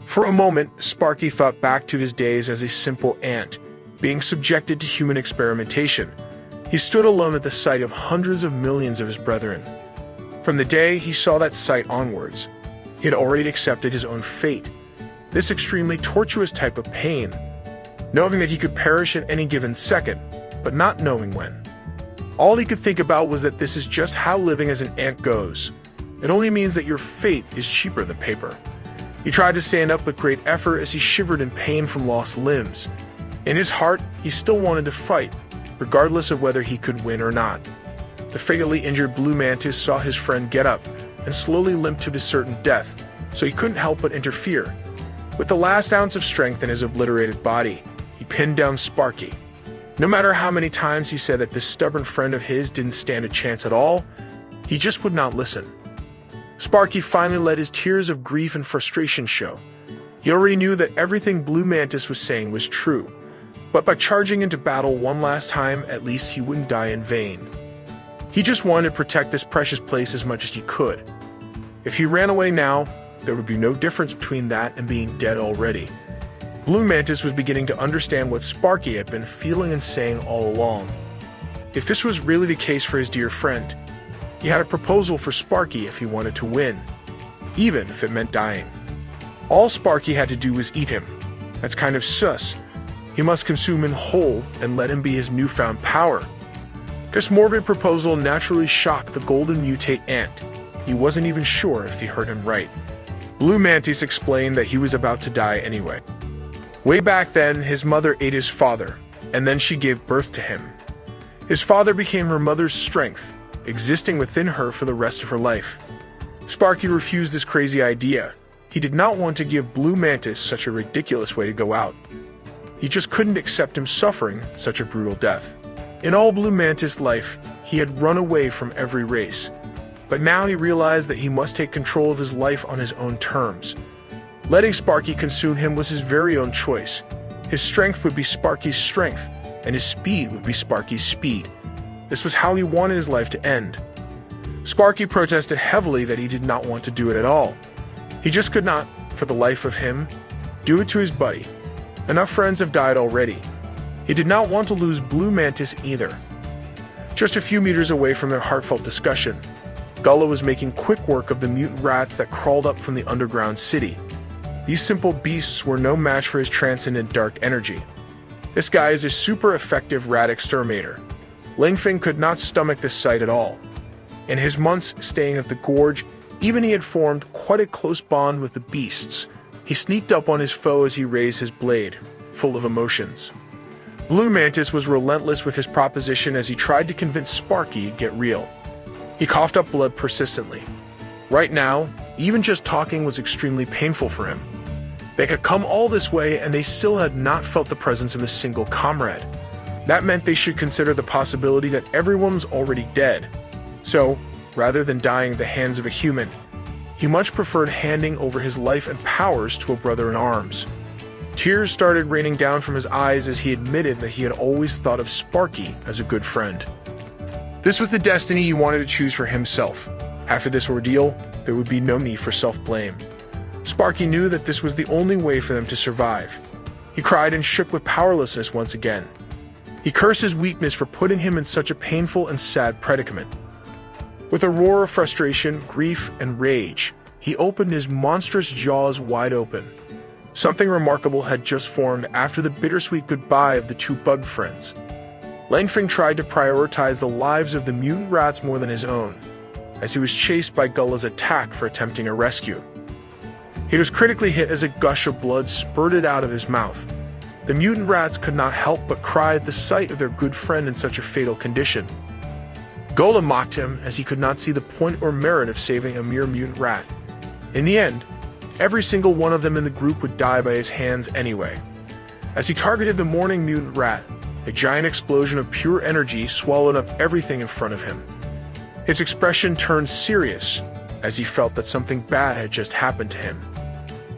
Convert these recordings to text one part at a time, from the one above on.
For a moment, Sparky thought back to his days as a simple ant, being subjected to human experimentation. He stood alone at the sight of hundreds of millions of his brethren. From the day he saw that sight onwards, he had already accepted his own fate, this extremely tortuous type of pain, knowing that he could perish at any given second, but not knowing when. All he could think about was that this is just how living as an ant goes. It only means that your fate is cheaper than paper. He tried to stand up with great effort as he shivered in pain from lost limbs. In his heart, he still wanted to fight, regardless of whether he could win or not. The fatally injured Blue Mantis saw his friend get up and slowly limp to his certain death, so he couldn't help but interfere. With the last ounce of strength in his obliterated body, he pinned down Sparky. No matter how many times he said that this stubborn friend of his didn't stand a chance at all, he just would not listen. Sparky finally let his tears of grief and frustration show. He already knew that everything Blue Mantis was saying was true, but by charging into battle one last time, at least he wouldn't die in vain. He just wanted to protect this precious place as much as he could. If he ran away now, there would be no difference between that and being dead already. Blue Mantis was beginning to understand what Sparky had been feeling and saying all along. If this was really the case for his dear friend, he had a proposal for Sparky if he wanted to win, even if it meant dying. All Sparky had to do was eat him. That's kind of sus. He must consume him whole and let him be his newfound power. This morbid proposal naturally shocked the golden mutate ant. He wasn't even sure if he heard him right. Blue Mantis explained that he was about to die anyway. Way back then, his mother ate his father, and then she gave birth to him. His father became her mother's strength, existing within her for the rest of her life. Sparky refused this crazy idea. He did not want to give Blue Mantis such a ridiculous way to go out. He just couldn't accept him suffering such a brutal death. In all Blue Mantis' life, he had run away from every race, but now he realized that he must take control of his life on his own terms. Letting Sparky consume him was his very own choice. His strength would be Sparky's strength, and his speed would be Sparky's speed. This was how he wanted his life to end. Sparky protested heavily that he did not want to do it at all. He just could not, for the life of him, do it to his buddy. Enough friends have died already. He did not want to lose Blue Mantis either. Just a few meters away from their heartfelt discussion, Gullah was making quick work of the mutant rats that crawled up from the underground city. These simple beasts were no match for his transcendent dark energy. This guy is a super effective rat exterminator. Lingfeng could not stomach this sight at all. In his months staying at the gorge, even he had formed quite a close bond with the beasts. He sneaked up on his foe as he raised his blade, full of emotions. Blue Mantis was relentless with his proposition as he tried to convince Sparky to get real. He coughed up blood persistently. Right now, even just talking was extremely painful for him. They had come all this way and they still had not felt the presence of a single comrade. That meant they should consider the possibility that everyone was already dead. So, rather than dying at the hands of a human, he much preferred handing over his life and powers to a brother in arms. Tears started raining down from his eyes as he admitted that he had always thought of Sparky as a good friend. This was the destiny he wanted to choose for himself. After this ordeal, there would be no need for self-blame. Sparky knew that this was the only way for them to survive. He cried and shook with powerlessness once again. He cursed his weakness for putting him in such a painful and sad predicament. With a roar of frustration, grief, and rage, he opened his monstrous jaws wide open. Something remarkable had just formed after the bittersweet goodbye of the two bug friends. Lingfeng tried to prioritize the lives of the mutant rats more than his own, as he was chased by Gullah's attack for attempting a rescue. He was critically hit as a gush of blood spurted out of his mouth. The mutant rats could not help but cry at the sight of their good friend in such a fatal condition. Gullah mocked him as he could not see the point or merit of saving a mere mutant rat. In the end, every single one of them in the group would die by his hands anyway. As he targeted the mourning mutant rat, a giant explosion of pure energy swallowed up everything in front of him. His expression turned serious as he felt that something bad had just happened to him.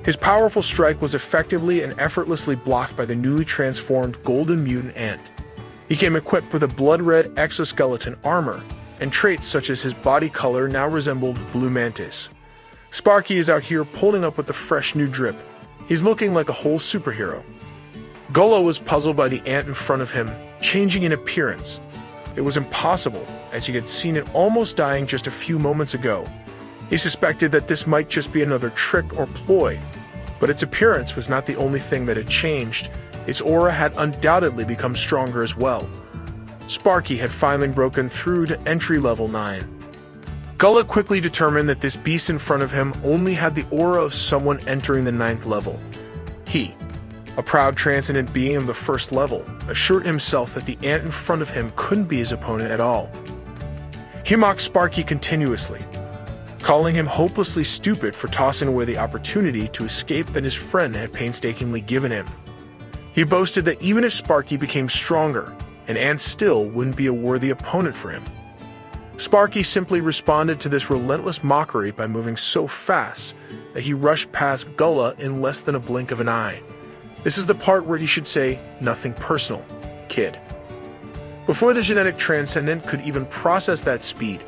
His powerful strike was effectively and effortlessly blocked by the newly transformed golden mutant ant. He came equipped with a blood-red exoskeleton armor, and traits such as his body color now resembled Blue Mantis. Sparky is out here pulling up with a fresh new drip. He's looking like a whole superhero. Gullah was puzzled by the ant in front of him, changing in appearance. It was impossible, as he had seen it almost dying just a few moments ago. He suspected that this might just be another trick or ploy, but its appearance was not the only thing that had changed. Its aura had undoubtedly become stronger as well. Sparky had finally broken through to entry level 9. Gullah quickly determined that this beast in front of him only had the aura of someone entering the 9th level. He, a proud transcendent being of the 1st level, assured himself that the ant in front of him couldn't be his opponent at all. He mocked Sparky continuously, calling him hopelessly stupid for tossing away the opportunity to escape that his friend had painstakingly given him. He boasted that even if Sparky became stronger, an ant still wouldn't be a worthy opponent for him. Sparky simply responded to this relentless mockery by moving so fast that he rushed past Gullah in less than a blink of an eye. This is the part where he should say, "Nothing personal, kid." Before the genetic transcendent could even process that speed,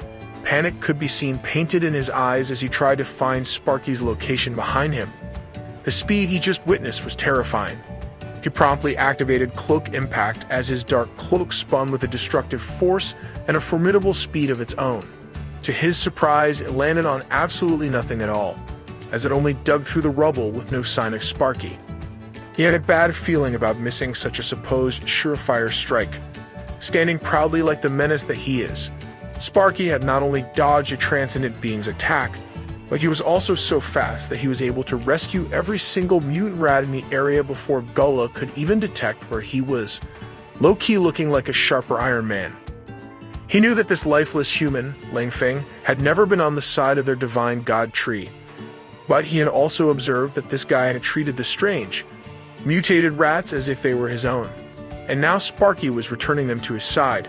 panic could be seen painted in his eyes as he tried to find Sparky's location behind him. The speed he just witnessed was terrifying. He promptly activated Cloak Impact as his dark cloak spun with a destructive force and a formidable speed of its own. To his surprise, it landed on absolutely nothing at all, as it only dug through the rubble with no sign of Sparky. He had a bad feeling about missing such a supposed surefire strike. Standing proudly like the menace that he is, Sparky had not only dodged a transcendent being's attack, but he was also so fast that he was able to rescue every single mutant rat in the area before Gullah could even detect where he was, low-key looking like a sharper Iron Man. He knew that this lifeless human, Lang Feng, had never been on the side of their divine god tree, but he had also observed that this guy had treated the strange, mutated rats as if they were his own, and now Sparky was returning them to his side.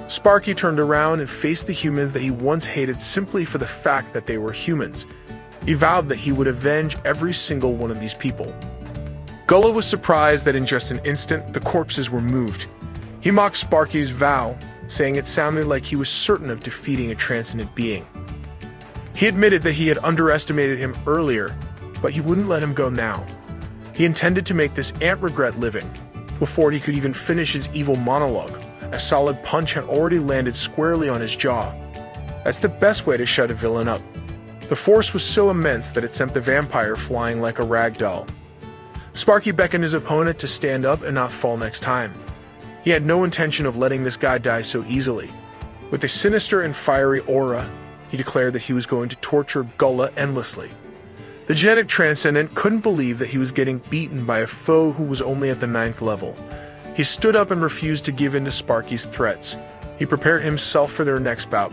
Sparky turned around and faced the humans that he once hated simply for the fact that they were humans. He vowed that he would avenge every single one of these people. Gullah was surprised that in just an instant the corpses were moved. He mocked Sparky's vow, saying it sounded like he was certain of defeating a transcendent being. He admitted that he had underestimated him earlier, but he wouldn't let him go now. He intended to make this ant regret living. Before he could even finish his evil monologue, a solid punch had already landed squarely on his jaw. That's the best way to shut a villain up. The force was so immense that it sent the vampire flying like a rag doll. Sparky beckoned his opponent to stand up and not fall next time. He had no intention of letting this guy die so easily. With a sinister and fiery aura, he declared that he was going to torture Gullah endlessly. The genetic transcendent couldn't believe that he was getting beaten by a foe who was only at the 9th level. He stood up and refused to give in to Sparky's threats. He prepared himself for their next bout,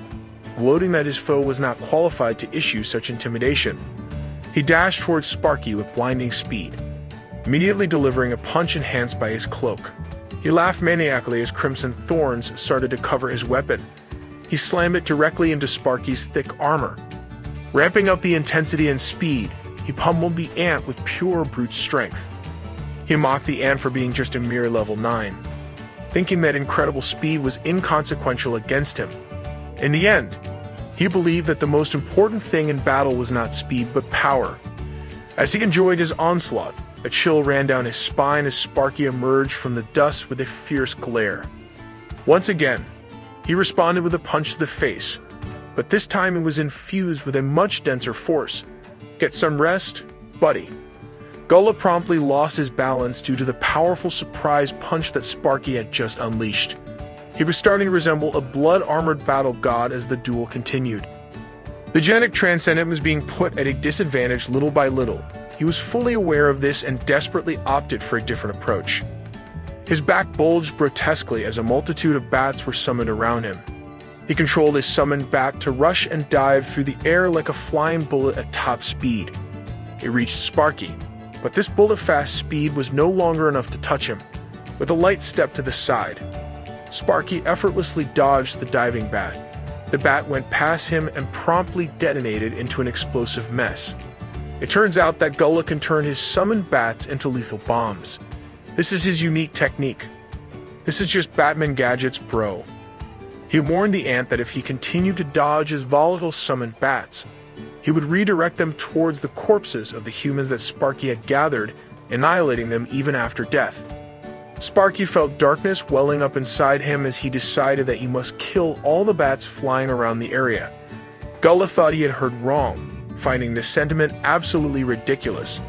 gloating that his foe was not qualified to issue such intimidation. He dashed towards Sparky with blinding speed, immediately delivering a punch enhanced by his cloak. He laughed maniacally as crimson thorns started to cover his weapon. He slammed it directly into Sparky's thick armor. Ramping up the intensity and speed, he pummeled the ant with pure brute strength. He mocked the ant for being just a mere level 9, thinking that incredible speed was inconsequential against him. In the end, he believed that the most important thing in battle was not speed but power. As he enjoyed his onslaught, a chill ran down his spine as Sparky emerged from the dust with a fierce glare. Once again, he responded with a punch to the face, but this time it was infused with a much denser force. Get some rest, buddy. Gullah promptly lost his balance due to the powerful surprise punch that Sparky had just unleashed. He was starting to resemble a blood-armored battle god as the duel continued. The genetic transcendent was being put at a disadvantage little by little. He was fully aware of this and desperately opted for a different approach. His back bulged grotesquely as a multitude of bats were summoned around him. He controlled his summoned bat to rush and dive through the air like a flying bullet at top speed. It reached Sparky, but this bullet-fast speed was no longer enough to touch him. With a light step to the side, Sparky effortlessly dodged the diving bat. The bat went past him and promptly detonated into an explosive mess. It turns out that Gullah can turn his summoned bats into lethal bombs. This is his unique technique. This is just Batman Gadget's bro. He warned the ant that if he continued to dodge his volatile summoned bats, he would redirect them towards the corpses of the humans that Sparky had gathered, annihilating them even after death. Sparky felt darkness welling up inside him as he decided that he must kill all the bats flying around the area. Gullah thought he had heard wrong, finding this sentiment absolutely ridiculous.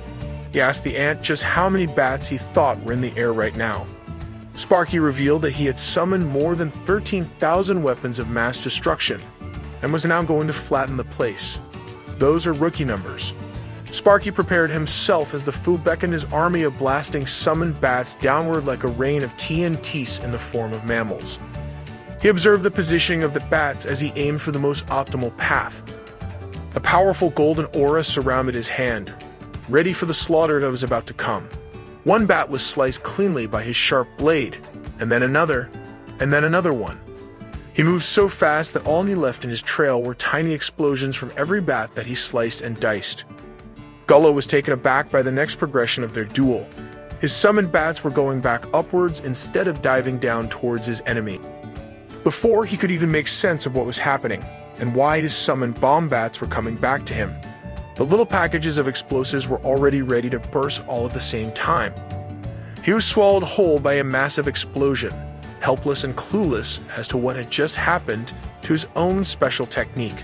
He asked the ant just how many bats he thought were in the air right now. Sparky revealed that he had summoned more than 13,000 weapons of mass destruction and was now going to flatten the place. Those are rookie numbers. Sparky prepared himself as the fool beckoned his army of blasting summoned bats downward like a rain of TNTs in the form of mammals. He observed the positioning of the bats as he aimed for the most optimal path. A powerful golden aura surrounded his hand, ready for the slaughter that was about to come. One bat was sliced cleanly by his sharp blade, and then another one. He moved so fast that all he left in his trail were tiny explosions from every bat that he sliced and diced. Gullah was taken aback by the next progression of their duel. His summoned bats were going back upwards instead of diving down towards his enemy. Before he could even make sense of what was happening, and why his summoned bomb bats were coming back to him, the little packages of explosives were already ready to burst all at the same time. He was swallowed whole by a massive explosion, helpless and clueless as to what had just happened to his own special technique.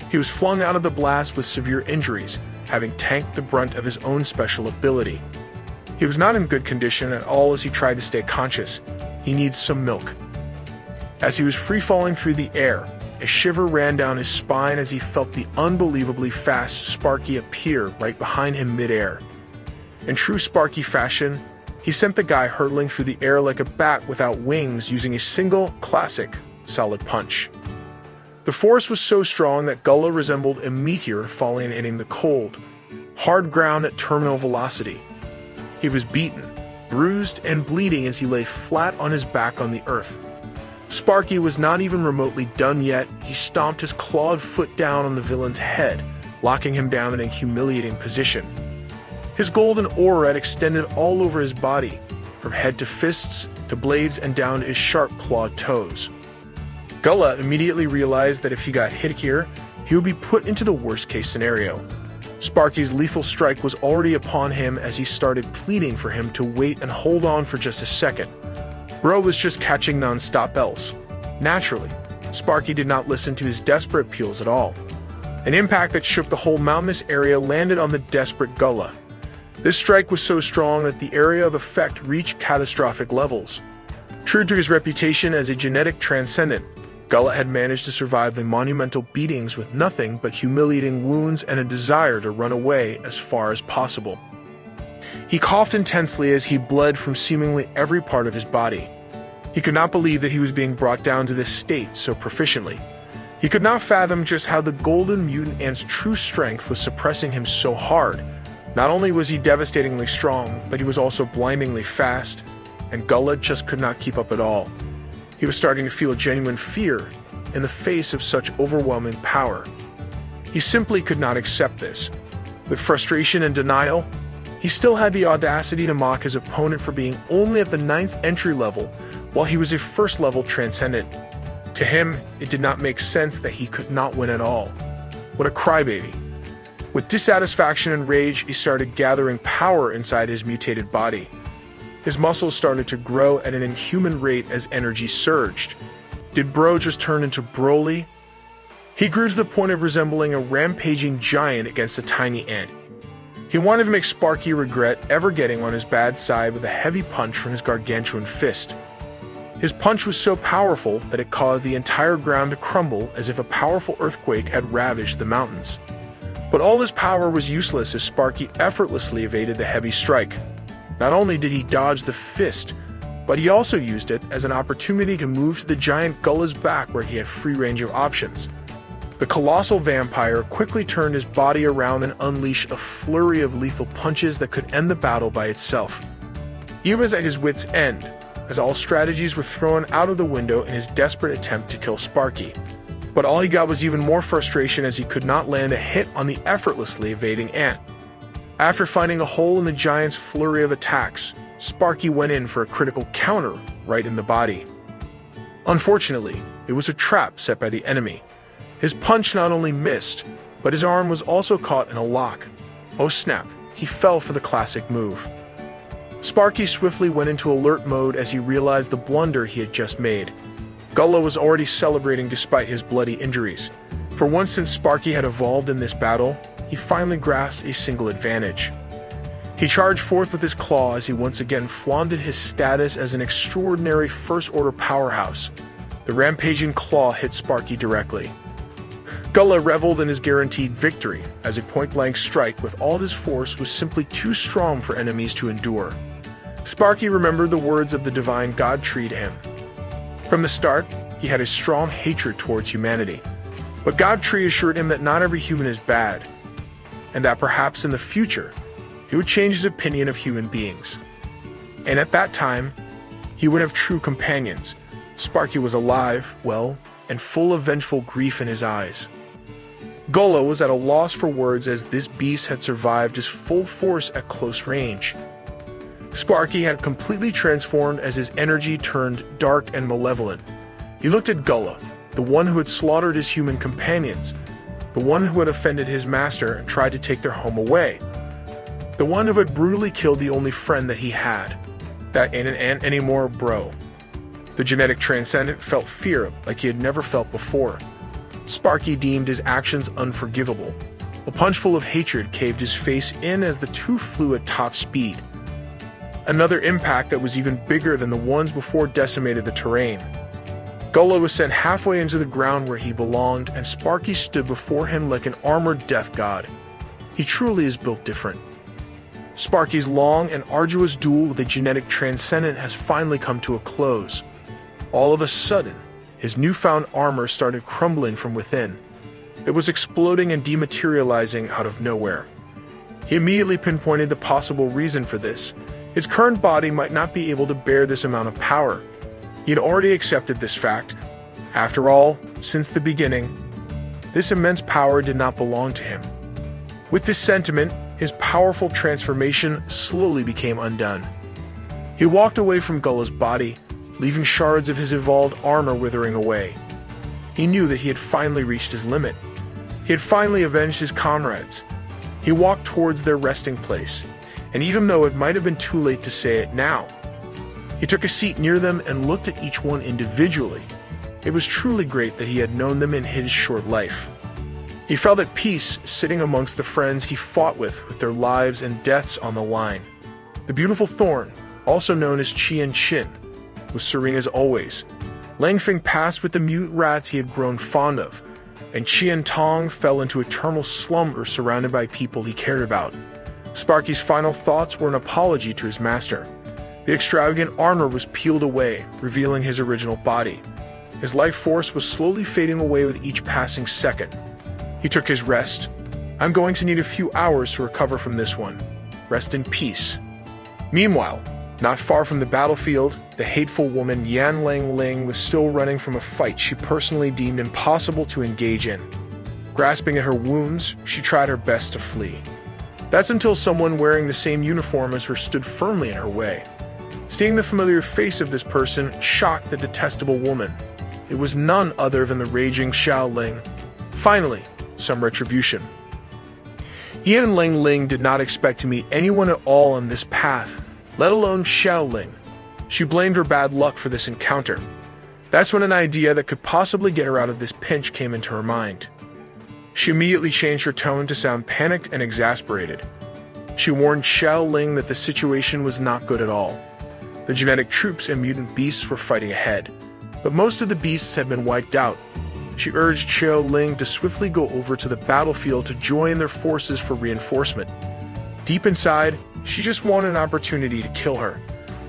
He was flung out of the blast with severe injuries, having tanked the brunt of his own special ability. He was not in good condition at all as he tried to stay conscious. He needs some milk. As he was free-falling through the air, a shiver ran down his spine as he felt the unbelievably fast Sparky appear right behind him mid-air. In true Sparky fashion, he sent the guy hurtling through the air like a bat without wings using a single, classic, solid punch. The force was so strong that Gullah resembled a meteor falling and hitting the cold, hard ground at terminal velocity. He was beaten, bruised, and bleeding as he lay flat on his back on the earth. Sparky was not even remotely done yet. He stomped his clawed foot down on the villain's head, locking him down in a humiliating position. His golden aura had extended all over his body, from head to fists, to blades, and down to his sharp clawed toes. Gullah immediately realized that if he got hit here, he would be put into the worst-case scenario. Sparky's lethal strike was already upon him as he started pleading for him to wait and hold on for just a second. Bro was just catching non-stop bells. Naturally, Sparky did not listen to his desperate appeals at all. An impact that shook the whole mountainous area landed on the desperate Gullah. This strike was so strong that the area of effect reached catastrophic levels. True to his reputation as a genetic transcendent, Gullah had managed to survive the monumental beatings with nothing but humiliating wounds and a desire to run away as far as possible. He coughed intensely as he bled from seemingly every part of his body. He could not believe that he was being brought down to this state so proficiently. He could not fathom just how the golden mutant ant's true strength was suppressing him so hard. Not only was he devastatingly strong, but he was also blindingly fast, and Gullah just could not keep up at all. He was starting to feel genuine fear in the face of such overwhelming power. He simply could not accept this. With frustration and denial, he still had the audacity to mock his opponent for being only at the 9th entry level while he was a 1st level transcendent. To him, it did not make sense that he could not win at all. What a crybaby. With dissatisfaction and rage, he started gathering power inside his mutated body. His muscles started to grow at an inhuman rate as energy surged. Did Bro just turn into Broly? He grew to the point of resembling a rampaging giant against a tiny ant. He wanted to make Sparky regret ever getting on his bad side with a heavy punch from his gargantuan fist. His punch was so powerful that it caused the entire ground to crumble as if a powerful earthquake had ravaged the mountains. But all his power was useless as Sparky effortlessly evaded the heavy strike. Not only did he dodge the fist, but he also used it as an opportunity to move to the giant Gullah's back where he had free range of options. The colossal vampire quickly turned his body around and unleashed a flurry of lethal punches that could end the battle by itself. He was at his wit's end, as all strategies were thrown out of the window in his desperate attempt to kill Sparky. But all he got was even more frustration as he could not land a hit on the effortlessly evading ant. After finding a hole in the giant's flurry of attacks, Sparky went in for a critical counter right in the body. Unfortunately, it was a trap set by the enemy. His punch not only missed, but his arm was also caught in a lock. Oh snap, he fell for the classic move. Sparky swiftly went into alert mode as he realized the blunder he had just made. Gullah was already celebrating despite his bloody injuries. For once since Sparky had evolved in this battle, he finally grasped a single advantage. He charged forth with his claw as he once again flaunted his status as an extraordinary first-order powerhouse. The rampaging claw hit Sparky directly. Gullah reveled in his guaranteed victory, as a point-blank strike with all his force was simply too strong for enemies to endure. Sparky remembered the words of the divine god tree to him. From the start, he had a strong hatred towards humanity, but God Tree assured him that not every human is bad, and that perhaps in the future, he would change his opinion of human beings. And at that time, he would have true companions. Sparky was alive, well, and full of vengeful grief in his eyes. Gullah was at a loss for words as this beast had survived his full force at close range. Sparky had completely transformed as his energy turned dark and malevolent. He looked at Gullah, the one who had slaughtered his human companions, the one who had offended his master and tried to take their home away, the one who had brutally killed the only friend that he had. That ain't an ant anymore, bro. The genetic transcendent felt fear like he had never felt before. Sparky deemed his actions unforgivable. A punch full of hatred caved his face in as the two flew at top speed. Another impact that was even bigger than the ones before decimated the terrain. Gullah was sent halfway into the ground where he belonged, and Sparky stood before him like an armored death god. He truly is built different. Sparky's long and arduous duel with the genetic transcendent has finally come to a close. All of a sudden, his newfound armor started crumbling from within. It was exploding and dematerializing out of nowhere. He immediately pinpointed the possible reason for this. His current body might not be able to bear this amount of power. He had already accepted this fact. After all, since the beginning, this immense power did not belong to him. With this sentiment, his powerful transformation slowly became undone. He walked away from Gullah's body, leaving shards of his evolved armor withering away. He knew that he had finally reached his limit. He had finally avenged his comrades. He walked towards their resting place, and even though it might have been too late to say it now, he took a seat near them and looked at each one individually. It was truly great that he had known them in his short life. He felt at peace sitting amongst the friends he fought with their lives and deaths on the line. The beautiful Thorn, also known as Qian Qin, was serene as always. Langfeng passed with the mute rats he had grown fond of, and Qian Tong fell into eternal slumber surrounded by people he cared about. Sparky's final thoughts were an apology to his master. The extravagant armor was peeled away, revealing his original body. His life force was slowly fading away with each passing second. He took his rest. I'm going to need a few hours to recover from this one. Rest in peace. Meanwhile, not far from the battlefield, the hateful woman Yan Lang Ling was still running from a fight she personally deemed impossible to engage in. Grasping at her wounds, she tried her best to flee. That's until someone wearing the same uniform as her stood firmly in her way. Seeing the familiar face of this person shocked the detestable woman. It was none other than the raging Xiao Ling. Finally, some retribution. Yan Lang Ling did not expect to meet anyone at all on this path, let alone Xiao Ling. She blamed her bad luck for this encounter. That's when an idea that could possibly get her out of this pinch came into her mind. She immediately changed her tone to sound panicked and exasperated. She warned Xiao Ling that the situation was not good at all. The genetic troops and mutant beasts were fighting ahead, but most of the beasts had been wiped out. She urged Xiao Ling to swiftly go over to the battlefield to join their forces for reinforcement. Deep inside, she just wanted an opportunity to kill her.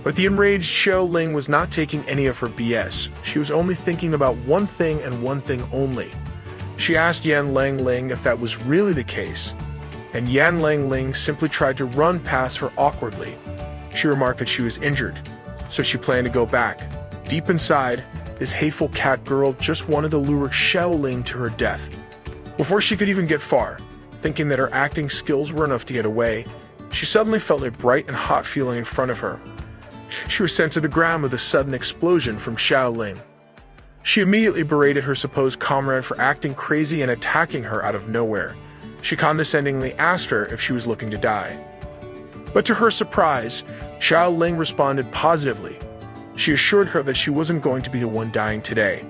But the enraged Xiao Ling was not taking any of her BS. She was only thinking about one thing and one thing only. She asked Yan Lang Ling if that was really the case, and Yan Lang Ling simply tried to run past her awkwardly. She remarked that she was injured, so she planned to go back. Deep inside, this hateful cat girl just wanted to lure Xiao Ling to her death. Before she could even get far, thinking that her acting skills were enough to get away, she suddenly felt a bright and hot feeling in front of her. She was sent to the ground with a sudden explosion from Xiao Ling. She immediately berated her supposed comrade for acting crazy and attacking her out of nowhere. She condescendingly asked her if she was looking to die. But to her surprise, Xiao Ling responded positively. She assured her that she wasn't going to be the one dying today.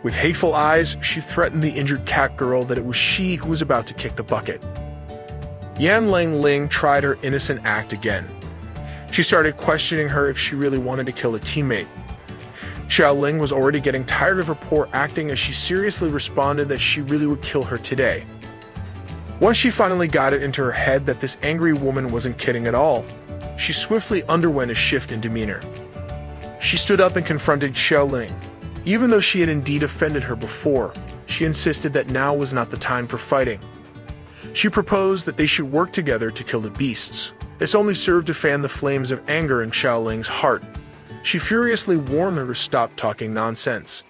With hateful eyes, she threatened the injured cat girl that it was she who was about to kick the bucket. Yan Lang Ling tried her innocent act again. She started questioning her if she really wanted to kill a teammate. Xiao Ling was already getting tired of her poor acting as she seriously responded that she really would kill her today. Once she finally got it into her head that this angry woman wasn't kidding at all, she swiftly underwent a shift in demeanor. She stood up and confronted Xiao Ling. Even though she had indeed offended her before, she insisted that now was not the time for fighting. She proposed that they should work together to kill the beasts. This only served to fan the flames of anger in Xiao Ling's heart. She furiously warned her to stop talking nonsense.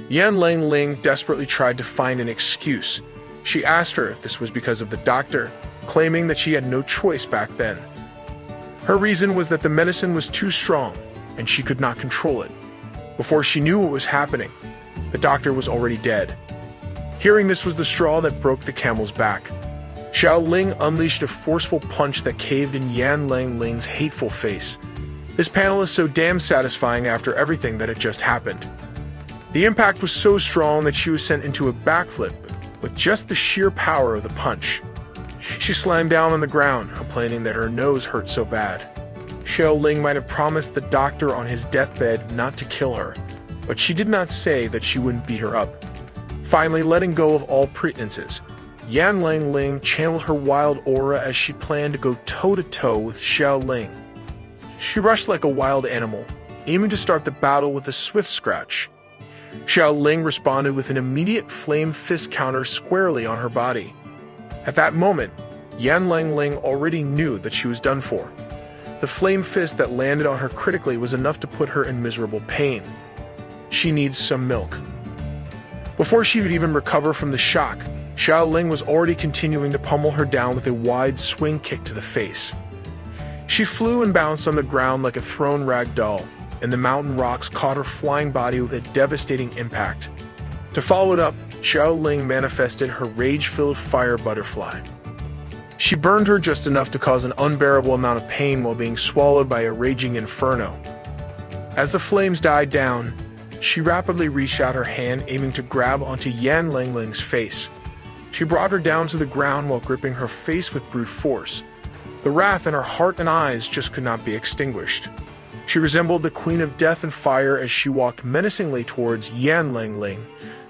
Yan Lang Ling desperately tried to find an excuse. She asked her if this was because of the doctor, claiming that she had no choice back then. Her reason was that the medicine was too strong, and she could not control it. Before she knew what was happening, the doctor was already dead. Hearing this was the straw that broke the camel's back. Xiao Ling unleashed a forceful punch that caved in Yan Lang Ling's hateful face. This panel is so damn satisfying after everything that had just happened. The impact was so strong that she was sent into a backflip with just the sheer power of the punch. She slammed down on the ground, complaining that her nose hurt so bad. Xiao Ling might have promised the doctor on his deathbed not to kill her, but she did not say that she wouldn't beat her up. Finally, letting go of all pretenses, Yan Lang Ling channeled her wild aura as she planned to go toe-to-toe with Xiao Ling. She rushed like a wild animal, aiming to start the battle with a swift scratch. Xiao Ling responded with an immediate flame fist counter squarely on her body. At that moment, Yan Lang Ling already knew that she was done for. The flame fist that landed on her critically was enough to put her in miserable pain. She needs some milk. Before she could even recover from the shock, Xiao Ling was already continuing to pummel her down with a wide swing kick to the face. She flew and bounced on the ground like a thrown rag doll, and the mountain rocks caught her flying body with a devastating impact. To follow it up, Xiao Ling manifested her rage-filled fire butterfly. She burned her just enough to cause an unbearable amount of pain while being swallowed by a raging inferno. As the flames died down, she rapidly reached out her hand, aiming to grab onto Yan Lang Ling's face. She brought her down to the ground while gripping her face with brute force. The wrath in her heart and eyes just could not be extinguished. She resembled the Queen of Death and Fire as she walked menacingly towards Yan Lang Ling.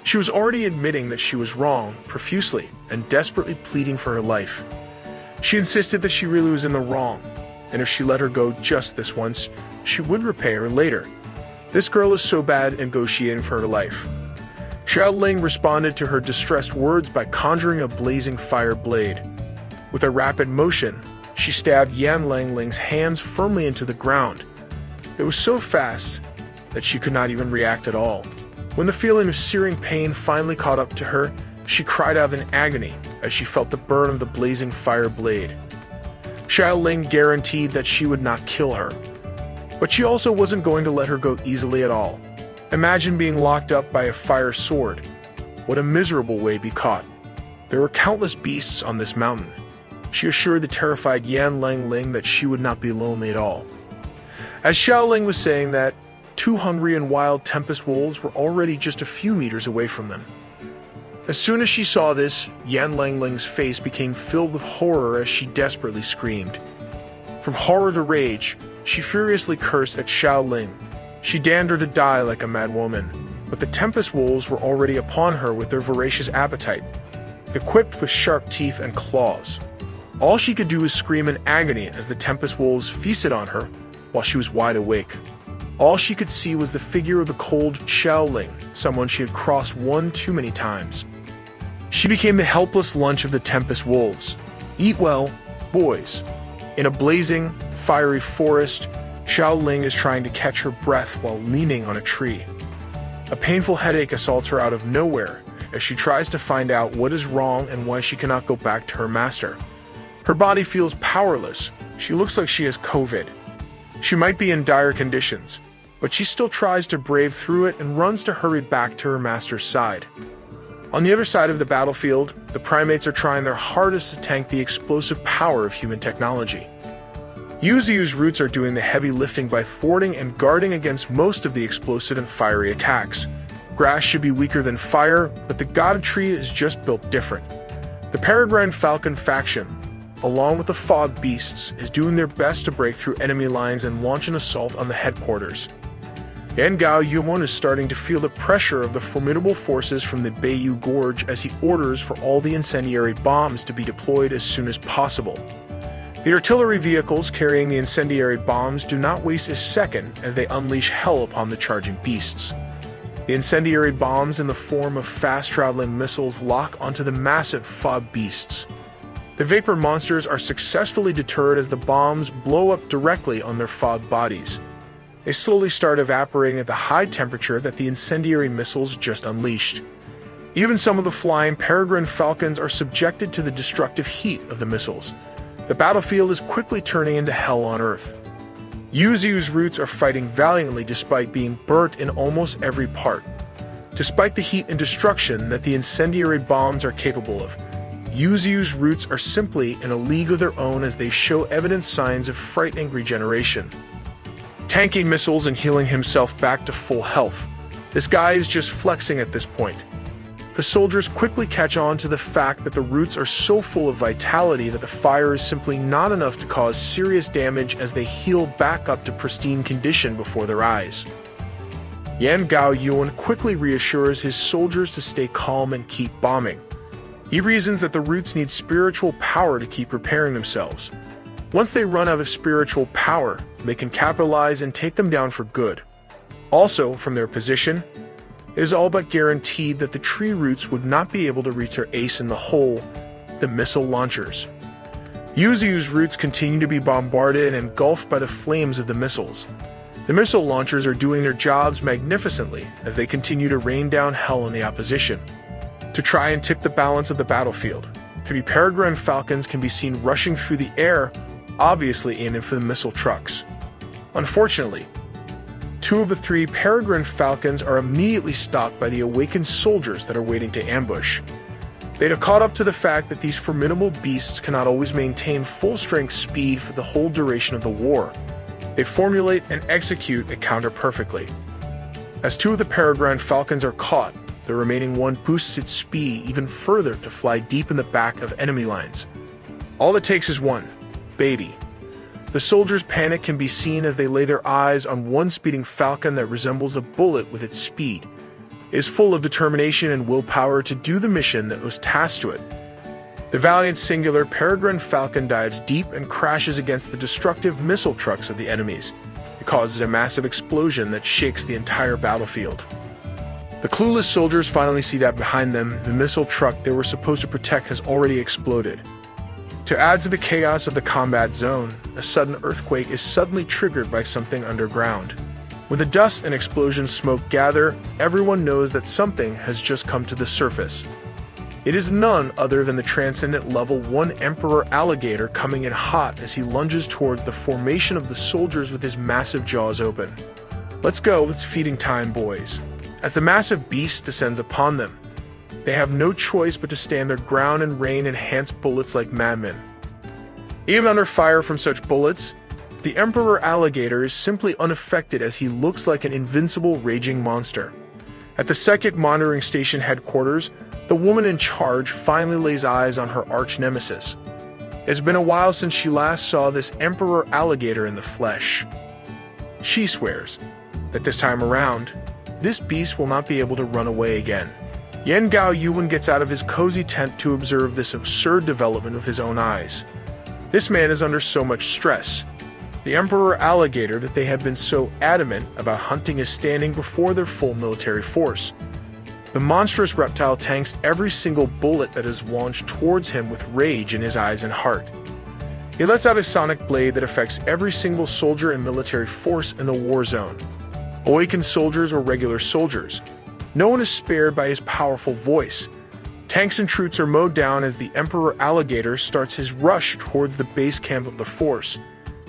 She was already admitting that she was wrong, profusely, and desperately pleading for her life. She insisted that she really was in the wrong, and if she let her go just this once, she would repay her later. This girl is so bad at negotiating for her life. Xiao Ling responded to her distressed words by conjuring a blazing fire blade. With a rapid motion, she stabbed Yan Lang Ling's hands firmly into the ground. It was so fast that she could not even react at all. When the feeling of searing pain finally caught up to her, she cried out in agony as she felt the burn of the blazing fire blade. Xiao Ling guaranteed that she would not kill her, but she also wasn't going to let her go easily at all. Imagine being locked up by a fire sword. What a miserable way to be caught. There were countless beasts on this mountain. She assured the terrified Yan Lang Ling that she would not be lonely at all. As Xiao Ling was saying that, two hungry and wild tempest wolves were already just a few meters away from them. As soon as she saw this, Yan Lang Ling's face became filled with horror as she desperately screamed. From horror to rage, she furiously cursed at Xiao Ling. She damned her to die like a mad woman, but the tempest wolves were already upon her with their voracious appetite, equipped with sharp teeth and claws. All she could do was scream in agony as the tempest wolves feasted on her while she was wide awake. All she could see was the figure of the cold Xiao Ling, someone she had crossed one too many times. She became the helpless lunch of the tempest wolves. Eat well, boys. In a blazing, fiery forest, Xiao Ling is trying to catch her breath while leaning on a tree. A painful headache assaults her out of nowhere as she tries to find out what is wrong and why she cannot go back to her master. Her body feels powerless. She looks like she has COVID. She might be in dire conditions. but she still tries to brave through it and runs to hurry back to her master's side. On the other side of the battlefield, the primates are trying their hardest to tank the explosive power of human technology. Yuzu's roots are doing the heavy lifting by thwarting and guarding against most of the explosive and fiery attacks. Grass should be weaker than fire, but the god tree is just built different. The Peregrine Falcon faction, along with the Fog Beasts, is doing their best to break through enemy lines and launch an assault on the headquarters. Gao Yuan is starting to feel the pressure of the formidable forces from the Bayou Gorge as he orders for all the incendiary bombs to be deployed as soon as possible. The artillery vehicles carrying the incendiary bombs do not waste a second as they unleash hell upon the charging beasts. The incendiary bombs in the form of fast-traveling missiles lock onto the massive Fog Beasts. The vapor monsters are successfully deterred as the bombs blow up directly on their fog bodies. They slowly start evaporating at the high temperature that the incendiary missiles just unleashed. Even some of the flying Peregrine Falcons are subjected to the destructive heat of the missiles. The battlefield is quickly turning into hell on Earth. Yuzu's roots are fighting valiantly despite being burnt in almost every part. Despite the heat and destruction that the incendiary bombs are capable of, Yuzu's roots are simply in a league of their own as they show evident signs of fright-angry regeneration. Tanking missiles and healing himself back to full health. This guy is just flexing at this point. The soldiers quickly catch on to the fact that the roots are so full of vitality that the fire is simply not enough to cause serious damage as they heal back up to pristine condition before their eyes. Gao Yuan quickly reassures his soldiers to stay calm and keep bombing. He reasons that the roots need spiritual power to keep repairing themselves. Once they run out of spiritual power, they can capitalize and take them down for good. Also, from their position, it is all but guaranteed that the tree roots would not be able to reach their ace in the hole, the missile launchers. Yuzu's roots continue to be bombarded and engulfed by the flames of the missiles. The missile launchers are doing their jobs magnificently as they continue to rain down hell on the opposition. To try and tip the balance of the battlefield, 3 Peregrine Falcons can be seen rushing through the air, obviously aiming for the missile trucks. Unfortunately, 2 of the 3 Peregrine Falcons are immediately stopped by the awakened soldiers that are waiting to ambush. They have caught up to the fact that these formidable beasts cannot always maintain full-strength speed for the whole duration of the war. They formulate and execute a counter perfectly. As 2 of the Peregrine Falcons are caught, the remaining one boosts its speed even further to fly deep in the back of enemy lines. All it takes is one, baby. The soldiers' panic can be seen as they lay their eyes on one speeding falcon that resembles a bullet with its speed. It is full of determination and willpower to do the mission that was tasked to it. The valiant singular Peregrine Falcon dives deep and crashes against the destructive missile trucks of the enemies. It causes a massive explosion that shakes the entire battlefield. The clueless soldiers finally see that behind them, the missile truck they were supposed to protect has already exploded. To add to the chaos of the combat zone, a sudden earthquake is suddenly triggered by something underground. When the dust and explosion smoke gather, everyone knows that something has just come to the surface. It is none other than the transcendent level 1 Emperor Alligator coming in hot as he lunges towards the formation of the soldiers with his massive jaws open. Let's go, it's feeding time, boys. As the massive beast descends upon them, they have no choice but to stand their ground and rain enhanced bullets like madmen. Even under fire from such bullets, the Emperor Alligator is simply unaffected as he looks like an invincible raging monster. At the psychic monitoring station headquarters, the woman in charge finally lays eyes on her arch-nemesis. It's been a while since she last saw this Emperor Alligator in the flesh. She swears that this time around, this beast will not be able to run away again. Gao Yuan gets out of his cozy tent to observe this absurd development with his own eyes. This man is under so much stress. The Emperor Alligator that they have been so adamant about hunting is standing before their full military force. The monstrous reptile tanks every single bullet that is launched towards him with rage in his eyes and heart. He lets out a sonic blade that affects every single soldier and military force in the war zone. Awakened soldiers or regular soldiers. No one is spared by his powerful voice. Tanks and troops are mowed down as the Emperor Alligator starts his rush towards the base camp of the force.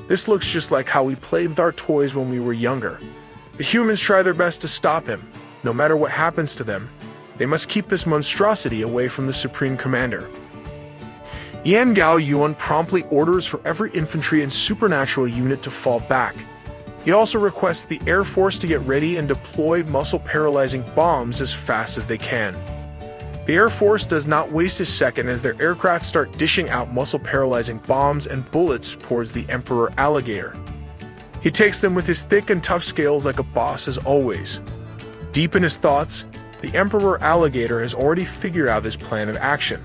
This looks just like how we played with our toys when we were younger. The humans try their best to stop him. No matter what happens to them, they must keep this monstrosity away from the Supreme Commander. Yan Gao Yuan promptly orders for every infantry and supernatural unit to fall back. He also requests the Air Force to get ready and deploy muscle-paralyzing bombs as fast as they can. The Air Force does not waste a second as their aircraft start dishing out muscle-paralyzing bombs and bullets towards the Emperor Alligator. He takes them with his thick and tough scales like a boss as always. Deep in his thoughts, the Emperor Alligator has already figured out his plan of action.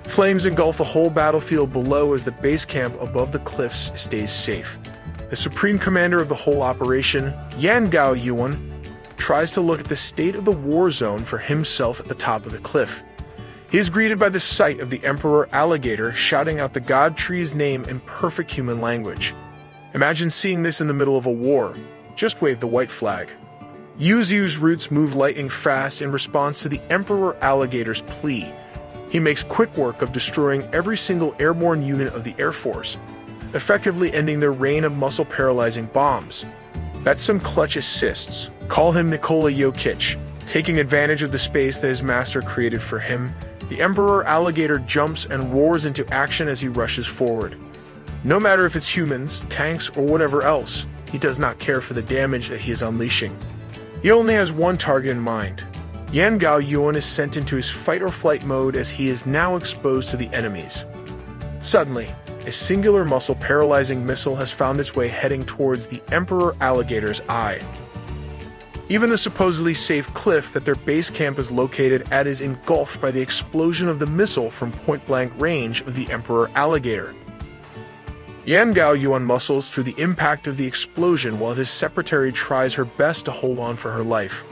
Flames engulf the whole battlefield below as the base camp above the cliffs stays safe. The supreme commander of the whole operation, Yan Gao Yuan, tries to look at the state of the war zone for himself at the top of the cliff. He is greeted by the sight of the Emperor Alligator shouting out the god tree's name in perfect human language. Imagine seeing this in the middle of a war. Just wave the white flag. Yu's roots move lightning fast in response to the Emperor Alligator's plea. He makes quick work of destroying every single airborne unit of the Air Force, effectively ending their reign of muscle-paralyzing bombs. That's some clutch assists. Call him Nikola Jokic. Taking advantage of the space that his master created for him, the Emperor Alligator jumps and roars into action as he rushes forward. No matter if it's humans, tanks, or whatever else, he does not care for the damage that he is unleashing. He only has one target in mind. Yan Gao Yuan is sent into his fight-or-flight mode as he is now exposed to the enemies. Suddenly, a singular muscle-paralyzing missile has found its way heading towards the Emperor Alligator's eye. Even the supposedly safe cliff that their base camp is located at is engulfed by the explosion of the missile from point-blank range of the Emperor Alligator. Yan Gao Yuan muscles through the impact of the explosion while his secretary tries her best to hold on for her life.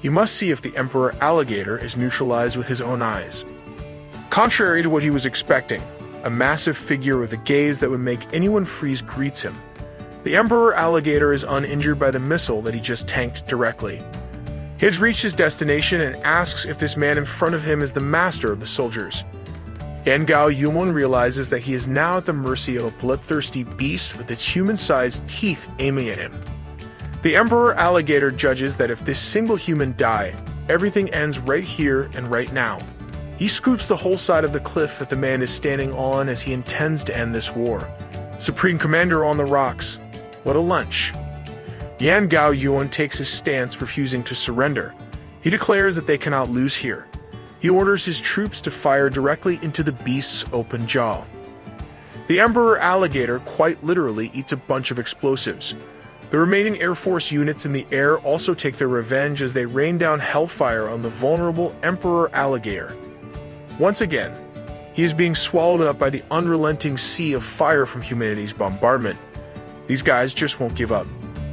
You must see if the Emperor Alligator is neutralized with his own eyes. Contrary to what he was expecting, a massive figure with a gaze that would make anyone freeze greets him. The Emperor Alligator is uninjured by the missile that he just tanked directly. He has reached his destination and asks if this man in front of him is the master of the soldiers. Yan Gao Yuan realizes that he is now at the mercy of a bloodthirsty beast with its human-sized teeth aiming at him. The Emperor Alligator judges that if this single human die, everything ends right here and right now. He scoops the whole side of the cliff that the man is standing on as he intends to end this war. Supreme Commander on the rocks. What a lunch. Yan Gao Yuan takes his stance, refusing to surrender. He declares that they cannot lose here. He orders his troops to fire directly into the beast's open jaw. The Emperor Alligator quite literally eats a bunch of explosives. The remaining Air Force units in the air also take their revenge as they rain down hellfire on the vulnerable Emperor Alligator. Once again, he is being swallowed up by the unrelenting sea of fire from humanity's bombardment. These guys just won't give up.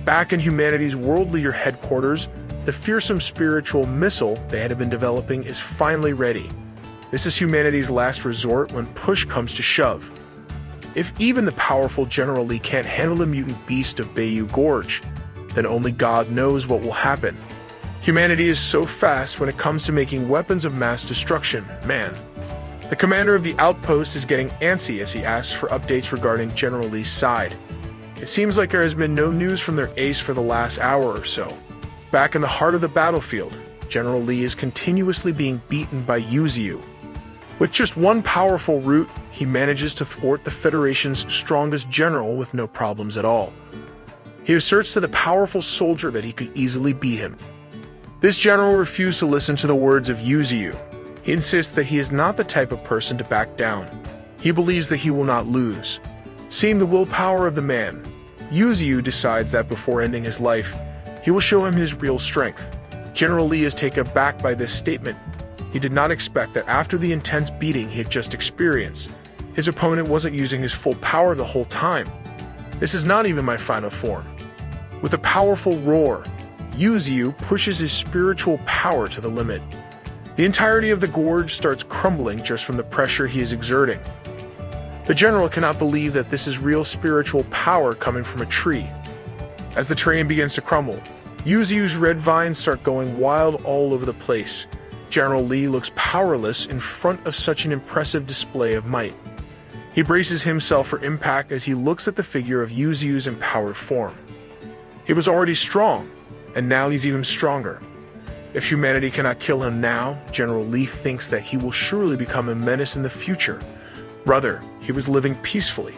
Back in humanity's world leader headquarters, the fearsome spiritual missile they had been developing is finally ready. This is humanity's last resort when push comes to shove. If even the powerful General Lee can't handle the mutant beast of Bayou Gorge, then only God knows what will happen. Humanity is so fast when it comes to making weapons of mass destruction, man. The commander of the outpost is getting antsy as he asks for updates regarding General Lee's side. It seems like there has been no news from their ace for the last hour or so. Back in the heart of the battlefield, General Lee is continuously being beaten by Yuziu. With just one powerful route, he manages to thwart the Federation's strongest general with no problems at all. He asserts to the powerful soldier that he could easily beat him. This general refused to listen to the words of Yuziu. He insists that he is not the type of person to back down. He believes that he will not lose. Seeing the willpower of the man, Yuziu decides that before ending his life, he will show him his real strength. General Lee is taken aback by this statement. He did not expect that after the intense beating he had just experienced, his opponent wasn't using his full power the whole time. This is not even my final form. With a powerful roar, Yuziu pushes his spiritual power to the limit. The entirety of the gorge starts crumbling just from the pressure he is exerting. The general cannot believe that this is real spiritual power coming from a tree. As the terrain begins to crumble, Yuziu's red vines start going wild all over the place. General Lee looks powerless in front of such an impressive display of might. He braces himself for impact as he looks at the figure of Yuziu's empowered form. He was already strong, and now he's even stronger. If humanity cannot kill him now, General Lee thinks that he will surely become a menace in the future. Rather, he was living peacefully.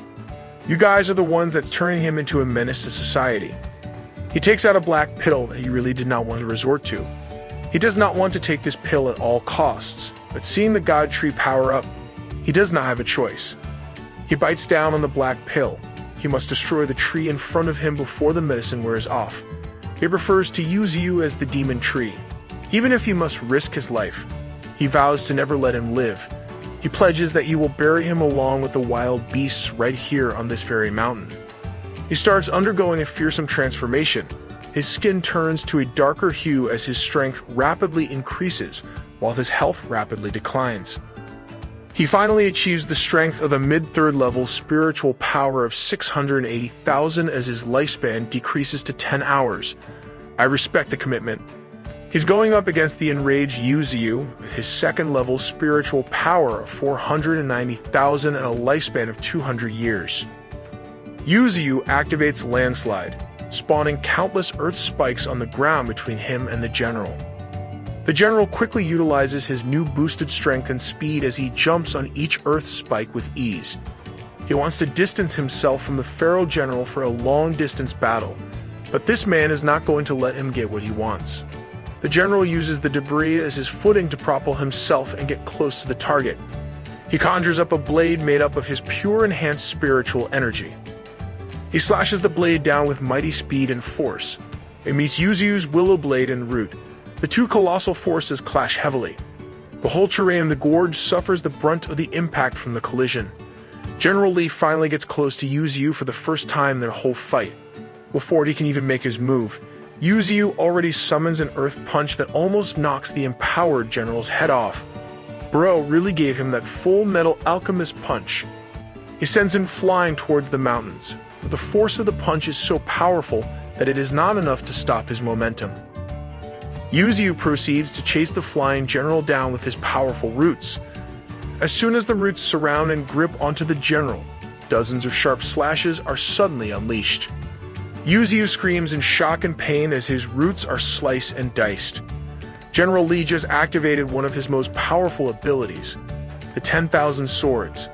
You guys are the ones that's turning him into a menace to society. He takes out a black pill that he really did not want to resort to. He does not want to take this pill at all costs, but seeing the God Tree power up, he does not have a choice. He bites down on the black pill. He must destroy the tree in front of him before the medicine wears off. He refers to Yuzu as the demon tree. Even if he must risk his life, he vows to never let him live. He pledges that he will bury him along with the wild beasts right here on this very mountain. He starts undergoing a fearsome transformation. His skin turns to a darker hue as his strength rapidly increases, while his health rapidly declines. He finally achieves the strength of a mid-third level spiritual power of 680,000 as his lifespan decreases to 10 hours. I respect the commitment. He's going up against the enraged Yuzu with his second level spiritual power of 490,000 and a lifespan of 200 years. Yuzu activates Landslide, spawning countless earth spikes on the ground between him and the general. The general quickly utilizes his new boosted strength and speed as he jumps on each earth spike with ease. He wants to distance himself from the feral general for a long-distance battle, but this man is not going to let him get what he wants. The general uses the debris as his footing to propel himself and get close to the target. He conjures up a blade made up of his pure enhanced spiritual energy. He slashes the blade down with mighty speed and force. It meets Yuzu's willow blade en route. The two colossal forces clash heavily. The whole terrain of the gorge suffers the brunt of the impact from the collision. General Lee finally gets close to Yuzu for the first time in their whole fight. Before he can even make his move, Yuzu already summons an earth punch that almost knocks the empowered general's head off. Bro really gave him that full metal alchemist punch. He sends him flying towards the mountains, but the force of the punch is so powerful that it is not enough to stop his momentum. Yuzu proceeds to chase the flying general down with his powerful roots. As soon as the roots surround and grip onto the general, dozens of sharp slashes are suddenly unleashed. Yuzu screams in shock and pain as his roots are sliced and diced. General Lee just activated one of his most powerful abilities, the 10,000 swords.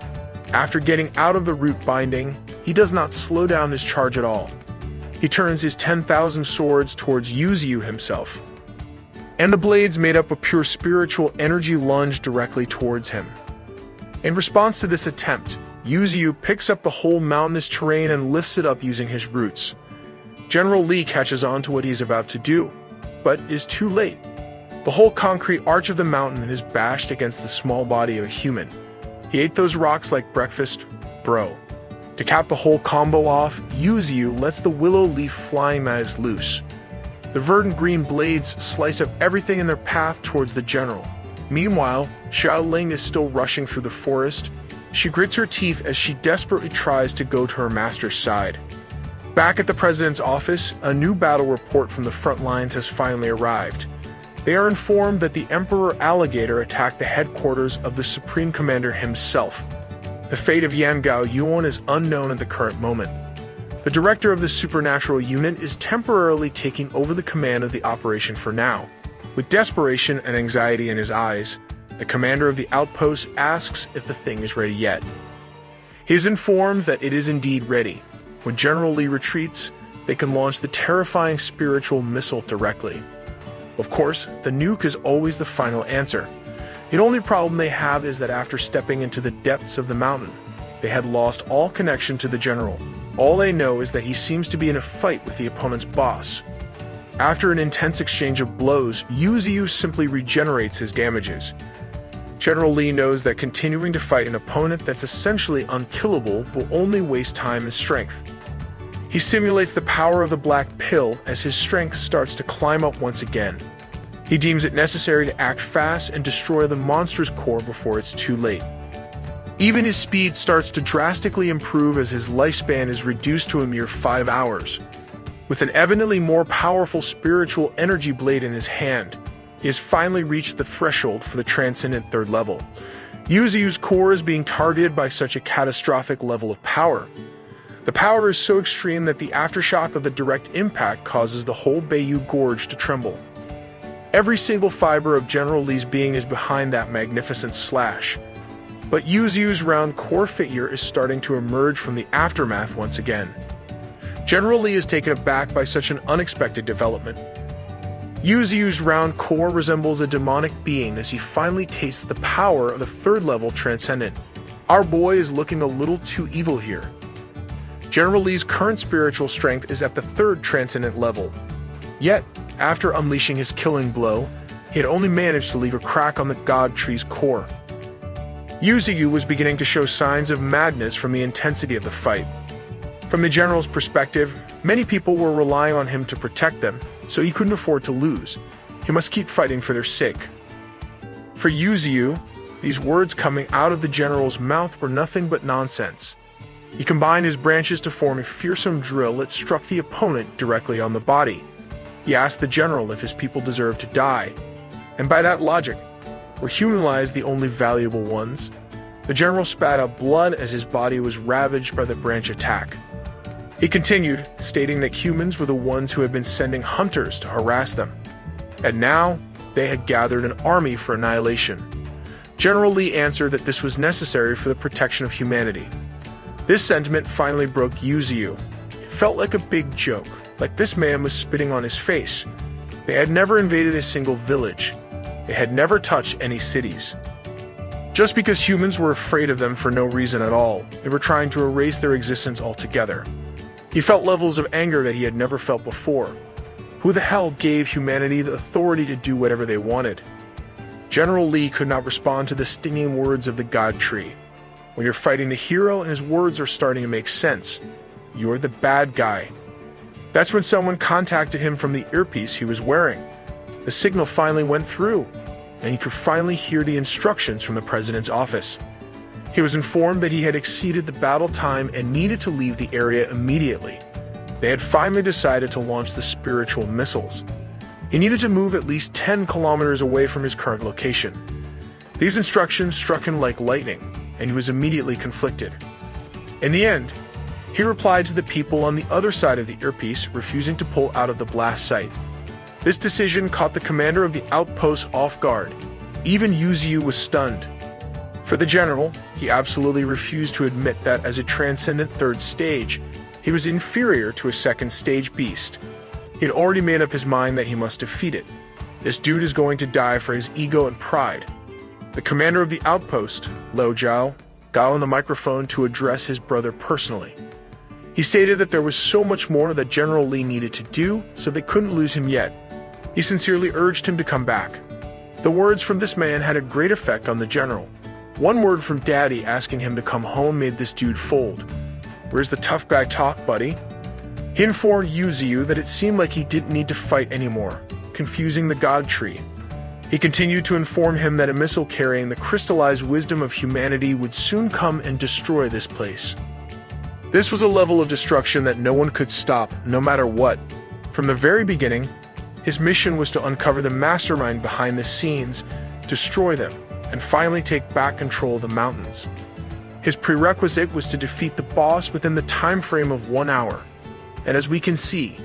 After getting out of the root binding, he does not slow down his charge at all. He turns his 10,000 swords towards Yuzu himself, and the blades made up of pure spiritual energy lunge directly towards him. In response to this attempt, Yuzu picks up the whole mountainous terrain and lifts it up using his roots. General Lee catches on to what he is about to do, but is too late. The whole concrete arch of the mountain is bashed against the small body of a human. He ate those rocks like breakfast, bro. To cap the whole combo off, Yuzu lets the willow leaf flying knives loose. The verdant green blades slice up everything in their path towards the general. Meanwhile, Xiaoling is still rushing through the forest. She grits her teeth as she desperately tries to go to her master's side. Back at the president's office, a new battle report from the front lines has finally arrived. They are informed that the Emperor Alligator attacked the headquarters of the Supreme Commander himself. The fate of Yan Gao Yuan is unknown at the current moment. The director of the supernatural unit is temporarily taking over the command of the operation for now. With desperation and anxiety in his eyes, the commander of the outpost asks if the thing is ready yet. He is informed that it is indeed ready. When General Lee retreats, they can launch the terrifying spiritual missile directly. Of course, the nuke is always the final answer. The only problem they have is that after stepping into the depths of the mountain, they had lost all connection to the general. All they know is that he seems to be in a fight with the opponent's boss. After an intense exchange of blows, Yuzu simply regenerates his damages. General Lee knows that continuing to fight an opponent that's essentially unkillable will only waste time and strength. He simulates the power of the black pill as his strength starts to climb up once again. He deems it necessary to act fast and destroy the monster's core before it's too late. Even his speed starts to drastically improve as his lifespan is reduced to a mere 5 hours. With an evidently more powerful spiritual energy blade in his hand, he has finally reached the threshold for the transcendent third level. Yuzu's core is being targeted by such a catastrophic level of power. The power is so extreme that the aftershock of the direct impact causes the whole Bayou Gorge to tremble. Every single fiber of General Lee's being is behind that magnificent slash. But Yuzu's round core figure is starting to emerge from the aftermath once again. General Lee is taken aback by such an unexpected development. Yuzu's round core resembles a demonic being as he finally tastes the power of the third-level transcendent. Our boy is looking a little too evil here. General Lee's current spiritual strength is at the third transcendent level. Yet, after unleashing his killing blow, he had only managed to leave a crack on the God Tree's core. Yuzu was beginning to show signs of madness from the intensity of the fight. From the general's perspective, many people were relying on him to protect them, so he couldn't afford to lose. He must keep fighting for their sake. For Yuzu, these words coming out of the general's mouth were nothing but nonsense. He combined his branches to form a fearsome drill that struck the opponent directly on the body. He asked the general if his people deserved to die, and by that logic, were human lives the only valuable ones? The general spat out blood as his body was ravaged by the branch attack. He continued, stating that humans were the ones who had been sending hunters to harass them, and now they had gathered an army for annihilation. General Lee answered that this was necessary for the protection of humanity. This sentiment finally broke Yuzu. It felt like a big joke, like this man was spitting on his face. They had never invaded a single village. They had never touched any cities. Just because humans were afraid of them for no reason at all, they were trying to erase their existence altogether. He felt levels of anger that he had never felt before. Who the hell gave humanity the authority to do whatever they wanted? General Lee could not respond to the stinging words of the God Tree. When you're fighting the hero and his words are starting to make sense, you're the bad guy. That's when someone contacted him from the earpiece he was wearing. The signal finally went through, and he could finally hear the instructions from the president's office. He was informed that he had exceeded the battle time and needed to leave the area immediately. They had finally decided to launch the spiritual missiles. He needed to move at least 10 kilometers away from his current location. These instructions struck him like lightning, and he was immediately conflicted. In the end, he replied to the people on the other side of the earpiece, refusing to pull out of the blast site. This decision caught the commander of the outpost off guard. Even Yuzu was stunned. For the general, he absolutely refused to admit that as a transcendent third stage, he was inferior to a second stage beast. He had already made up his mind that he must defeat it. This dude is going to die for his ego and pride. The commander of the outpost, Lo Zhao, got on the microphone to address his brother personally. He stated that there was so much more that General Lee needed to do, so they couldn't lose him yet. He sincerely urged him to come back. The words from this man had a great effect on the general. One word from Daddy asking him to come home made this dude fold. "Where's the tough guy talk, buddy?" He informed Yuzu that it seemed like he didn't need to fight anymore, confusing the God Tree. He continued to inform him that a missile carrying the crystallized wisdom of humanity would soon come and destroy this place. This was a level of destruction that no one could stop, no matter what. From the very beginning, his mission was to uncover the mastermind behind the scenes, destroy them, and finally take back control of the mountains. His prerequisite was to defeat the boss within the time frame of 1 hour. And as we can see,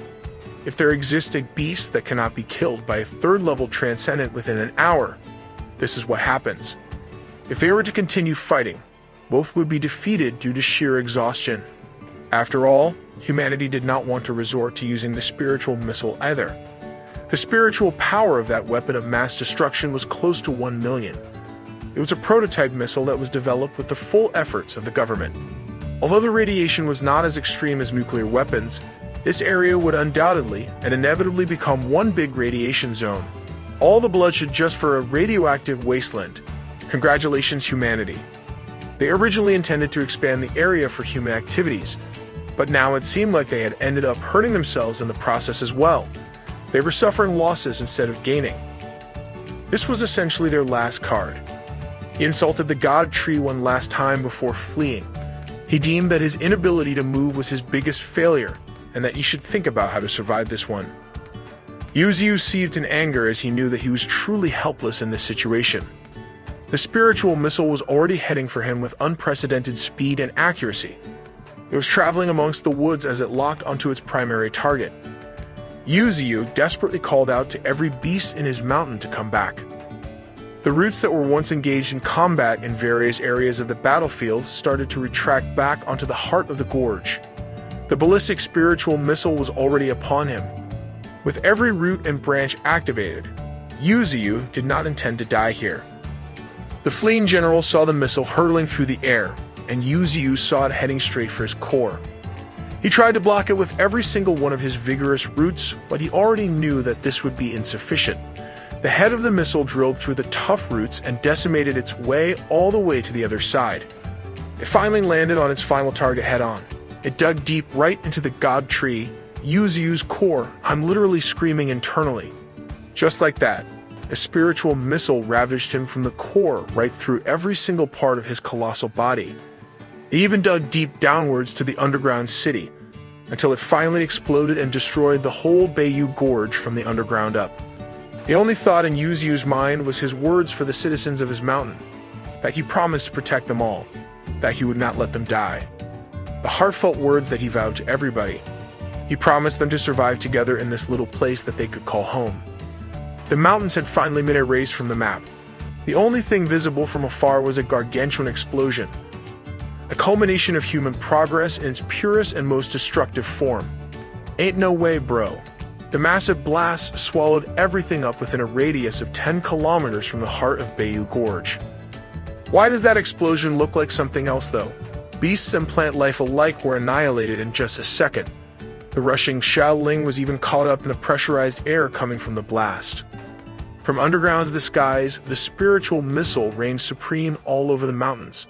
if there exists a beast that cannot be killed by a third-level transcendent within an hour, this is what happens. If they were to continue fighting, both would be defeated due to sheer exhaustion. After all, humanity did not want to resort to using the spiritual missile either. The spiritual power of that weapon of mass destruction was close to 1 million. It was a prototype missile that was developed with the full efforts of the government. Although the radiation was not as extreme as nuclear weapons, this area would undoubtedly and inevitably become one big radiation zone. All the bloodshed just for a radioactive wasteland. Congratulations, humanity. They originally intended to expand the area for human activities, but now it seemed like they had ended up hurting themselves in the process as well. They were suffering losses instead of gaining. This was essentially their last card. He insulted the God Tree one last time before fleeing. He deemed that his inability to move was his biggest failure, and that he should think about how to survive this one. Yuzu seethed in anger as he knew that he was truly helpless in this situation. The spiritual missile was already heading for him with unprecedented speed and accuracy. It was traveling amongst the woods as it locked onto its primary target. Yuziu desperately called out to every beast in his mountain to come back. The roots that were once engaged in combat in various areas of the battlefield started to retract back onto the heart of the gorge. The ballistic spiritual missile was already upon him. With every root and branch activated, Yuziu did not intend to die here. The fleeing general saw the missile hurtling through the air, and Yuziu saw it heading straight for his core. He tried to block it with every single one of his vigorous roots, but he already knew that this would be insufficient. The head of the missile drilled through the tough roots and decimated its way all the way to the other side. It finally landed on its final target head-on. It dug deep right into the god tree, Yuziu's core. I'm literally screaming internally. Just like that, a spiritual missile ravaged him from the core right through every single part of his colossal body. It even dug deep downwards to the underground city, until it finally exploded and destroyed the whole Bayou Gorge from the underground up. The only thought in Yuziu's mind was his words for the citizens of his mountain, that he promised to protect them all, that he would not let them die. The heartfelt words that he vowed to everybody. He promised them to survive together in this little place that they could call home. The mountains had finally been erased from the map. The only thing visible from afar was a gargantuan explosion, a culmination of human progress in its purest and most destructive form. Ain't no way, bro. The massive blast swallowed everything up within a radius of 10 kilometers from the heart of Bayou Gorge. Why does that explosion look like something else, though? Beasts and plant life alike were annihilated in just a second. The rushing Shaoling was even caught up in the pressurized air coming from the blast. From underground to the skies, the spiritual missile reigned supreme all over the mountains.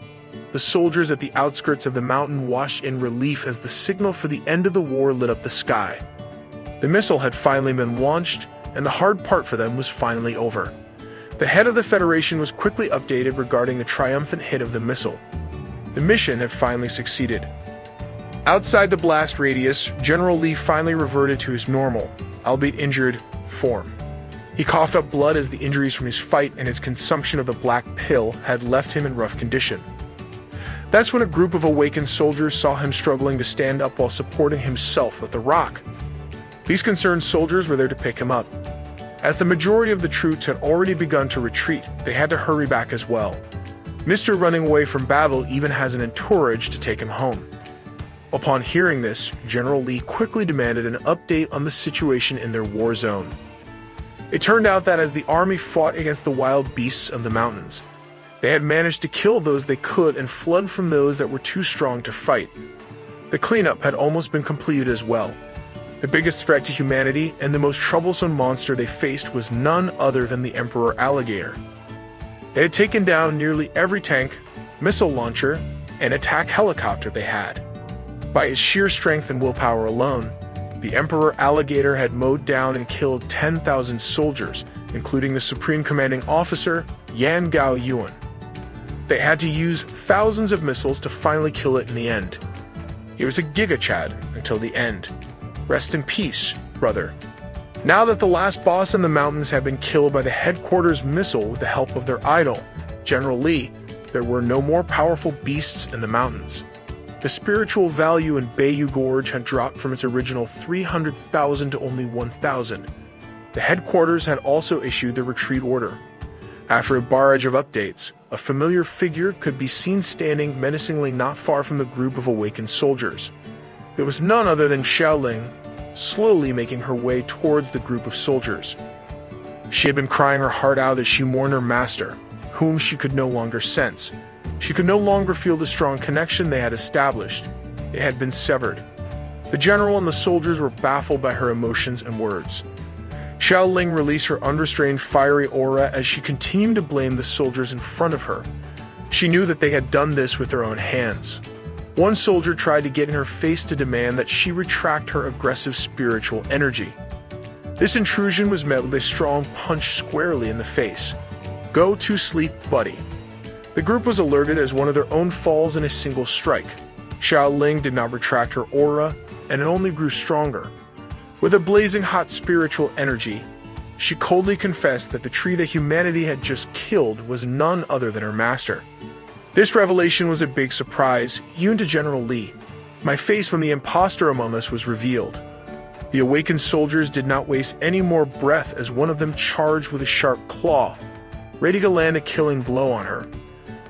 The soldiers at the outskirts of the mountain watched in relief as the signal for the end of the war lit up the sky. The missile had finally been launched, and the hard part for them was finally over. The head of the Federation was quickly updated regarding the triumphant hit of the missile. The mission had finally succeeded. Outside the blast radius, General Lee finally reverted to his normal, albeit injured, form. He coughed up blood as the injuries from his fight and his consumption of the black pill had left him in rough condition. That's when a group of awakened soldiers saw him struggling to stand up while supporting himself with a rock. These concerned soldiers were there to pick him up. As the majority of the troops had already begun to retreat, they had to hurry back as well. Mr. Running away from battle even has an entourage to take him home. Upon hearing this, General Lee quickly demanded an update on the situation in their war zone. It turned out that as the army fought against the wild beasts of the mountains, they had managed to kill those they could and flood from those that were too strong to fight. The cleanup had almost been completed as well. The biggest threat to humanity and the most troublesome monster they faced was none other than the Emperor Alligator. It had taken down nearly every tank, missile launcher, and attack helicopter they had. By its sheer strength and willpower alone, the Emperor Alligator had mowed down and killed 10,000 soldiers, including the Supreme Commanding Officer, Yan Gao Yuan. They had to use thousands of missiles to finally kill it in the end. He was a Giga Chad until the end. Rest in peace, brother. Now that the last boss in the mountains had been killed by the headquarters missile with the help of their idol, General Lee, there were no more powerful beasts in the mountains. The spiritual value in Bayou Gorge had dropped from its original 300,000 to only 1,000. The headquarters had also issued the retreat order. After a barrage of updates, a familiar figure could be seen standing menacingly not far from the group of awakened soldiers. It was none other than Shaoling, slowly making her way towards the group of soldiers. She had been crying her heart out as she mourned her master, whom she could no longer sense. She could no longer feel the strong connection they had established. It had been severed. The general and the soldiers were baffled by her emotions and words. Shaoling released her unrestrained fiery aura as she continued to blame the soldiers in front of her. She knew that they had done this with their own hands. One soldier tried to get in her face to demand that she retract her aggressive spiritual energy. This intrusion was met with a strong punch squarely in the face. Go to sleep, buddy. The group was alerted as one of their own falls in a single strike. Shaoling did not retract her aura, and it only grew stronger. With a blazing hot spiritual energy, she coldly confessed that the tree that humanity had just killed was none other than her master. This revelation was a big surprise, even to General Lee. My face when the imposter among us was revealed. The awakened soldiers did not waste any more breath as one of them charged with a sharp claw, ready to land a killing blow on her.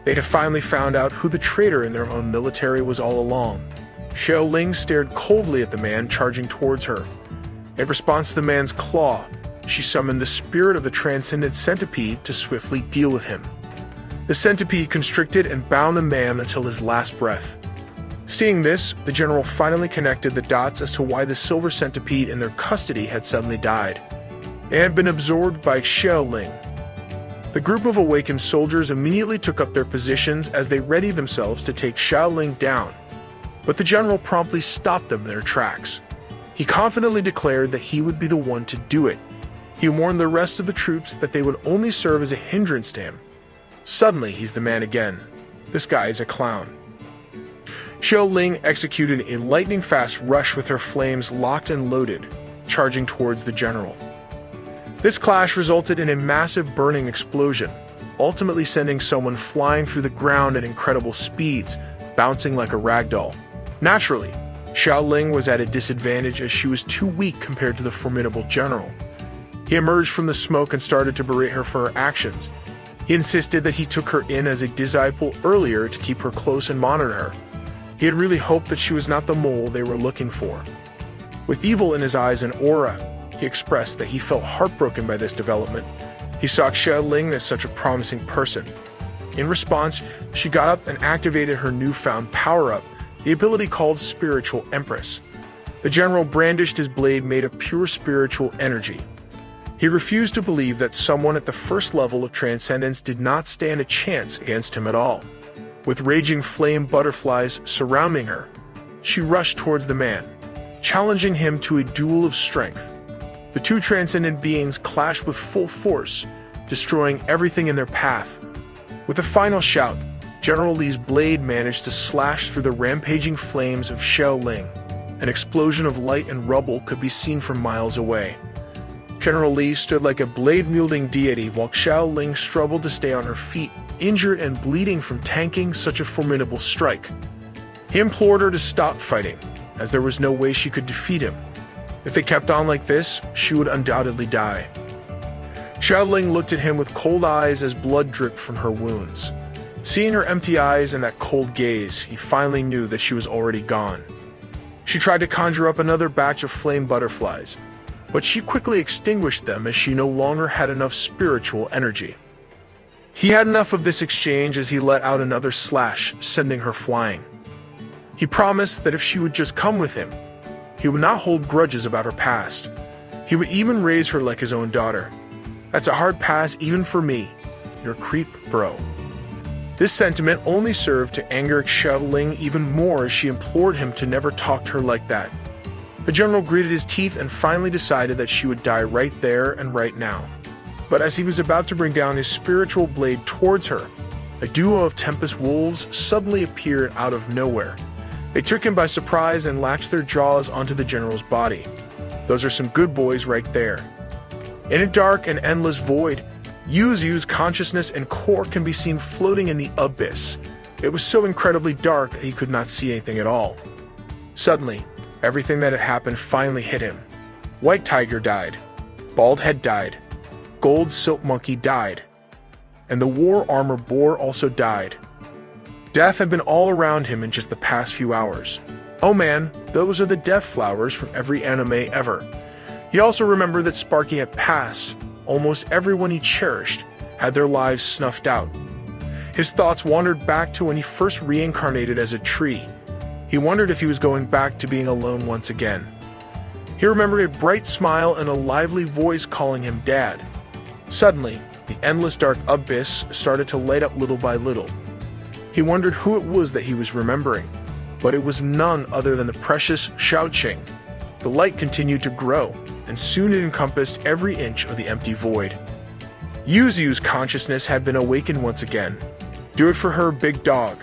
They had finally found out who the traitor in their own military was all along. Xiao Ling stared coldly at the man charging towards her. In response to the man's claw, she summoned the spirit of the transcendent centipede to swiftly deal with him. The centipede constricted and bound the man until his last breath. Seeing this, the general finally connected the dots as to why the silver centipede in their custody had suddenly died. It had been absorbed by Xiao Ling. The group of awakened soldiers immediately took up their positions as they readied themselves to take Xiao Ling down, but the general promptly stopped them in their tracks. He confidently declared that he would be the one to do it. He warned the rest of the troops that they would only serve as a hindrance to him. Suddenly, he's the man again. This guy is a clown. Xiao Ling executed a lightning-fast rush with her flames locked and loaded, charging towards the general. This clash resulted in a massive burning explosion, ultimately sending someone flying through the ground at incredible speeds, bouncing like a ragdoll. Naturally, Xiao Ling was at a disadvantage as she was too weak compared to the formidable general. He emerged from the smoke and started to berate her for her actions. He insisted that he took her in as a disciple earlier to keep her close and monitor her. He had really hoped that she was not the mole they were looking for. With evil in his eyes and aura, he expressed that he felt heartbroken by this development. He saw Xiao Ling as such a promising person. In response, she got up and activated her newfound power-up, the ability called Spiritual Empress. The general brandished his blade made of pure spiritual energy. He refused to believe that someone at the first level of transcendence did not stand a chance against him at all. With raging flame butterflies surrounding her, she rushed towards the man, challenging him to a duel of strength. The two transcendent beings clashed with full force, destroying everything in their path. With a final shout, General Li's blade managed to slash through the rampaging flames of Xiao Ling. An explosion of light and rubble could be seen from miles away. General Li stood like a blade-wielding deity while Xiao Ling struggled to stay on her feet, injured and bleeding from tanking such a formidable strike. He implored her to stop fighting, as there was no way she could defeat him. If they kept on like this, she would undoubtedly die. Xiao Ling looked at him with cold eyes as blood dripped from her wounds. Seeing her empty eyes and that cold gaze, he finally knew that she was already gone. She tried to conjure up another batch of flame butterflies, but she quickly extinguished them as she no longer had enough spiritual energy. He had enough of this exchange as he let out another slash, sending her flying. He promised that if she would just come with him, he would not hold grudges about her past. He would even raise her like his own daughter. That's a hard pass even for me. You're a creep, bro. This sentiment only served to anger Xiao Ling even more as she implored him to never talk to her like that. The general gritted his teeth and finally decided that she would die right there and right now. But as he was about to bring down his spiritual blade towards her, a duo of Tempest Wolves suddenly appeared out of nowhere. They took him by surprise and latched their jaws onto the general's body. Those are some good boys right there. In a dark and endless void, Yu's consciousness and core can be seen floating in the abyss. It was so incredibly dark that he could not see anything at all. Suddenly, everything that had happened finally hit him. White Tiger died. Bald Head died. Gold Silk Monkey died. And the War Armor Boar also died. Death had been all around him in just the past few hours. Oh man, those are the death flowers from every anime ever. He also remembered that Sparky had passed. Almost everyone he cherished had their lives snuffed out. His thoughts wandered back to when he first reincarnated as a tree. He wondered if he was going back to being alone once again. He remembered a bright smile and a lively voice calling him Dad. Suddenly, the endless dark abyss started to light up little by little. He wondered who it was that he was remembering, but it was none other than the precious Shaoqing. The light continued to grow, and soon it encompassed every inch of the empty void. Yu's consciousness had been awakened once again. Do it for her, big dog.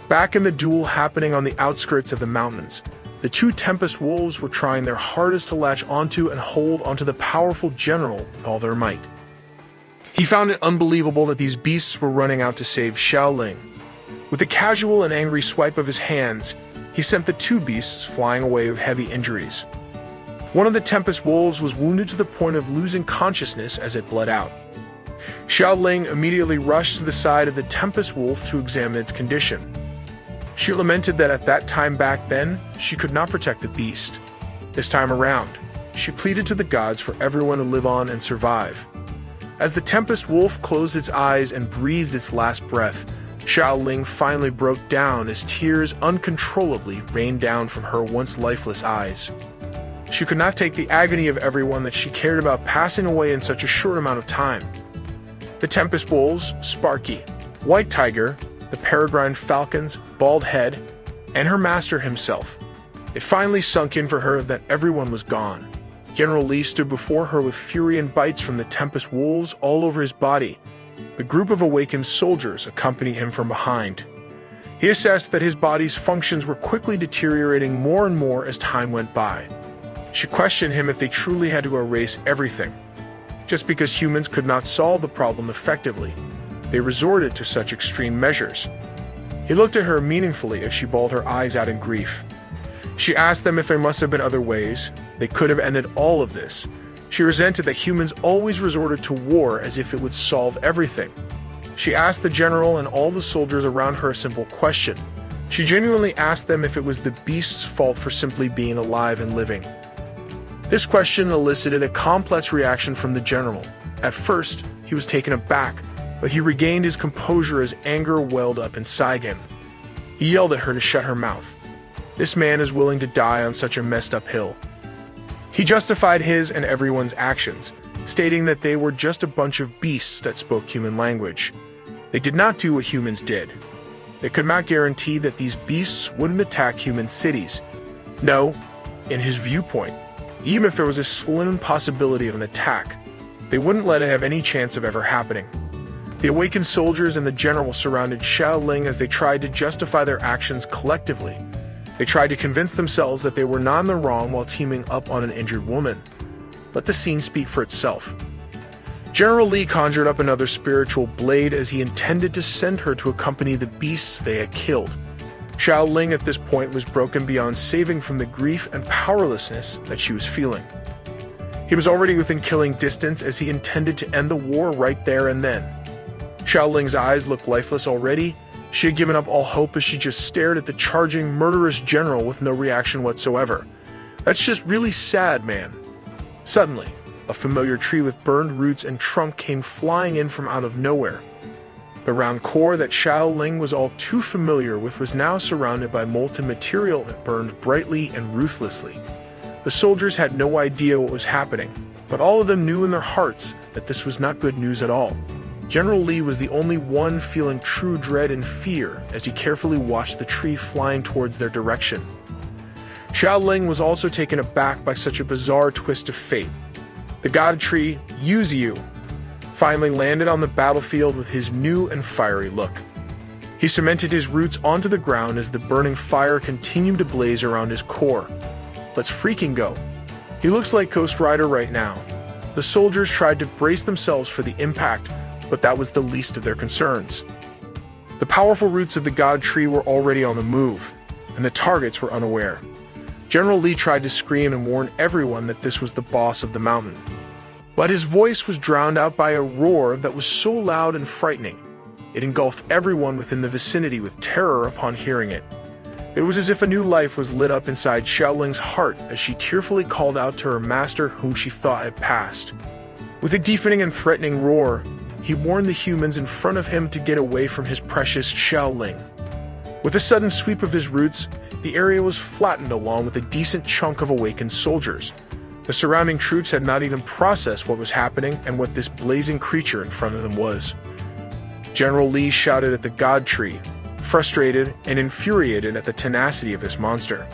Back in the duel happening on the outskirts of the mountains, the two Tempest Wolves were trying their hardest to latch onto and hold onto the powerful general with all their might. He found it unbelievable that these beasts were running out to save Xiao Ling. With a casual and angry swipe of his hands, he sent the two beasts flying away with heavy injuries. One of the Tempest Wolves was wounded to the point of losing consciousness as it bled out. Xiaoling immediately rushed to the side of the Tempest Wolf to examine its condition. She lamented that at that time back then, she could not protect the beast. This time around, she pleaded to the gods for everyone to live on and survive. As the Tempest Wolf closed its eyes and breathed its last breath, Xiaoling finally broke down as tears uncontrollably rained down from her once lifeless eyes. She could not take the agony of everyone that she cared about passing away in such a short amount of time. The Tempest Wolves, Sparky, White Tiger, the peregrine falcon's bald head, and her master himself. It finally sunk in for her that everyone was gone. General Li stood before her with fury and bites from the Tempest Wolves all over his body. The group of awakened soldiers accompanied him from behind. He assessed that his body's functions were quickly deteriorating more and more as time went by. She questioned him if they truly had to erase everything. Just because humans could not solve the problem effectively, they resorted to such extreme measures. He looked at her meaningfully as she bawled her eyes out in grief. She asked them if there must have been other ways. They could have ended all of this. She resented that humans always resorted to war as if it would solve everything. She asked the general and all the soldiers around her a simple question. She genuinely asked them if it was the beast's fault for simply being alive and living. This question elicited a complex reaction from the general. At first, he was taken aback, but he regained his composure as anger welled up inside him. He yelled at her to shut her mouth. This man is willing to die on such a messed up hill. He justified his and everyone's actions, stating that they were just a bunch of beasts that spoke human language. They did not do what humans did. They could not guarantee that these beasts wouldn't attack human cities. No, in his viewpoint, even if there was a slim possibility of an attack, they wouldn't let it have any chance of ever happening. The awakened soldiers and the general surrounded Xiaoling as they tried to justify their actions collectively. They tried to convince themselves that they were not in the wrong while teaming up on an injured woman. Let the scene speak for itself. General Li conjured up another spiritual blade as he intended to send her to accompany the beasts they had killed. Xiaoling at this point was broken beyond saving from the grief and powerlessness that she was feeling. He was already within killing distance as he intended to end the war right there and then. Xiaoling's eyes looked lifeless already. She had given up all hope as she just stared at the charging, murderous general with no reaction whatsoever. That's just really sad, man. Suddenly, a familiar tree with burned roots and trunk came flying in from out of nowhere. The round core that Xiaoling was all too familiar with was now surrounded by molten material that burned brightly and ruthlessly. The soldiers had no idea what was happening, but all of them knew in their hearts that this was not good news at all. General Li was the only one feeling true dread and fear as he carefully watched the tree flying towards their direction. Xiaoling was also taken aback by such a bizarre twist of fate. The god tree, Yuziu, finally landed on the battlefield with his new and fiery look. He cemented his roots onto the ground as the burning fire continued to blaze around his core. Let's freaking go. He looks like Ghost Rider right now. The soldiers tried to brace themselves for the impact, but that was the least of their concerns. The powerful roots of the god tree were already on the move, and the targets were unaware. General Li tried to scream and warn everyone that this was the boss of the mountain. But his voice was drowned out by a roar that was so loud and frightening. It engulfed everyone within the vicinity with terror upon hearing it. It was as if a new life was lit up inside Xiaoling's heart as she tearfully called out to her master whom she thought had passed. With a deafening and threatening roar, he warned the humans in front of him to get away from his precious Xiaoling. With a sudden sweep of his roots, the area was flattened along with a decent chunk of awakened soldiers. The surrounding troops had not even processed what was happening and what this blazing creature in front of them was. General Li shouted at the god tree, frustrated and infuriated at the tenacity of this monster.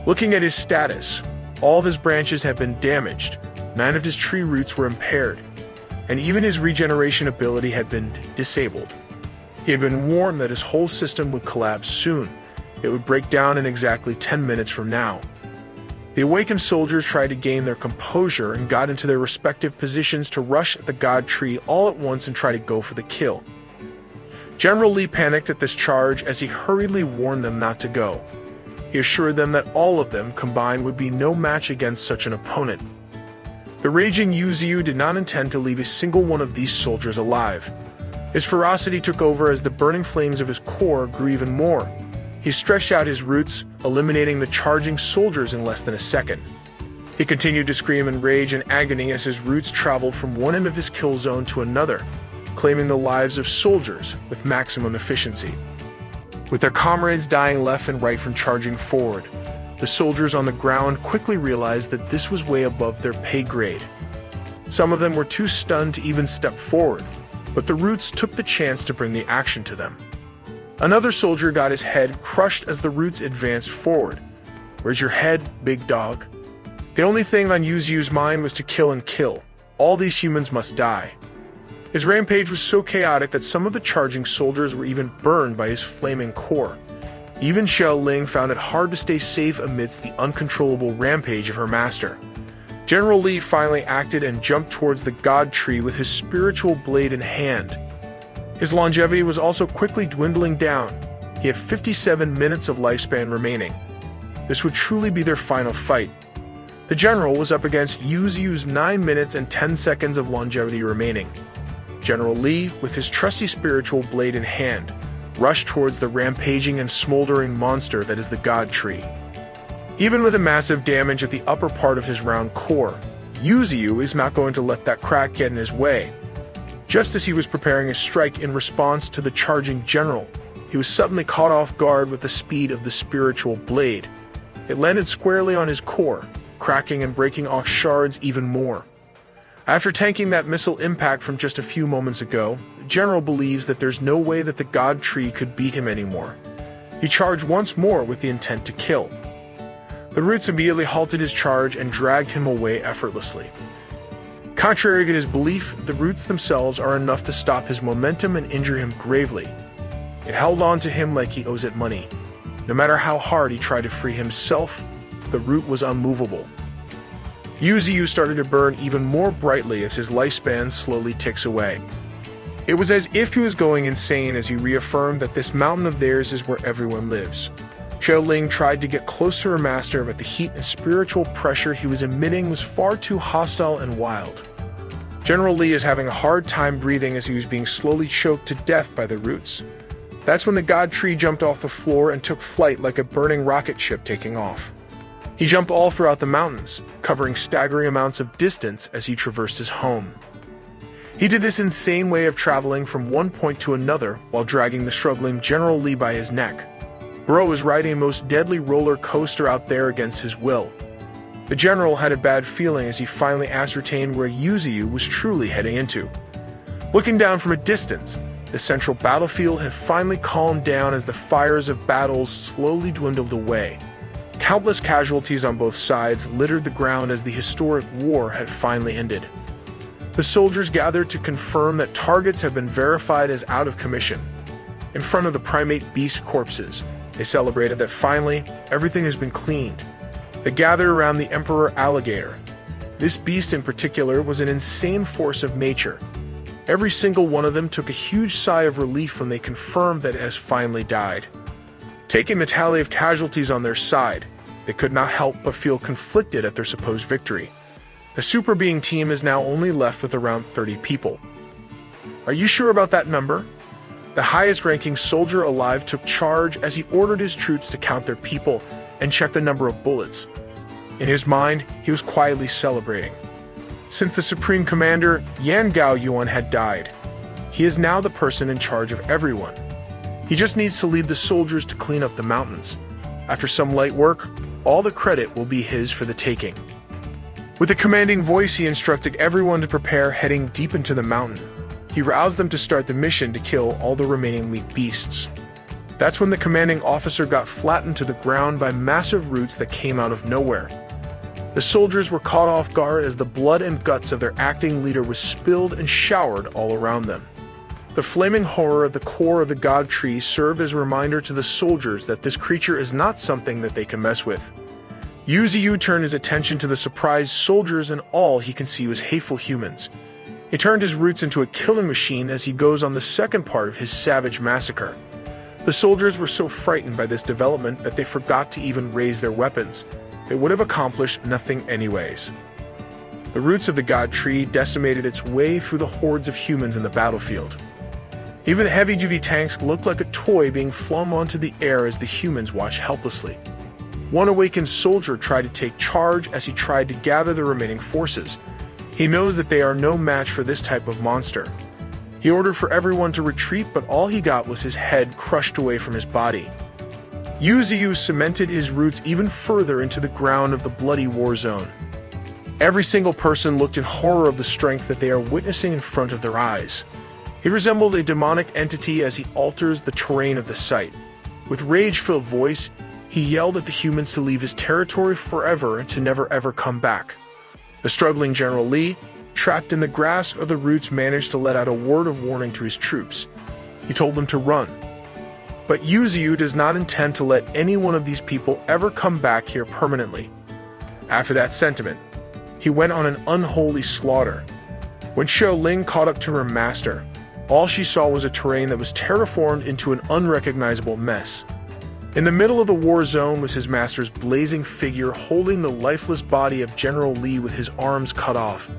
Looking at his status, all of his branches had been damaged, 9 of his tree roots were impaired, and even his regeneration ability had been disabled. He had been warned that his whole system would collapse soon. It would break down in exactly 10 minutes from now. The awakened soldiers tried to gain their composure and got into their respective positions to rush at the god tree all at once and try to go for the kill. General Li panicked at this charge as he hurriedly warned them not to go. He assured them that all of them combined would be no match against such an opponent. The raging Yuziu did not intend to leave a single one of these soldiers alive. His ferocity took over as the burning flames of his core grew even more. He stretched out his roots, eliminating the charging soldiers in less than a second. He continued to scream in rage and agony as his roots traveled from one end of his kill zone to another, claiming the lives of soldiers with maximum efficiency. With their comrades dying left and right from charging forward, the soldiers on the ground quickly realized that this was way above their pay grade. Some of them were too stunned to even step forward, but the roots took the chance to bring the action to them. Another soldier got his head crushed as the roots advanced forward. "Where's your head, big dog?" The only thing on Yuziu's mind was to kill and kill. All these humans must die. His rampage was so chaotic that some of the charging soldiers were even burned by his flaming core. Even Xiao Ling found it hard to stay safe amidst the uncontrollable rampage of her master. General Li finally acted and jumped towards the god tree with his spiritual blade in hand. His longevity was also quickly dwindling down. He had 57 minutes of lifespan remaining. This would truly be their final fight. The general was up against Yuziu's 9 minutes and 10 seconds of longevity remaining. General Li, with his trusty spiritual blade in hand, rushed towards the rampaging and smoldering monster that is the god tree. Even with a massive damage at the upper part of his round core, Yuziu is not going to let that crack get in his way. Just as he was preparing a strike in response to the charging general, he was suddenly caught off guard with the speed of the spiritual blade. It landed squarely on his core, cracking and breaking off shards even more. After tanking that missile impact from just a few moments ago, the general believes that there's no way that the god tree could beat him anymore. He charged once more with the intent to kill. The roots immediately halted his charge and dragged him away effortlessly. Contrary to his belief, the roots themselves are enough to stop his momentum and injure him gravely. It held on to him like he owes it money. No matter how hard he tried to free himself, the root was unmovable. Yuziu started to burn even more brightly as his lifespan slowly ticks away. It was as if he was going insane as he reaffirmed that this mountain of theirs is where everyone lives. Xiao Ling tried to get close to her master, but the heat and spiritual pressure he was emitting was far too hostile and wild. General Li is having a hard time breathing as he was being slowly choked to death by the roots. That's when the god tree jumped off the floor and took flight like a burning rocket ship taking off. He jumped all throughout the mountains, covering staggering amounts of distance as he traversed his home. He did this insane way of traveling from one point to another while dragging the struggling General Li by his neck. Bro was riding a most deadly roller coaster out there against his will. The general had a bad feeling as he finally ascertained where Yuziu was truly heading into. Looking down from a distance, the central battlefield had finally calmed down as the fires of battles slowly dwindled away. Countless casualties on both sides littered the ground as the historic war had finally ended. The soldiers gathered to confirm that targets have been verified as out of commission. In front of the primate beast corpses, they celebrated that finally everything has been cleaned. They gathered around the Emperor Alligator. This beast in particular was an insane force of nature. Every single one of them took a huge sigh of relief when they confirmed that it has finally died. Taking the tally of casualties on their side, they could not help but feel conflicted at their supposed victory. The super being team is now only left with around 30 people. Are you sure about that number? The highest-ranking soldier alive took charge as he ordered his troops to count their people and check the number of bullets. In his mind, he was quietly celebrating. Since the Supreme Commander, Yan Gao Yuan, had died, he is now the person in charge of everyone. He just needs to lead the soldiers to clean up the mountains. After some light work, all the credit will be his for the taking. With a commanding voice, he instructed everyone to prepare, heading deep into the mountain. He roused them to start the mission to kill all the remaining weak beasts. That's when the commanding officer got flattened to the ground by massive roots that came out of nowhere. The soldiers were caught off guard as the blood and guts of their acting leader was spilled and showered all around them. The flaming horror of the core of the god tree served as a reminder to the soldiers that this creature is not something that they can mess with. Yuziu turned his attention to the surprised soldiers, and all he can see was hateful humans. He turned his roots into a killing machine as he goes on the second part of his savage massacre. The soldiers were so frightened by this development that they forgot to even raise their weapons. They would have accomplished nothing anyways. The roots of the god tree decimated its way through the hordes of humans in the battlefield. Even the heavy-duty tanks looked like a toy being flung onto the air as the humans watched helplessly. One awakened soldier tried to take charge as he tried to gather the remaining forces. He knows that they are no match for this type of monster. He ordered for everyone to retreat, but all he got was his head crushed away from his body. Yuziyu cemented his roots even further into the ground of the bloody war zone. Every single person looked in horror of the strength that they are witnessing in front of their eyes. He resembled a demonic entity as he alters the terrain of the site. With rage-filled voice, he yelled at the humans to leave his territory forever and to never ever come back. The struggling General Lee, trapped in the grasp of the roots, managed to let out a word of warning to his troops. He told them to run. But Yuziyu does not intend to let any one of these people ever come back here permanently. After that sentiment, he went on an unholy slaughter. When Xiao Ling caught up to her master, all she saw was a terrain that was terraformed into an unrecognizable mess. In the middle of the war zone was his master's blazing figure holding the lifeless body of General Lee with his arms cut off.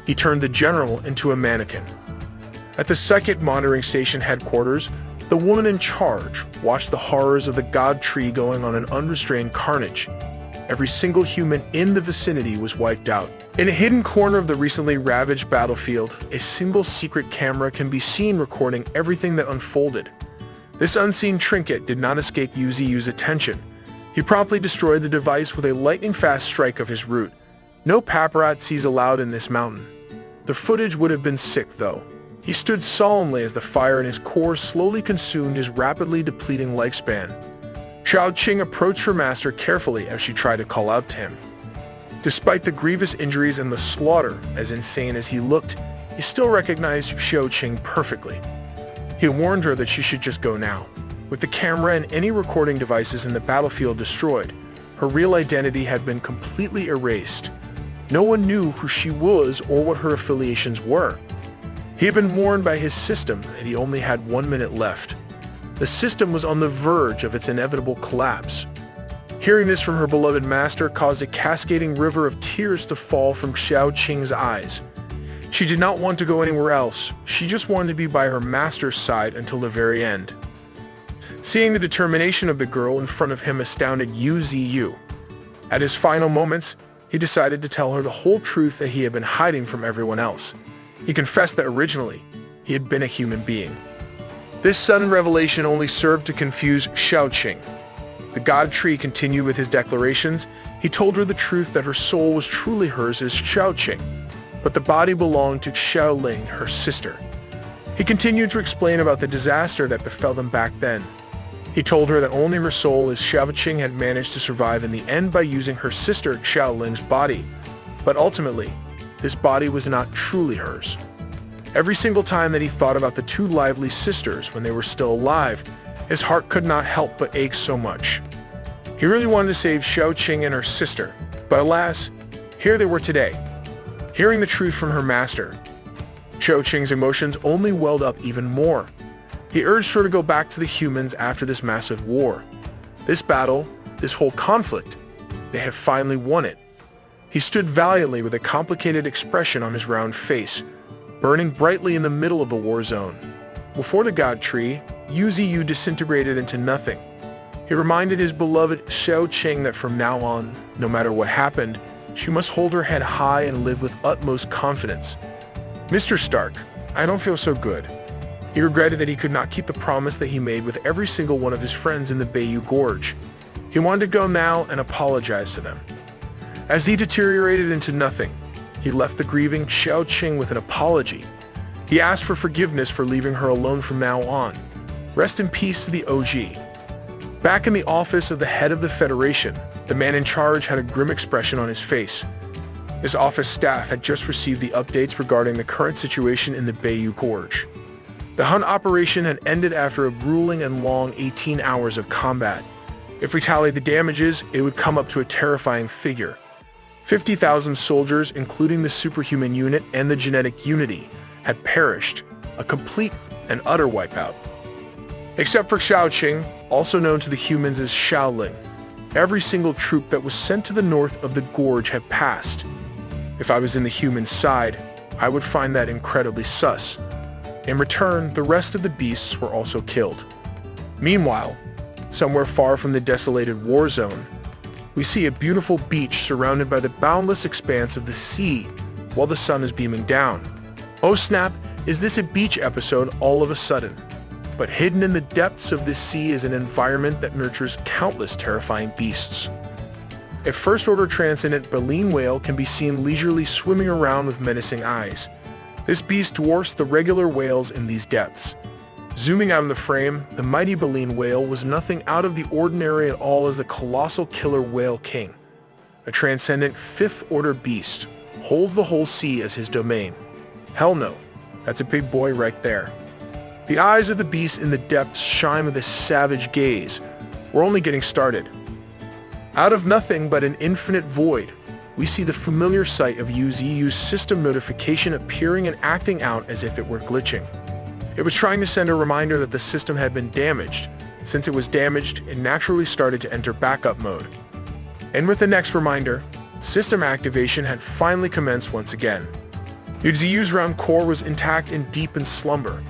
He turned the general into a mannequin. At the second monitoring station headquarters, the woman in charge watched the horrors of the god tree going on an unrestrained carnage. Every single human in the vicinity was wiped out. In a hidden corner of the recently ravaged battlefield, a single secret camera can be seen recording everything that unfolded. This unseen trinket did not escape Yuziyu's attention. He promptly destroyed the device with a lightning-fast strike of his root. No paparazzis allowed in this mountain. The footage would have been sick, though. He stood solemnly as the fire in his core slowly consumed his rapidly depleting lifespan. Xiao Qing approached her master carefully as she tried to call out to him. Despite the grievous injuries and the slaughter, as insane as he looked, he still recognized Xiao Qing perfectly. He warned her that she should just go now. With the camera and any recording devices in the battlefield destroyed, her real identity had been completely erased. No one knew who she was or what her affiliations were. He had been warned by his system that he only had 1 minute left. The system was on the verge of its inevitable collapse. Hearing this from her beloved master caused a cascading river of tears to fall from Xiao Qing's eyes. She did not want to go anywhere else. She just wanted to be by her master's side until the very end. Seeing the determination of the girl in front of him astounded Yuziyu. At his final moments, he decided to tell her the whole truth that he had been hiding from everyone else. He confessed that originally, he had been a human being. This sudden revelation only served to confuse Xiao Qing. The god tree continued with his declarations. He told her the truth that her soul was truly hers as Xiao Qing, but the body belonged to Xiao Ling, her sister. He continued to explain about the disaster that befell them back then. He told her that only her soul as Xiao Qing had managed to survive in the end by using her sister Xiao Ling's body, but ultimately, this body was not truly hers. Every single time that he thought about the two lively sisters when they were still alive, his heart could not help but ache so much. He really wanted to save Xiao Qing and her sister, but alas, here they were today, hearing the truth from her master. Xiao Qing's emotions only welled up even more. He urged her to go back to the humans after this massive war. This battle, this whole conflict, they had finally won it. He stood valiantly with a complicated expression on his round face, burning brightly in the middle of the war zone. Before the god tree, Yuziyu disintegrated into nothing. He reminded his beloved Xiao Qing that from now on, no matter what happened, she must hold her head high and live with utmost confidence. Mr. Stark, I don't feel so good. He regretted that he could not keep the promise that he made with every single one of his friends in the Bayou Gorge. He wanted to go now and apologize to them. As he deteriorated into nothing, he left the grieving Xiao Qing with an apology. He asked for forgiveness for leaving her alone from now on. Rest in peace to the OG. Back in the office of the head of the Federation, the man in charge had a grim expression on his face. His office staff had just received the updates regarding the current situation in the Bayou Gorge. The Hun operation had ended after a grueling and long 18 hours of combat. If we tallied the damages, it would come up to a terrifying figure. 50,000 soldiers, including the superhuman unit and the genetic unity, had perished, a complete and utter wipeout. Except for Shaoqing, also known to the humans as Shaolin. Every single troop that was sent to the north of the gorge had passed. If I was in the human side, I would find that incredibly sus. In return, the rest of the beasts were also killed. Meanwhile, somewhere far from the desolated war zone, we see a beautiful beach surrounded by the boundless expanse of the sea while the sun is beaming down. Oh snap, is this a beach episode all of a sudden? But hidden in the depths of this sea is an environment that nurtures countless terrifying beasts. A first-order transcendent baleen whale can be seen leisurely swimming around with menacing eyes. This beast dwarfs the regular whales in these depths. Zooming out in the frame, the mighty baleen whale was nothing out of the ordinary at all as the colossal killer whale king. A transcendent fifth-order beast holds the whole sea as his domain. Hell no, that's a big boy right there. The eyes of the beast in the depths shine with a savage gaze. We're only getting started. Out of nothing but an infinite void, we see the familiar sight of UZU's system notification appearing and acting out as if it were glitching. It was trying to send a reminder that the system had been damaged. Since it was damaged, it naturally started to enter backup mode. And with the next reminder, system activation had finally commenced once again. UZU's round core was intact and deep in slumber.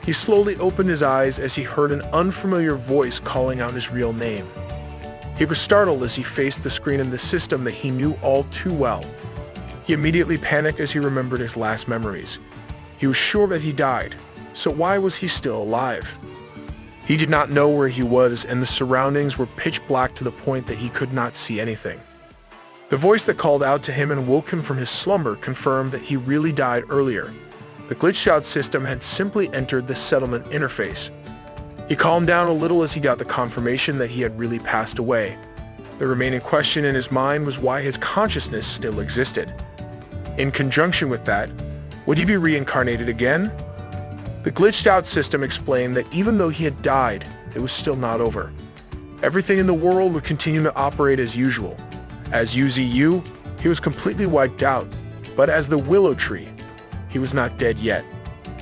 He slowly opened his eyes as he heard an unfamiliar voice calling out his real name. He was startled as he faced the screen of the system that he knew all too well. He immediately panicked as he remembered his last memories. He was sure that he died, so why was he still alive? He did not know where he was, and the surroundings were pitch black to the point that he could not see anything. The voice that called out to him and woke him from his slumber confirmed that he really died earlier. The glitched out system had simply entered the settlement interface. He calmed down a little as he got the confirmation that he had really passed away. The remaining question in his mind was why his consciousness still existed. In conjunction with that, would he be reincarnated again? The glitched out system explained that even though he had died, it was still not over. Everything in the world would continue to operate as usual. As UZU, he was completely wiped out, but as the willow tree, he was not dead yet.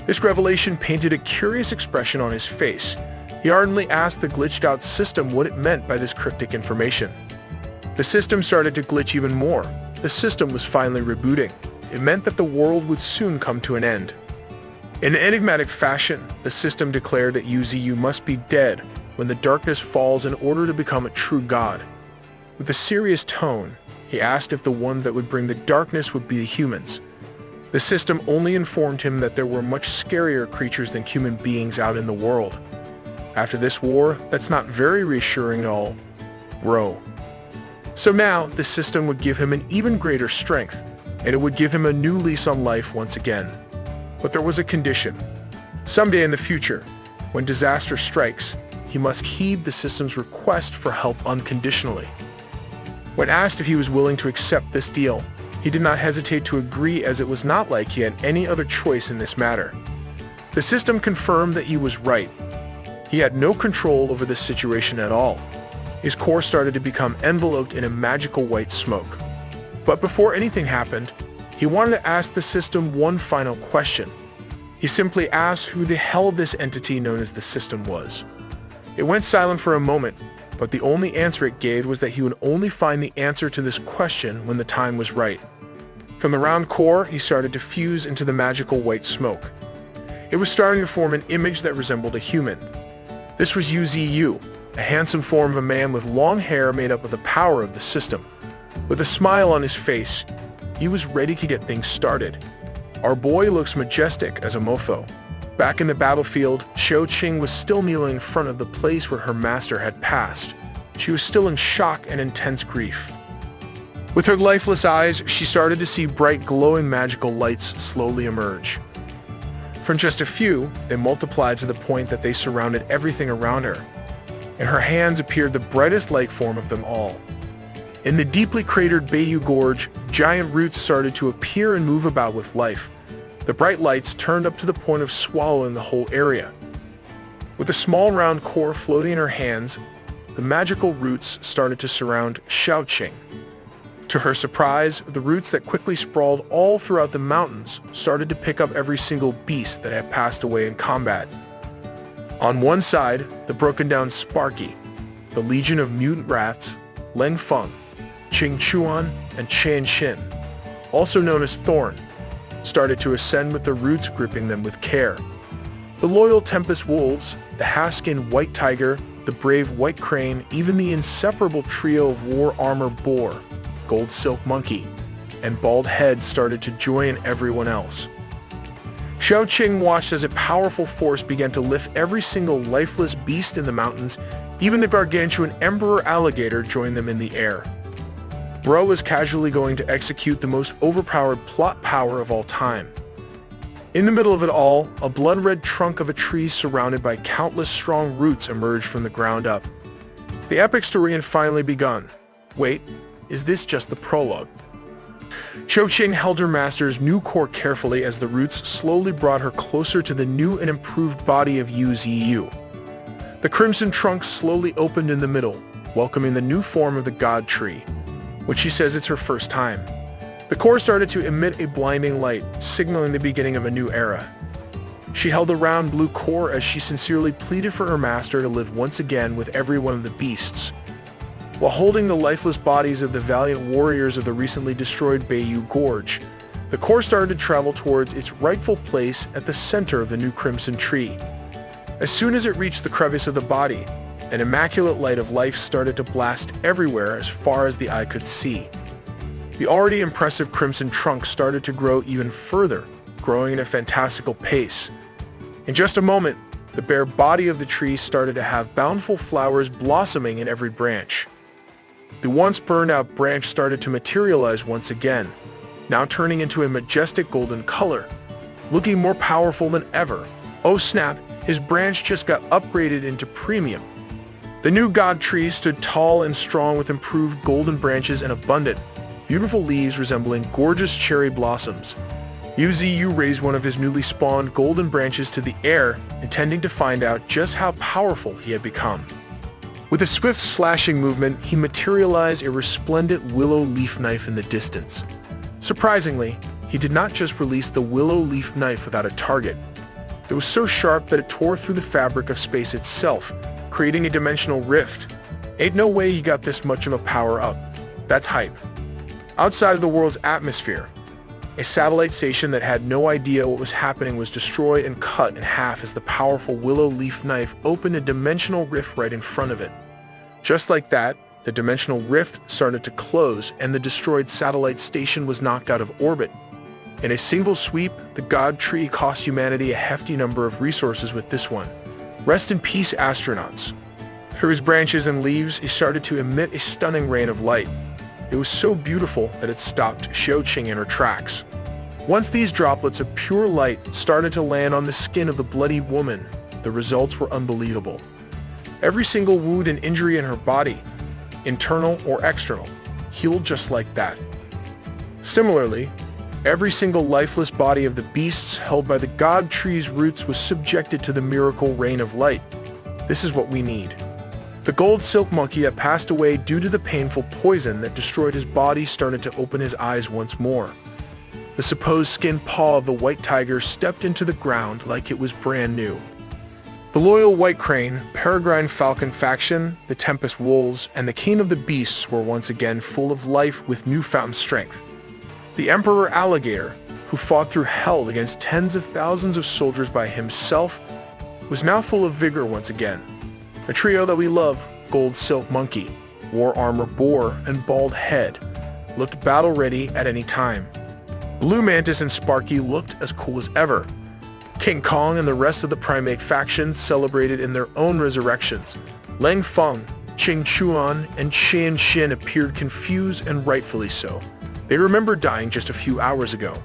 This revelation painted a curious expression on his face. He ardently asked the glitched out system what it meant by this cryptic information. The system started to glitch even more. The system was finally rebooting. It meant that the world would soon come to an end. In an enigmatic fashion, the system declared that UZU must be dead when the darkness falls in order to become a true god. With a serious tone, he asked if the ones that would bring the darkness would be the humans. The system only informed him that there were much scarier creatures than human beings out in the world. After this war, that's not very reassuring at all. Row. So now, the system would give him an even greater strength, and it would give him a new lease on life once again. But there was a condition. Someday in the future, when disaster strikes, he must heed the system's request for help unconditionally. When asked if he was willing to accept this deal, he did not hesitate to agree as it was not like he had any other choice in this matter. The system confirmed that he was right. He had no control over this situation at all. His core started to become enveloped in a magical white smoke. But before anything happened, he wanted to ask the system one final question. He simply asked who the hell this entity known as the system was. It went silent for a moment, but the only answer it gave was that he would only find the answer to this question when the time was right. From the round core, he started to fuse into the magical white smoke. It was starting to form an image that resembled a human. This was UZU, a handsome form of a man with long hair made up of the power of the system. With a smile on his face, he was ready to get things started. Our boy looks majestic as a mofo. Back in the battlefield, Shaoqing was still kneeling in front of the place where her master had passed. She was still in shock and intense grief. With her lifeless eyes, she started to see bright glowing magical lights slowly emerge. From just a few, they multiplied to the point that they surrounded everything around her. In her hands appeared the brightest light form of them all. In the deeply cratered Bayou Gorge, giant roots started to appear and move about with life. The bright lights turned up to the point of swallowing the whole area. With a small round core floating in her hands, the magical roots started to surround Shaoqing. To her surprise, the roots that quickly sprawled all throughout the mountains started to pick up every single beast that had passed away in combat. On one side, the broken-down Sparky, the legion of mutant rats, Leng Feng, Qing Chuan, and Qian Xin, also known as Thorn, started to ascend with the roots gripping them with care. The loyal Tempest Wolves, the half-skinned White Tiger, the brave White Crane, even the inseparable trio of War Armor Boar, Gold Silk Monkey, and Bald Head started to join everyone else. Xiao Qing watched as a powerful force began to lift every single lifeless beast in the mountains. Even the gargantuan Emperor Alligator joined them in the air. Bro was casually going to execute the most overpowered plot power of all time. In the middle of it all, a blood-red trunk of a tree surrounded by countless strong roots emerged from the ground up. The epic story had finally begun. Wait, is this just the prologue? Xiao Qing held her master's new core carefully as the roots slowly brought her closer to the new and improved body of Yu Ziyu. The crimson trunk slowly opened in the middle, welcoming the new form of the God Tree, which she says it's her first time. The core started to emit a blinding light, signaling the beginning of a new era. She held the round blue core as she sincerely pleaded for her master to live once again with every one of the beasts. While holding the lifeless bodies of the valiant warriors of the recently destroyed Beiyu Gorge, the core started to travel towards its rightful place at the center of the new crimson tree. As soon as it reached the crevice of the body, an immaculate light of life started to blast everywhere as far as the eye could see. The already impressive crimson trunk started to grow even further, growing at a fantastical pace. In just a moment, the bare body of the tree started to have bountiful flowers blossoming in every branch. The once burned-out branch started to materialize once again, now turning into a majestic golden color, looking more powerful than ever. Oh snap, his branch just got upgraded into premium. The new God Tree stood tall and strong with improved golden branches and abundant, beautiful leaves resembling gorgeous cherry blossoms. Yu Ziyu raised one of his newly spawned golden branches to the air, intending to find out just how powerful he had become. With a swift slashing movement, he materialized a resplendent willow leaf knife in the distance. Surprisingly, he did not just release the willow leaf knife without a target. It was so sharp that it tore through the fabric of space itself, creating a dimensional rift. Ain't no way he got this much of a power-up. That's hype. Outside of the world's atmosphere, a satellite station that had no idea what was happening was destroyed and cut in half as the powerful willow leaf knife opened a dimensional rift right in front of it. Just like that, the dimensional rift started to close and the destroyed satellite station was knocked out of orbit. In a single sweep, the God Tree cost humanity a hefty number of resources with this one. Rest in peace, astronauts. Through his branches and leaves, he started to emit a stunning rain of light. It was so beautiful that it stopped Xiao Qing in her tracks. Once these droplets of pure light started to land on the skin of the bloodied woman, the results were unbelievable. Every single wound and injury in her body, internal or external, healed just like that. Similarly, every single lifeless body of the beasts held by the God Tree's roots was subjected to the miracle rain of light. This is what we need. The gold silk monkey that passed away due to the painful poison that destroyed his body started to open his eyes once more. The supposed skin paw of the white tiger stepped into the ground like it was brand new. The loyal white crane, peregrine falcon faction, the tempest wolves, and the king of the beasts were once again full of life with newfound strength. The emperor alligator, who fought through hell against tens of thousands of soldiers by himself, was now full of vigor once again. The trio that we love, Gold Silk Monkey, War Armor Boar, and Bald Head, looked battle-ready at any time. Blue Mantis and Sparky looked as cool as ever. King Kong and the rest of the primate faction celebrated in their own resurrections. Leng Feng, Qing Chuan, and Qian Xin appeared confused and rightfully so. They remembered dying just a few hours ago.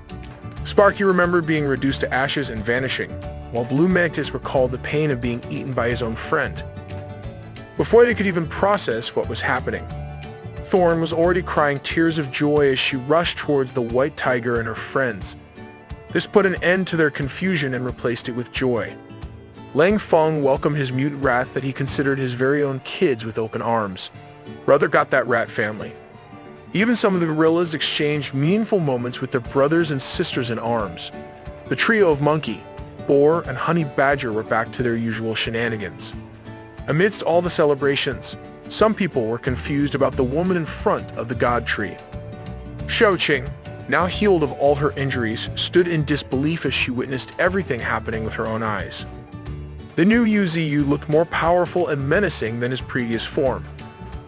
Sparky remembered being reduced to ashes and vanishing, while Blue Mantis recalled the pain of being eaten by his own friend. Before they could even process what was happening, Thorn was already crying tears of joy as she rushed towards the white tiger and her friends. This put an end to their confusion and replaced it with joy. Leng Feng welcomed his mutant wrath that he considered his very own kids with open arms. Brother got that rat family. Even some of the gorillas exchanged meaningful moments with their brothers and sisters in arms. The trio of Monkey, Boar and Honey Badger were back to their usual shenanigans. Amidst all the celebrations, some people were confused about the woman in front of the god tree. Xiaoqing, now healed of all her injuries, stood in disbelief as she witnessed everything happening with her own eyes. The new Yu looked more powerful and menacing than his previous form.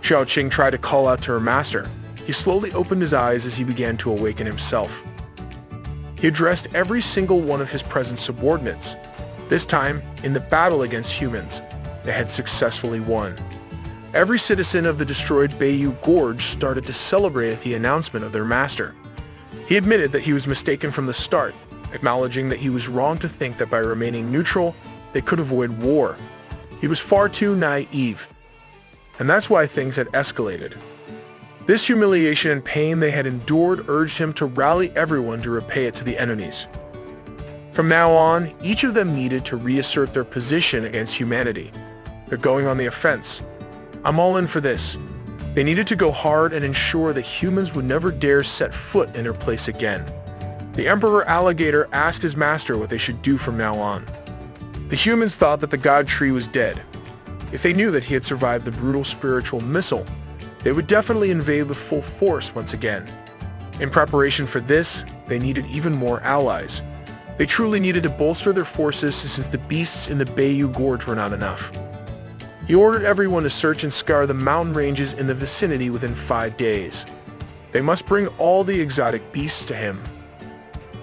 Xiaoqing tried to call out to her master. He slowly opened his eyes as he began to awaken himself. He addressed every single one of his present subordinates. This time, in the battle against humans, they had successfully won. Every citizen of the destroyed Beiyu Gorge started to celebrate at the announcement of their master. He admitted that he was mistaken from the start, acknowledging that he was wrong to think that by remaining neutral, they could avoid war. He was far too naive, and that's why things had escalated. This humiliation and pain they had endured urged him to rally everyone to repay it to the enemies. From now on, each of them needed to reassert their position against humanity. They're going on the offense. I'm all in for this. They needed to go hard and ensure that humans would never dare set foot in their place again. The Emperor Alligator asked his master what they should do from now on. The humans thought that the god tree was dead. If they knew that he had survived the brutal spiritual missile, they would definitely invade with full force once again. In preparation for this, they needed even more allies. They truly needed to bolster their forces since the beasts in the Beiyu Gorge were not enough. He ordered everyone to search and scour the mountain ranges in the vicinity within 5 days. They must bring all the exotic beasts to him,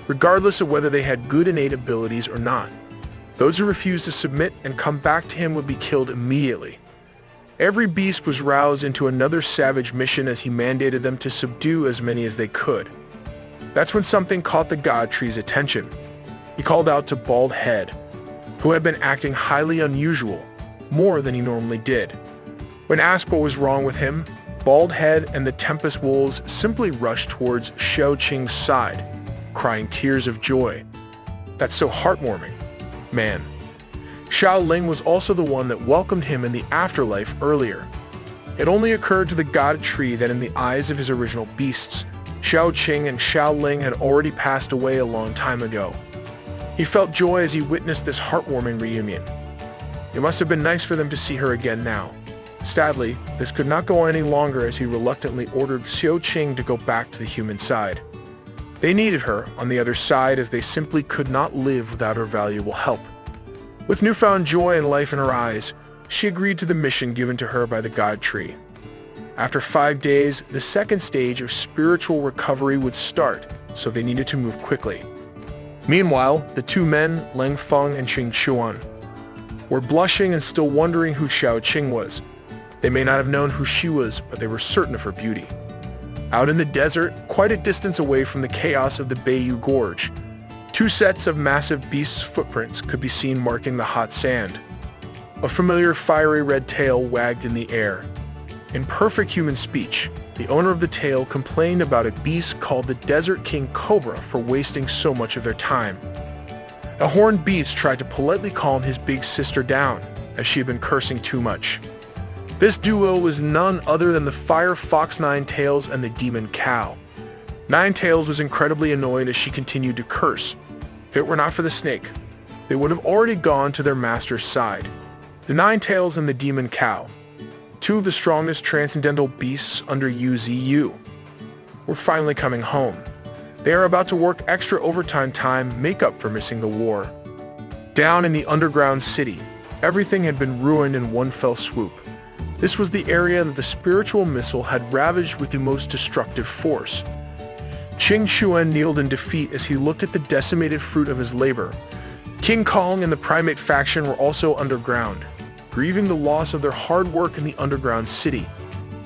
regardless of whether they had good innate abilities or not. Those who refused to submit and come back to him would be killed immediately. Every beast was roused into another savage mission as he mandated them to subdue as many as they could. That's when something caught the god tree's attention. He called out to Bald Head, who had been acting highly unusual, more than he normally did. When asked what was wrong with him, Bald Head and the Tempest Wolves simply rushed towards Xiaoqing's side, crying tears of joy. That's so heartwarming, man. Xiao Ling was also the one that welcomed him in the afterlife earlier. It only occurred to the god tree that in the eyes of his original beasts, Xiaoqing and Xiao Ling had already passed away a long time ago. He felt joy as he witnessed this heartwarming reunion. It must have been nice for them to see her again now. Sadly, this could not go on any longer as he reluctantly ordered Xiaoqing to go back to the human side. They needed her on the other side as they simply could not live without her valuable help. With newfound joy and life in her eyes, she agreed to the mission given to her by the god tree. After 5 days, the second stage of spiritual recovery would start, so they needed to move quickly. Meanwhile, the two men, Leng Feng and Qing Chuan, were blushing and still wondering who Xiaoqing was. They may not have known who she was, but they were certain of her beauty. Out in the desert, quite a distance away from the chaos of the Beiyu Gorge, 2 sets of massive beasts' footprints could be seen marking the hot sand. A familiar fiery red tail wagged in the air. In perfect human speech, the owner of the tail complained about a beast called the Desert King Cobra for wasting so much of their time. A horned beast tried to politely calm his big sister down, as she had been cursing too much. This duo was none other than the Fire Fox Nine Tails and the Demon Cow. Nine Tails was incredibly annoyed as she continued to curse. If it were not for the snake, they would have already gone to their master's side. The Nine Tails and the Demon Cow, 2 of the strongest transcendental beasts under Yu, were finally coming home. They are about to work extra overtime time make up for missing the war. Down in the underground city, everything had been ruined in one fell swoop. This was the area that the spiritual missile had ravaged with the most destructive force. Qing Chuan kneeled in defeat as he looked at the decimated fruit of his labor. King Kong and the primate faction were also underground, grieving the loss of their hard work in the underground city.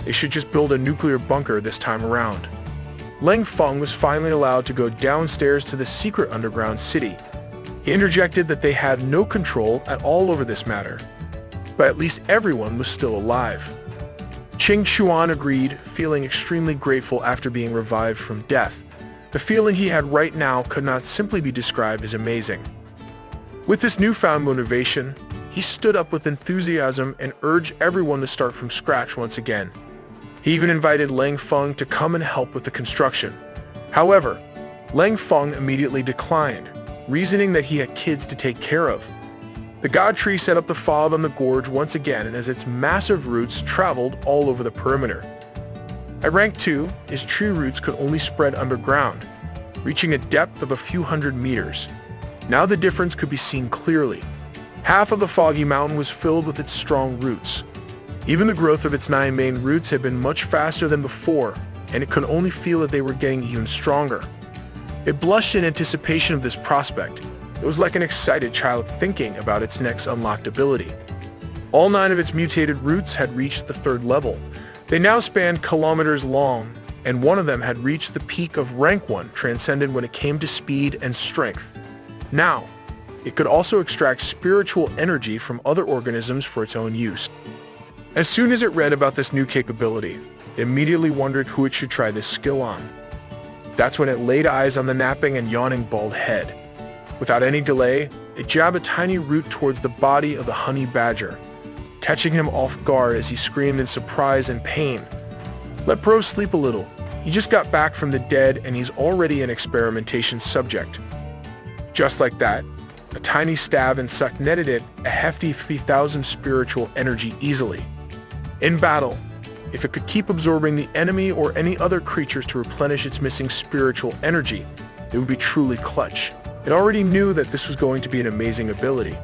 They should just build a nuclear bunker this time around. Leng Feng was finally allowed to go downstairs to the secret underground city. He interjected that they had no control at all over this matter, but at least everyone was still alive. Qing Chuan agreed, feeling extremely grateful after being revived from death. The feeling he had right now could not simply be described as amazing. With this newfound motivation, he stood up with enthusiasm and urged everyone to start from scratch once again. He even invited Leng Feng to come and help with the construction. However, Leng Feng immediately declined, reasoning that he had kids to take care of. The god tree set up the fob on the gorge once again as its massive roots traveled all over the perimeter. At rank 2, his tree roots could only spread underground, reaching a depth of a few hundred meters. Now the difference could be seen clearly. Half of the foggy mountain was filled with its strong roots. Even the growth of its 9 main roots had been much faster than before, and it could only feel that they were getting even stronger. It blushed in anticipation of this prospect. It was like an excited child thinking about its next unlocked ability. All 9 of its mutated roots had reached the 3rd level. They now spanned kilometers long, and one of them had reached the peak of rank 1, transcended when it came to speed and strength. Now, it could also extract spiritual energy from other organisms for its own use. As soon as it read about this new capability, it immediately wondered who it should try this skill on. That's when it laid eyes on the napping and yawning bald head. Without any delay, it jabbed a tiny root towards the body of the honey badger, catching him off guard as he screamed in surprise and pain. Let bro sleep a little. He just got back from the dead and he's already an experimentation subject. Just like that, a tiny stab and suck netted it a hefty 3,000 spiritual energy easily. In battle, if it could keep absorbing the enemy or any other creatures to replenish its missing spiritual energy, it would be truly clutch. It already knew that this was going to be an amazing ability.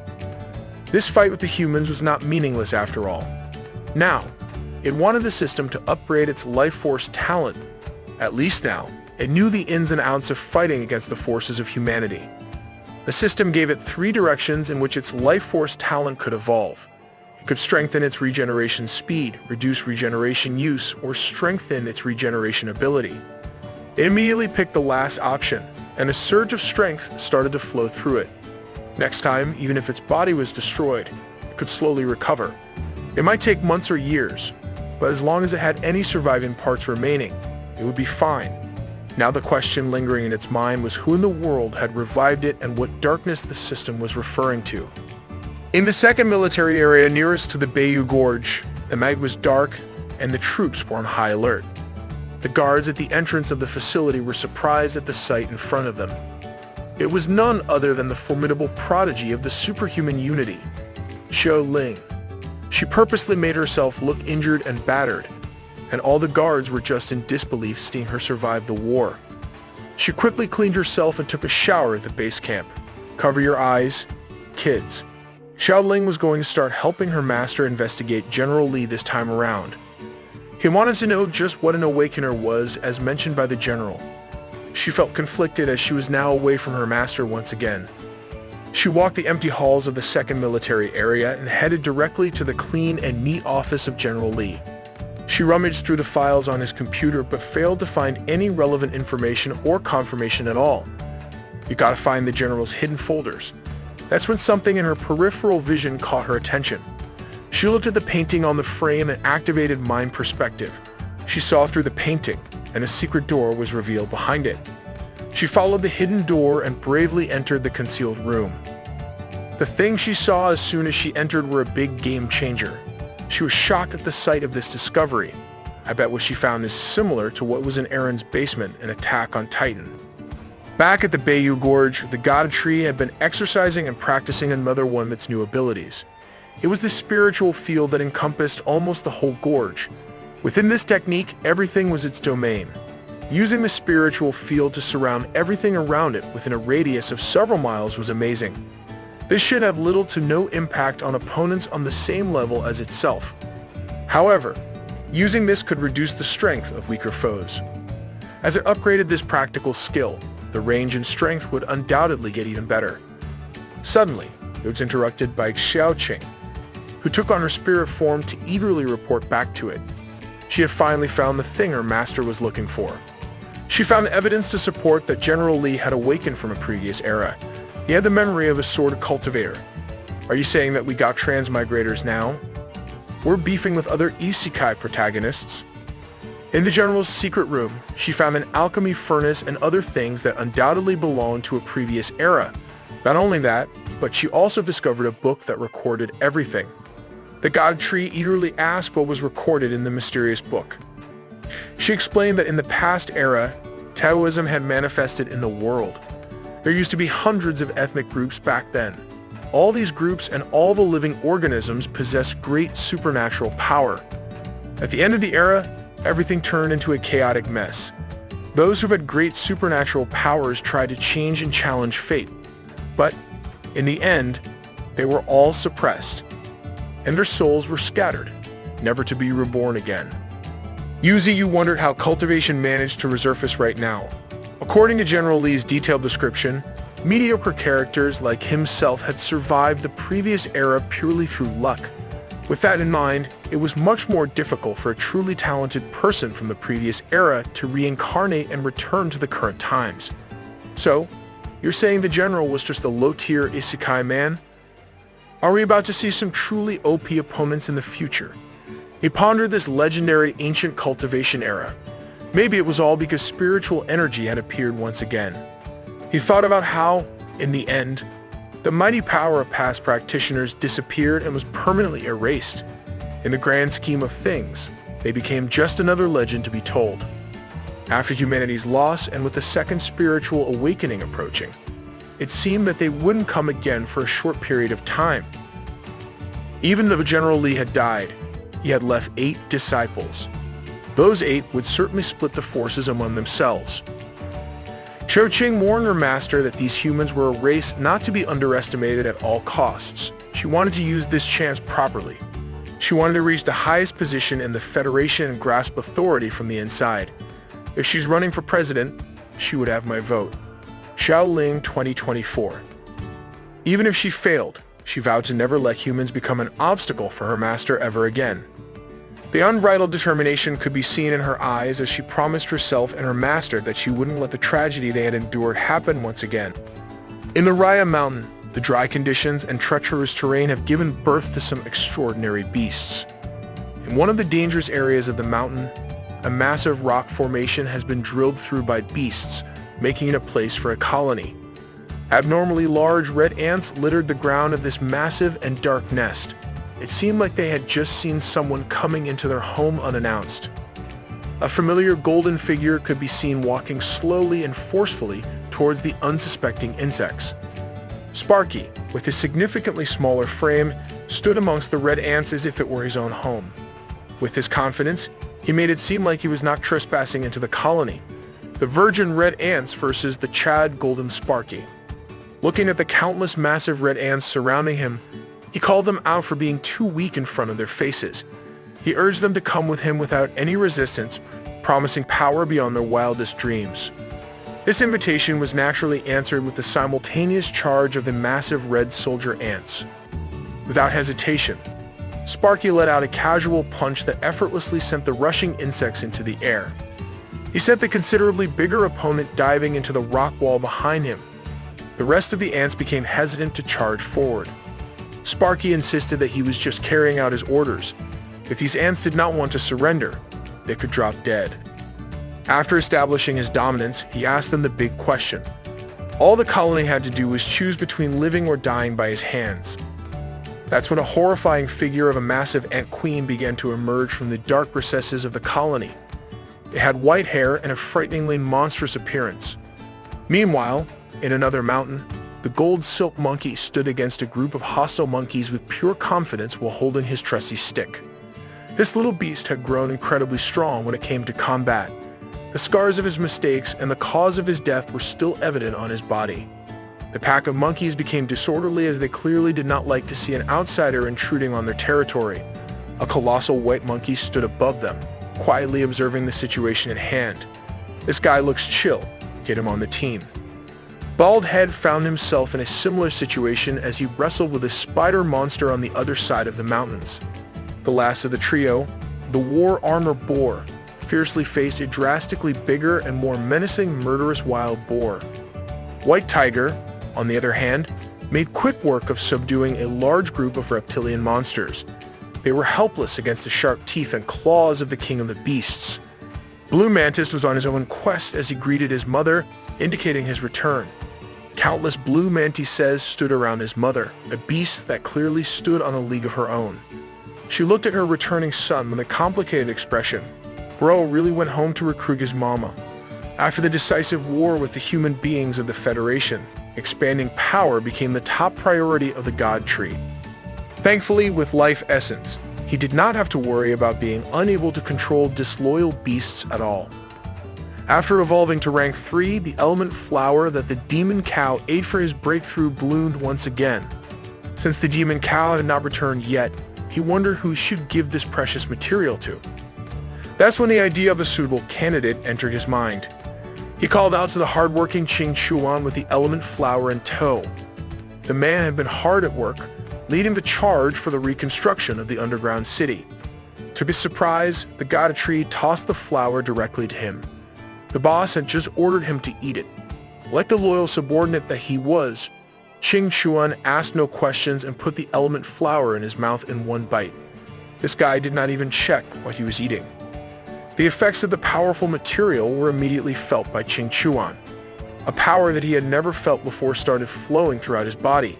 This fight with the humans was not meaningless after all. Now, it wanted the system to upgrade its life force talent. At least now, it knew the ins and outs of fighting against the forces of humanity. The system gave it 3 directions in which its life force talent could evolve. It could strengthen its regeneration speed, reduce regeneration use, or strengthen its regeneration ability. It immediately picked the last option, and a surge of strength started to flow through it. Next time, even if its body was destroyed, it could slowly recover. It might take months or years, but as long as it had any surviving parts remaining, it would be fine. Now the question lingering in its mind was who in the world had revived it and what darkness the system was referring to. In the 2nd military area nearest to the Bayou Gorge, the night was dark and the troops were on high alert. The guards at the entrance of the facility were surprised at the sight in front of them. It was none other than the formidable prodigy of the superhuman unity, Xiao Ling. She purposely made herself look injured and battered, and all the guards were just in disbelief seeing her survive the war. She quickly cleaned herself and took a shower at the base camp. Cover your eyes, kids. Xiao Ling was going to start helping her master investigate General Li this time around. He wanted to know just what an awakener was, as mentioned by the general. She felt conflicted as she was now away from her master once again. She walked the empty halls of the 2nd military area and headed directly to the clean and neat office of General Li. She rummaged through the files on his computer but failed to find any relevant information or confirmation at all. You gotta find the general's hidden folders. That's when something in her peripheral vision caught her attention. She looked at the painting on the frame and activated mind perspective. She saw through the painting, and a secret door was revealed behind it. She followed the hidden door and bravely entered the concealed room. The thing she saw as soon as she entered were a big game changer. She was shocked at the sight of this discovery. I bet what she found is similar to what was in Aaron's basement in Attack on Titan. Back at the Bayou Gorge, the god tree had been exercising and practicing another one of its new abilities. It was the spiritual field that encompassed almost the whole gorge. Within this technique, everything was its domain. Using the spiritual field to surround everything around it within a radius of several miles was amazing. This should have little to no impact on opponents on the same level as itself. However, using this could reduce the strength of weaker foes. As it upgraded this practical skill, the range and strength would undoubtedly get even better. Suddenly, it was interrupted by Xiaoqing, who took on her spirit form to eagerly report back to it. She had finally found the thing her master was looking for. She found evidence to support that General Li had awakened from a previous era. He had the memory of a sword cultivator. Are you saying that we got transmigrators now? We're beefing with other isekai protagonists. In the general's secret room, she found an alchemy furnace and other things that undoubtedly belonged to a previous era. Not only that, but she also discovered a book that recorded everything. The god tree eagerly asked what was recorded in the mysterious book. She explained that in the past era, Taoism had manifested in the world. There used to be hundreds of ethnic groups back then. All these groups and all the living organisms possessed great supernatural power. At the end of the era, everything turned into a chaotic mess. Those who had great supernatural powers tried to change and challenge fate. But in the end, they were all suppressed, and their souls were scattered, never to be reborn again. Usually you wondered how cultivation managed to resurface right now. According to General Lee's detailed description, mediocre characters like himself had survived the previous era purely through luck. With that in mind, it was much more difficult for a truly talented person from the previous era to reincarnate and return to the current times. So, you're saying the General was just a low-tier isekai man? Are we about to see some truly OP opponents in the future? He pondered this legendary ancient cultivation era. Maybe it was all because spiritual energy had appeared once again. He thought about how, in the end, the mighty power of past practitioners disappeared and was permanently erased. In the grand scheme of things, they became just another legend to be told. After humanity's loss and with the second spiritual awakening approaching, it seemed that they wouldn't come again for a short period of time. Even though General Lee had died, he had left 8 disciples. Those 8 would certainly split the forces among themselves. Xiao Qing warned her master that these humans were a race not to be underestimated at all costs. She wanted to use this chance properly. She wanted to reach the highest position in the Federation and grasp authority from the inside. If she's running for president, she would have my vote. Xiaoling 2024. Even if she failed, she vowed to never let humans become an obstacle for her master ever again. The unbridled determination could be seen in her eyes as she promised herself and her master that she wouldn't let the tragedy they had endured happen once again. In the Raya Mountain, the dry conditions and treacherous terrain have given birth to some extraordinary beasts. In one of the dangerous areas of the mountain, a massive rock formation has been drilled through by beasts, making it a place for a colony. Abnormally large red ants littered the ground of this massive and dark nest. It seemed like they had just seen someone coming into their home unannounced. A familiar golden figure could be seen walking slowly and forcefully towards the unsuspecting insects. Sparky, with his significantly smaller frame, stood amongst the red ants as if it were his own home. With his confidence, he made it seem like he was not trespassing into the colony. The virgin red ants versus the Chad golden Sparky. Looking at the countless massive red ants surrounding him, he called them out for being too weak in front of their faces. He urged them to come with him without any resistance, promising power beyond their wildest dreams. This invitation was naturally answered with the simultaneous charge of the massive red soldier ants. Without hesitation, Sparky let out a casual punch that effortlessly sent the rushing insects into the air. He sent the considerably bigger opponent diving into the rock wall behind him. The rest of the ants became hesitant to charge forward. Sparky insisted that he was just carrying out his orders. If these ants did not want to surrender, they could drop dead. After establishing his dominance, he asked them the big question. All the colony had to do was choose between living or dying by his hands. That's when a horrifying figure of a massive ant queen began to emerge from the dark recesses of the colony. It had white hair and a frighteningly monstrous appearance. Meanwhile, in another mountain, the gold silk monkey stood against a group of hostile monkeys with pure confidence while holding his trusty stick. This little beast had grown incredibly strong when it came to combat. The scars of his mistakes and the cause of his death were still evident on his body. The pack of monkeys became disorderly as they clearly did not like to see an outsider intruding on their territory. A colossal white monkey stood above them, quietly observing the situation at hand. This guy looks chill. Get him on the team. Bald Head found himself in a similar situation as he wrestled with a spider monster on the other side of the mountains. The last of the trio, the War Armor Boar, fiercely faced a drastically bigger and more menacing murderous wild boar. White Tiger, on the other hand, made quick work of subduing a large group of reptilian monsters. They were helpless against the sharp teeth and claws of the king of the beasts. Blue Mantis was on his own quest as he greeted his mother, indicating his return. Countless blue mantises stood around his mother, a beast that clearly stood on a league of her own. She looked at her returning son with a complicated expression. Bro really went home to recruit his mama. After the decisive war with the human beings of the Federation, expanding power became the top priority of the God Tree. Thankfully, with Life Essence, he did not have to worry about being unable to control disloyal beasts at all. After evolving to rank 3, the element flower that the demon cow ate for his breakthrough bloomed once again. Since the demon cow had not returned yet, he wondered who he should give this precious material to. That's when the idea of a suitable candidate entered his mind. He called out to the hardworking Qing Chuan with the element flower in tow. The man had been hard at work, leading the charge for the reconstruction of the underground city. To his surprise, the God Tree tossed the flower directly to him. The boss had just ordered him to eat it. Like the loyal subordinate that he was, Qing Chuan asked no questions and put the element flower in his mouth in one bite. This guy did not even check what he was eating. The effects of the powerful material were immediately felt by Qing Chuan. A power that he had never felt before started flowing throughout his body.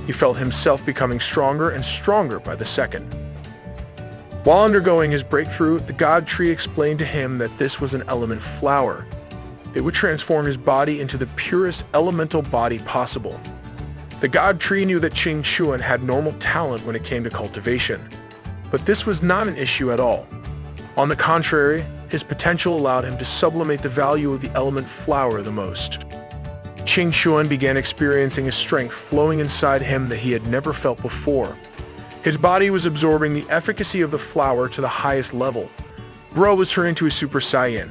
He felt himself becoming stronger and stronger by the second. While undergoing his breakthrough, the God Tree explained to him that this was an element flower. It would transform his body into the purest elemental body possible. The God Tree knew that Qing Chuan had normal talent when it came to cultivation, but this was not an issue at all. On the contrary, his potential allowed him to sublimate the value of the element flower the most. Qing Chuan began experiencing a strength flowing inside him that he had never felt before. His body was absorbing the efficacy of the flower to the highest level. Bro was turning into a Super Saiyan.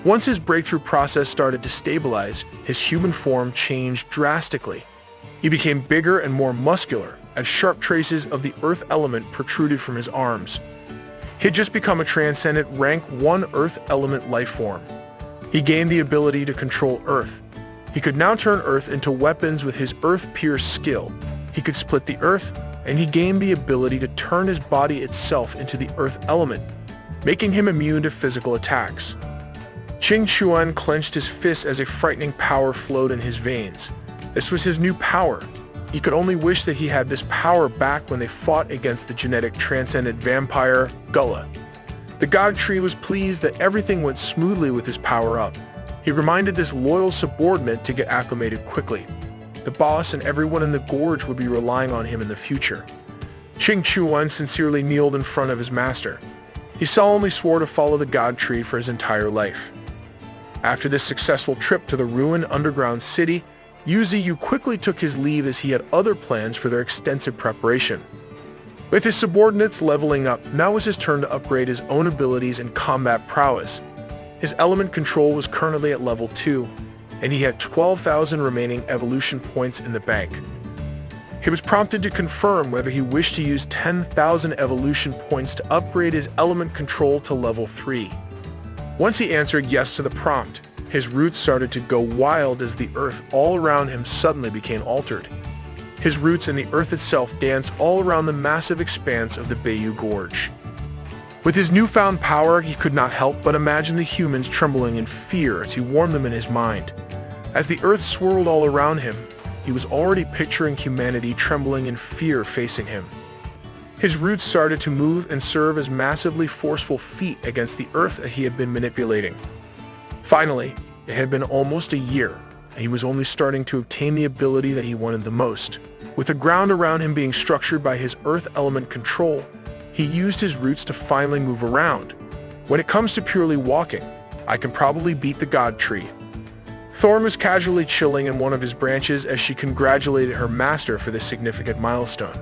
Once his breakthrough process started to stabilize, his human form changed drastically. He became bigger and more muscular, as sharp traces of the earth element protruded from his arms. He had just become a transcendent rank 1 earth element life form. He gained the ability to control earth. He could now turn earth into weapons with his earth pierce skill. He could split the earth, and he gained the ability to turn his body itself into the earth element, making him immune to physical attacks. Qing Chuan clenched his fists as a frightening power flowed in his veins. This was his new power. He could only wish that he had this power back when they fought against the genetic transcendent vampire, Gullah. The God Tree was pleased that everything went smoothly with his power-up. He reminded this loyal subordinate to get acclimated quickly. The boss and everyone in the gorge would be relying on him in the future. Qing Chuan sincerely kneeled in front of his master. He solemnly swore to follow the God Tree for his entire life. After this successful trip to the ruined underground city, Yu Ziyu quickly took his leave as he had other plans for their extensive preparation. With his subordinates leveling up, now was his turn to upgrade his own abilities and combat prowess. His element control was currently at level 2, and he had 12,000 remaining evolution points in the bank. He was prompted to confirm whether he wished to use 10,000 evolution points to upgrade his element control to level 3. Once he answered yes to the prompt, his roots started to go wild as the earth all around him suddenly became altered. His roots and the earth itself danced all around the massive expanse of the Bayou Gorge. With his newfound power, he could not help but imagine the humans trembling in fear as he warmed them in his mind. As the earth swirled all around him, he was already picturing humanity trembling in fear facing him. His roots started to move and serve as massively forceful feet against the earth that he had been manipulating. Finally, it had been almost a year, and he was only starting to obtain the ability that he wanted the most. With the ground around him being structured by his earth element control, he used his roots to finally move around. When it comes to purely walking, I can probably beat the God Tree. Thorn was casually chilling in one of his branches as she congratulated her master for this significant milestone.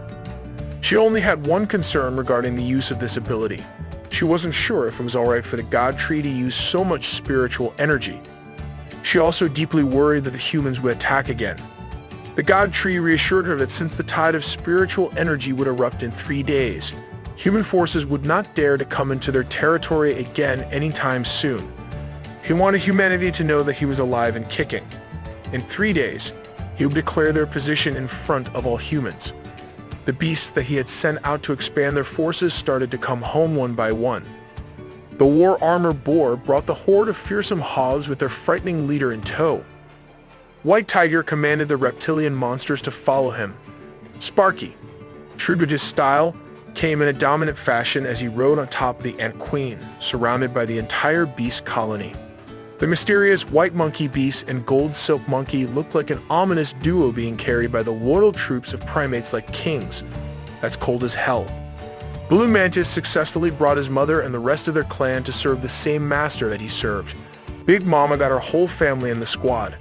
She only had one concern regarding the use of this ability. She wasn't sure if it was alright for the God Tree to use so much spiritual energy. She also deeply worried that the humans would attack again. The God Tree reassured her that since the tide of spiritual energy would erupt in 3 days, human forces would not dare to come into their territory again anytime soon. He wanted humanity to know that he was alive and kicking. In 3 days, he would declare their position in front of all humans. The beasts that he had sent out to expand their forces started to come home one by one. The war armor boar brought the horde of fearsome hogs with their frightening leader in tow. White Tiger commanded the reptilian monsters to follow him. Sparky, true to his style, came in a dominant fashion as he rode on top of the Ant Queen, surrounded by the entire beast colony. The mysterious white monkey beast and gold silk monkey looked like an ominous duo being carried by the loyal troops of primates like kings. That's cold as hell. Blue Mantis successfully brought his mother and the rest of their clan to serve the same master that he served. Big Mama got her whole family in the squad.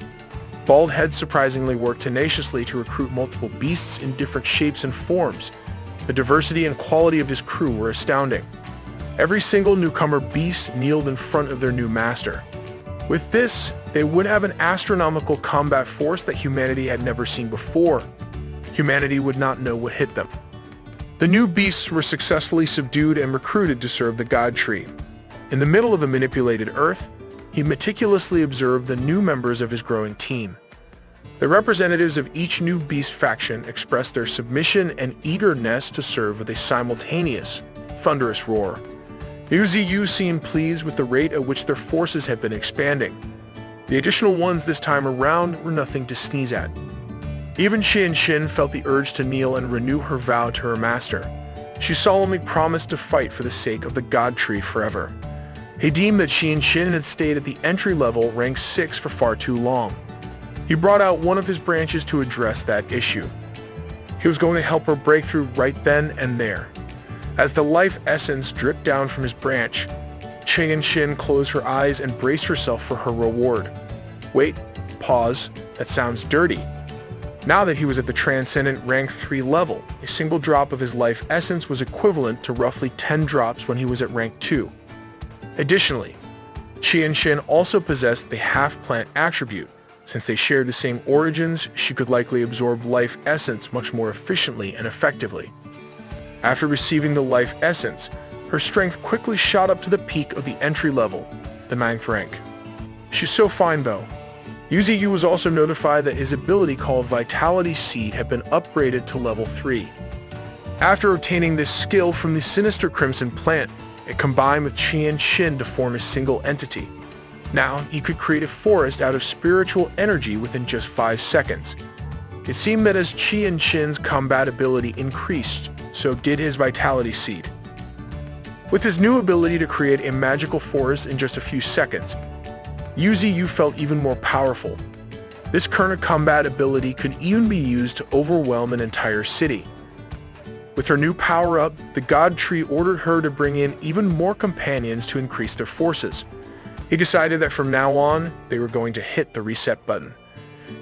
Bald Head surprisingly worked tenaciously to recruit multiple beasts in different shapes and forms. The diversity and quality of his crew were astounding. Every single newcomer beast kneeled in front of their new master. With this, they would have an astronomical combat force that humanity had never seen before. Humanity would not know what hit them. The new beasts were successfully subdued and recruited to serve the God Tree. In the middle of the manipulated Earth, he meticulously observed the new members of his growing team. The representatives of each new beast faction expressed their submission and eagerness to serve with a simultaneous, thunderous roar. Yu seemed pleased with the rate at which their forces had been expanding. The additional ones this time around were nothing to sneeze at. Even Shin felt the urge to kneel and renew her vow to her master. She solemnly promised to fight for the sake of the God Tree forever. He deemed that Shin had stayed at the entry level, rank 6, for far too long. He brought out one of his branches to address that issue. He was going to help her break through right then and there. As the life essence dripped down from his branch, Shin closed her eyes and braced herself for her reward. Wait, pause, that sounds dirty. Now that he was at the transcendent rank 3 level, a single drop of his life essence was equivalent to roughly 10 drops when he was at rank 2. Additionally, Shin also possessed the half-plant attribute. Since they shared the same origins, she could likely absorb life essence much more efficiently and effectively. After receiving the life essence, her strength quickly shot up to the peak of the entry level, the 9th rank. She's so fine though. Yu was also notified that his ability called Vitality Seed had been upgraded to level 3. After obtaining this skill from the sinister Crimson Plant, it combined with Shin to form a single entity. Now, he could create a forest out of spiritual energy within just 5 seconds. It seemed that as Shin's combat ability increased, so did his Vitality Seed. With his new ability to create a magical forest in just a few seconds, Yu felt even more powerful. This current combat ability could even be used to overwhelm an entire city. With her new power-up, the God Tree ordered her to bring in even more companions to increase their forces. He decided that from now on, they were going to hit the reset button.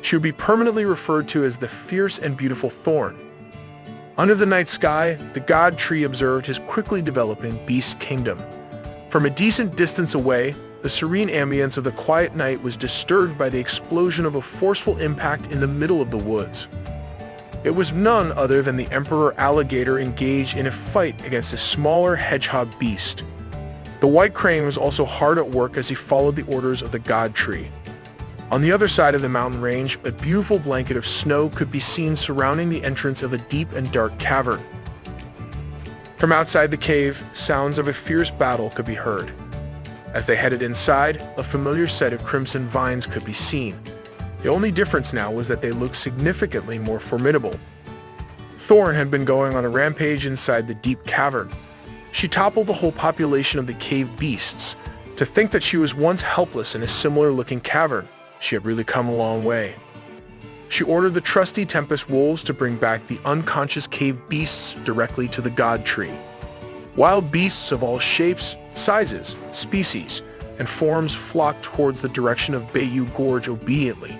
She would be permanently referred to as the Fierce and Beautiful Thorn. Under the night sky, the God Tree observed his quickly developing beast kingdom. From a decent distance away, the serene ambience of the quiet night was disturbed by the explosion of a forceful impact in the middle of the woods. It was none other than the Emperor Alligator engaged in a fight against a smaller hedgehog beast. The White Crane was also hard at work as he followed the orders of the God Tree. On the other side of the mountain range, a beautiful blanket of snow could be seen surrounding the entrance of a deep and dark cavern. From outside the cave, sounds of a fierce battle could be heard. As they headed inside, a familiar set of crimson vines could be seen. The only difference now was that they looked significantly more formidable. Thorn had been going on a rampage inside the deep cavern. She toppled the whole population of the cave beasts. To think that she was once helpless in a similar-looking cavern, she had really come a long way. She ordered the trusty Tempest Wolves to bring back the unconscious cave beasts directly to the God Tree. Wild beasts of all shapes, sizes, species, and forms flocked towards the direction of Bayou Gorge obediently.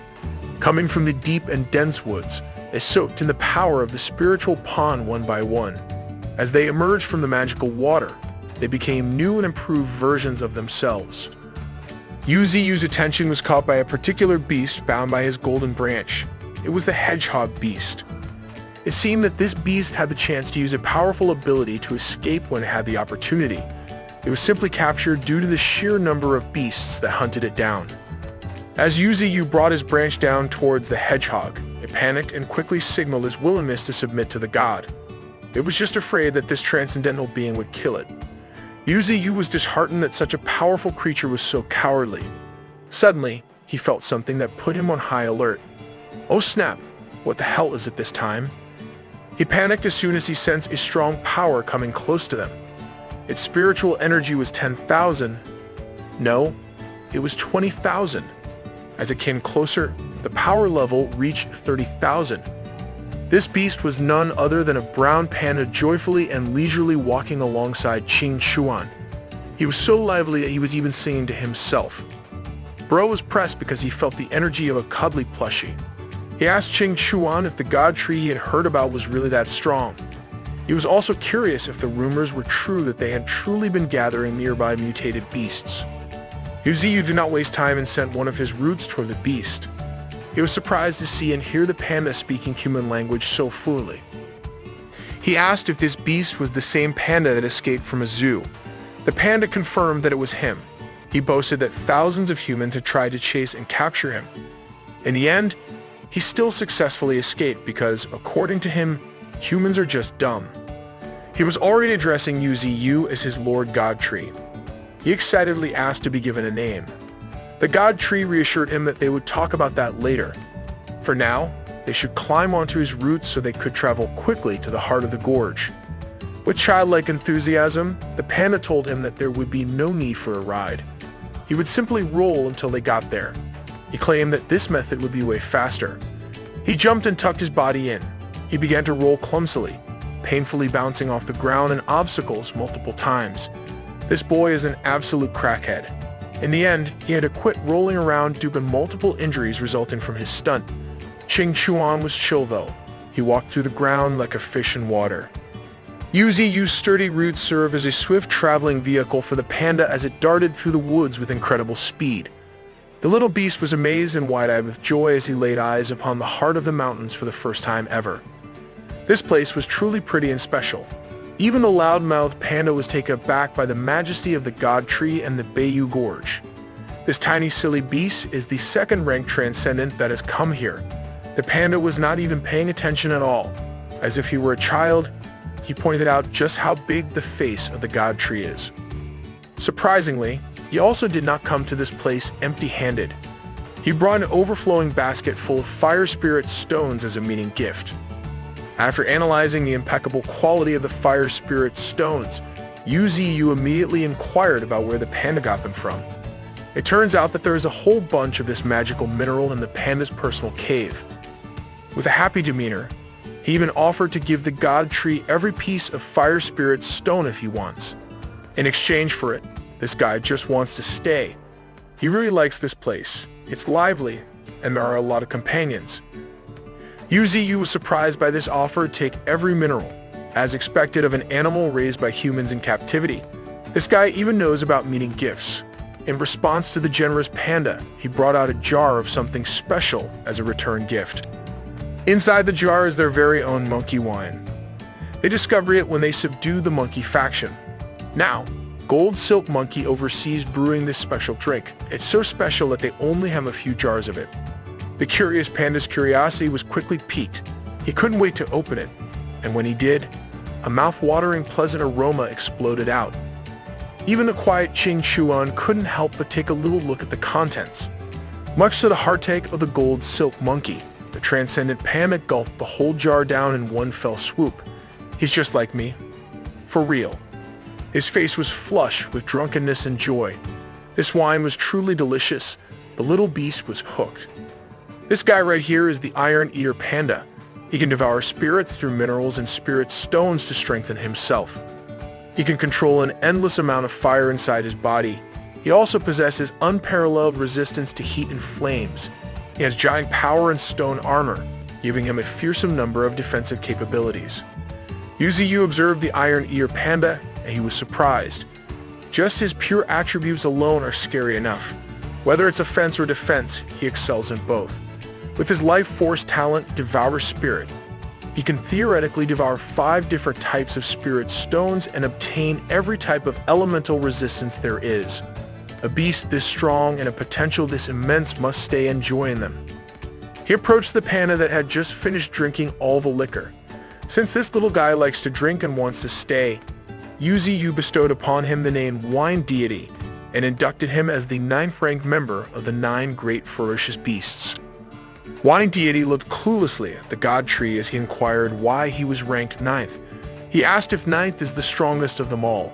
Coming from the deep and dense woods, they soaked in the power of the spiritual pond one by one. As they emerged from the magical water, they became new and improved versions of themselves. Yu's attention was caught by a particular beast bound by his golden branch. It was the hedgehog beast. It seemed that this beast had the chance to use a powerful ability to escape when it had the opportunity. It was simply captured due to the sheer number of beasts that hunted it down. As Yu brought his branch down towards the hedgehog, it panicked and quickly signaled its willingness to submit to the god. It was just afraid that this transcendental being would kill it. Yu was disheartened that such a powerful creature was so cowardly. Suddenly, he felt something that put him on high alert. Oh snap, what the hell is it this time? He panicked as soon as he sensed a strong power coming close to them. Its spiritual energy was 10,000. No, it was 20,000. As it came closer, the power level reached 30,000. This beast was none other than a brown panda joyfully and leisurely walking alongside Ching Chuan. He was so lively that he was even singing to himself. Bro was pressed because he felt the energy of a cuddly plushie. He asked Ching Chuan if the god tree he had heard about was really that strong. He was also curious if the rumors were true that they had truly been gathering nearby mutated beasts. Yu Ziyu did not waste time and sent one of his roots toward the beast. He was surprised to see and hear the panda speaking human language so fluently. He asked if this beast was the same panda that escaped from a zoo. The panda confirmed that it was him. He boasted that thousands of humans had tried to chase and capture him. In the end, he still successfully escaped because, according to him, humans are just dumb. He was already addressing Yu Ziyu as his Lord God Tree. He excitedly asked to be given a name. The god tree reassured him that they would talk about that later. For now, they should climb onto his roots so they could travel quickly to the heart of the gorge. With childlike enthusiasm, the panda told him that there would be no need for a ride. He would simply roll until they got there. He claimed that this method would be way faster. He jumped and tucked his body in. He began to roll clumsily, painfully bouncing off the ground and obstacles multiple times. This boy is an absolute crackhead. In the end, he had to quit rolling around due to multiple injuries resulting from his stunt. Ching Chuan was chill though. He walked through the ground like a fish in water. Yu Ziyu's sturdy roots served as a swift traveling vehicle for the panda as it darted through the woods with incredible speed. The little beast was amazed and wide-eyed with joy as he laid eyes upon the heart of the mountains for the first time ever. This place was truly pretty and special. Even the loudmouthed panda was taken aback by the majesty of the god tree and the Bayou Gorge. This tiny silly beast is the second-ranked transcendent that has come here. The panda was not even paying attention at all. As if he were a child, he pointed out just how big the face of the god tree is. Surprisingly, he also did not come to this place empty-handed. He brought an overflowing basket full of fire spirit stones as a meeting gift. After analyzing the impeccable quality of the fire spirit stones, Yu Ziyu immediately inquired about where the panda got them from. It turns out that there is a whole bunch of this magical mineral in the panda's personal cave. With a happy demeanor, he even offered to give the god tree every piece of fire spirit stone if he wants. In exchange for it, this guy just wants to stay. He really likes this place. It's lively, and there are a lot of companions. Yu Ziyu was surprised by this offer to take every mineral, as expected of an animal raised by humans in captivity. This guy even knows about meeting gifts. In response to the generous panda, he brought out a jar of something special as a return gift. Inside the jar is their very own monkey wine. They discover it when they subdue the monkey faction. Now, Gold Silk Monkey oversees brewing this special drink. It's so special that they only have a few jars of it. The curious panda's curiosity was quickly piqued. He couldn't wait to open it, and when he did, a mouth-watering pleasant aroma exploded out. Even the quiet Ching Chuan couldn't help but take a little look at the contents. Much to the heartache of the Gold Silk Monkey, the transcendent panda gulped the whole jar down in one fell swoop. He's just like me. For real. His face was flush with drunkenness and joy. This wine was truly delicious. The little beast was hooked. This guy right here is the Iron Eater Panda. He can devour spirits through minerals and spirit stones to strengthen himself. He can control an endless amount of fire inside his body. He also possesses unparalleled resistance to heat and flames. He has giant power and stone armor, giving him a fearsome number of defensive capabilities. Yu Ziyu observed the Iron Eater Panda, and he was surprised. Just his pure attributes alone are scary enough. Whether it's offense or defense, he excels in both. With his life force talent, Devour Spirit, he can theoretically devour 5 different types of spirit stones and obtain every type of elemental resistance there is. A beast this strong and a potential this immense must stay enjoying them. He approached the panda that had just finished drinking all the liquor. Since this little guy likes to drink and wants to stay, Yu Ziyu bestowed upon him the name Wine Deity and inducted him as the 9th-ranked member of the 9 Great Ferocious Beasts. Wine Deity looked cluelessly at the god tree as he inquired why he was ranked 9th. He asked if 9th is the strongest of them all.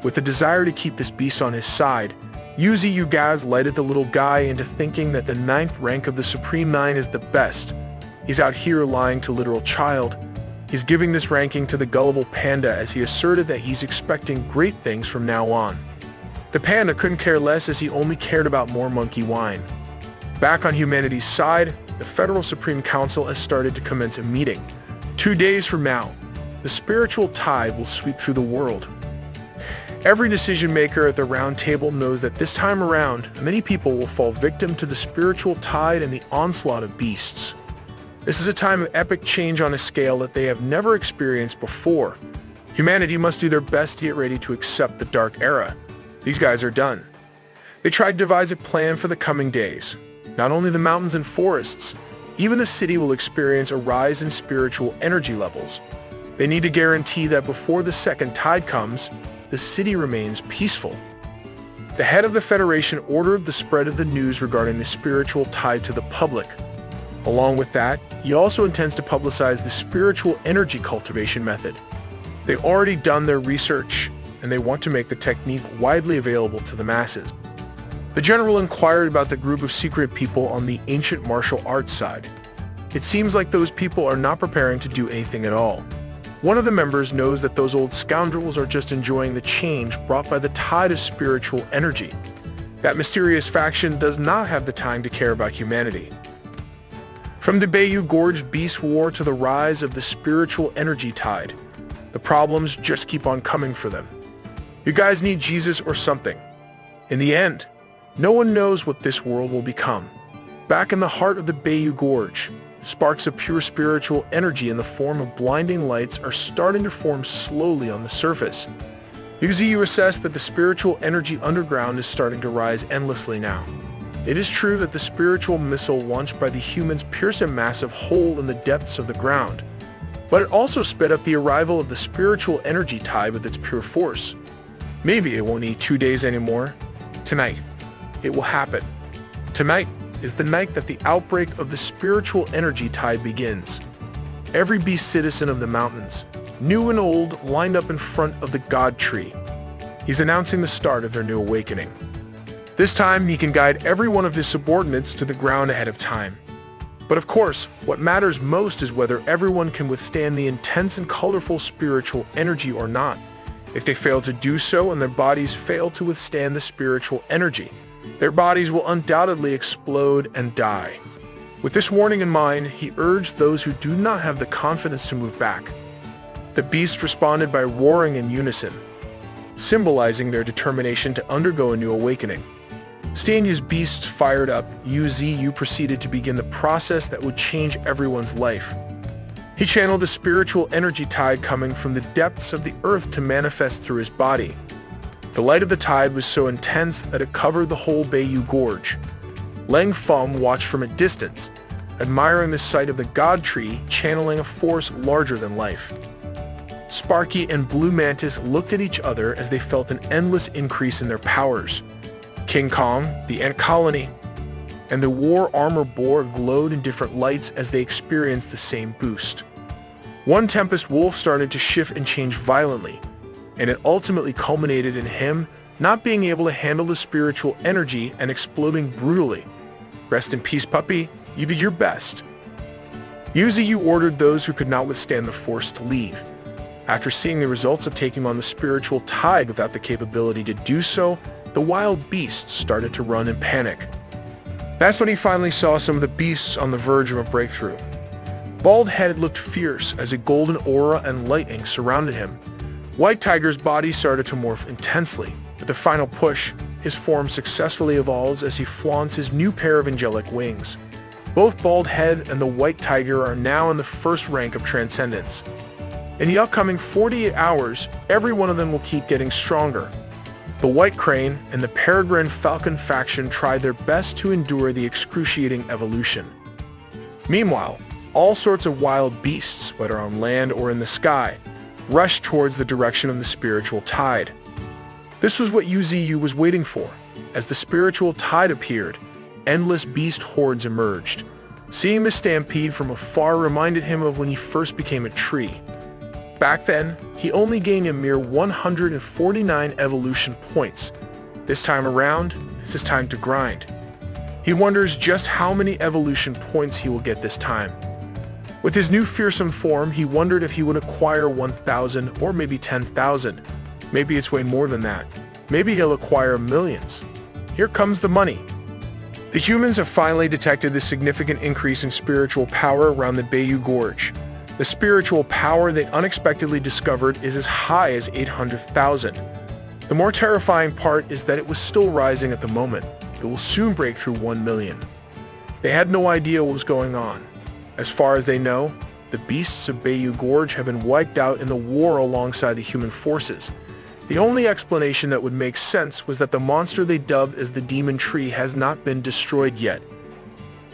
With a desire to keep this beast on his side, Yu gaslighted the little guy into thinking that the 9th rank of the Supreme Nine is the best. He's out here lying to literal child. He's giving this ranking to the gullible panda as he asserted that he's expecting great things from now on. The panda couldn't care less as he only cared about more monkey wine. Back on humanity's side, the Federal Supreme Council has started to commence a meeting. 2 days from now, the spiritual tide will sweep through the world. Every decision maker at the round table knows that this time around, many people will fall victim to the spiritual tide and the onslaught of beasts. This is a time of epic change on a scale that they have never experienced before. Humanity must do their best to get ready to accept the dark era. These guys are done. They tried to devise a plan for the coming days. Not only the mountains and forests, even the city will experience a rise in spiritual energy levels. They need to guarantee that before the second tide comes, the city remains peaceful. The head of the Federation ordered the spread of the news regarding the spiritual tide to the public. Along with that, he also intends to publicize the spiritual energy cultivation method. They've already done their research, and they want to make the technique widely available to the masses. The general inquired about the group of secret people on the ancient martial arts side. It seems like those people are not preparing to do anything at all. One of the members knows that those old scoundrels are just enjoying the change brought by the tide of spiritual energy. That mysterious faction does not have the time to care about humanity. From the Bayou Gorge Beast War to the rise of the spiritual energy tide, the problems just keep on coming for them. You guys need Jesus or something. In the end, no one knows what this world will become. Back in the heart of the Bayou Gorge, sparks of pure spiritual energy in the form of blinding lights are starting to form slowly on the surface. You assess that the spiritual energy underground is starting to rise endlessly now. It is true that the spiritual missile launched by the humans pierced a massive hole in the depths of the ground, but it also sped up the arrival of the spiritual energy tide with its pure force. Maybe it won't need 2 days anymore. Tonight, it will happen. Tonight is the night that the outbreak of the spiritual energy tide begins. Every beast citizen of the mountains, new and old, lined up in front of the God Tree. He's announcing the start of their new awakening. This time, he can guide every one of his subordinates to the ground ahead of time. But of course, what matters most is whether everyone can withstand the intense and colorful spiritual energy or not. If they fail to do so and their bodies fail to withstand the spiritual energy, their bodies will undoubtedly explode and die. With this warning in mind, he urged those who do not have the confidence to move back. The beasts responded by roaring in unison, symbolizing their determination to undergo a new awakening. Seeing his beasts fired up, Yu proceeded to begin the process that would change everyone's life. He channeled the spiritual energy tide coming from the depths of the earth to manifest through his body. The light of the tide was so intense that it covered the whole Bayou Gorge. Lang Fum watched from a distance, admiring the sight of the God Tree channeling a force larger than life. Sparky and Blue Mantis looked at each other as they felt an endless increase in their powers. King Kong, the Ant Colony, and the War Armor Boar glowed in different lights as they experienced the same boost. One Tempest Wolf started to shift and change violently, and it ultimately culminated in him not being able to handle the spiritual energy and exploding brutally. Rest in peace, puppy. You did your best. Yu ordered those who could not withstand the force to leave. After seeing the results of taking on the spiritual tide without the capability to do so, the wild beasts started to run in panic. That's when he finally saw some of the beasts on the verge of a breakthrough. Bald Head looked fierce as a golden aura and lightning surrounded him. White Tiger's body started to morph intensely. With the final push, his form successfully evolves as he flaunts his new pair of angelic wings. Both Bald Head and the White Tiger are now in the first rank of transcendence. In the upcoming 48 hours, every one of them will keep getting stronger. The White Crane and the Peregrine Falcon faction tried their best to endure the excruciating evolution. Meanwhile, all sorts of wild beasts, whether on land or in the sky, rushed towards the direction of the spiritual tide. This was what Yu was waiting for. As the spiritual tide appeared, endless beast hordes emerged. Seeing the stampede from afar reminded him of when he first became a tree. Back then, he only gained a mere 149 evolution points. This time around, it's his time to grind. He wonders just how many evolution points he will get this time. With his new fearsome form, he wondered if he would acquire 1,000 or maybe 10,000. Maybe it's way more than that. Maybe he'll acquire millions. Here comes the money. The humans have finally detected the significant increase in spiritual power around the Bayou Gorge. The spiritual power they unexpectedly discovered is as high as 800,000. The more terrifying part is that it was still rising at the moment. It will soon break through 1 million. They had no idea what was going on. As far as they know, the beasts of Bayou Gorge have been wiped out in the war alongside the human forces. The only explanation that would make sense was that the monster they dubbed as the Demon Tree has not been destroyed yet.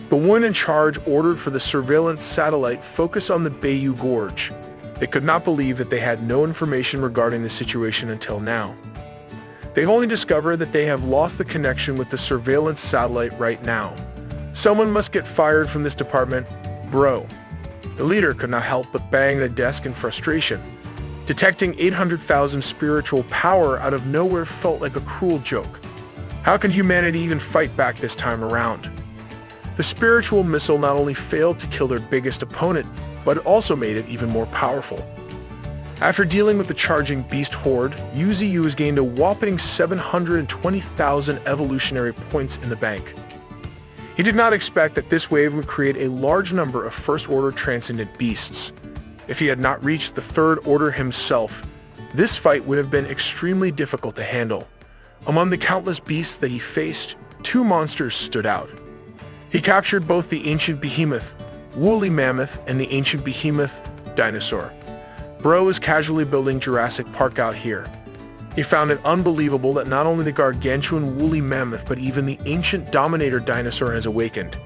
The one in charge ordered for the surveillance satellite focus on the Bayou Gorge. They could not believe that they had no information regarding the situation until now. They only discovered that they have lost the connection with the surveillance satellite right now. Someone must get fired from this department, bro. The leader could not help but bang the desk in frustration. Detecting 800,000 spiritual power out of nowhere felt like a cruel joke. How can humanity even fight back this time around? The spiritual missile not only failed to kill their biggest opponent, but it also made it even more powerful. After dealing with the charging beast horde, UZU has gained a whopping 720,000 evolutionary points in the bank. He did not expect that this wave would create a large number of First-Order transcendent beasts. If he had not reached the Third Order himself, this fight would have been extremely difficult to handle. Among the countless beasts that he faced, 2 monsters stood out. He captured both the ancient behemoth, woolly mammoth, and the ancient behemoth, dinosaur. Bro is casually building Jurassic Park out here. He found it unbelievable that not only the gargantuan woolly mammoth, but even the ancient dominator dinosaur has awakened.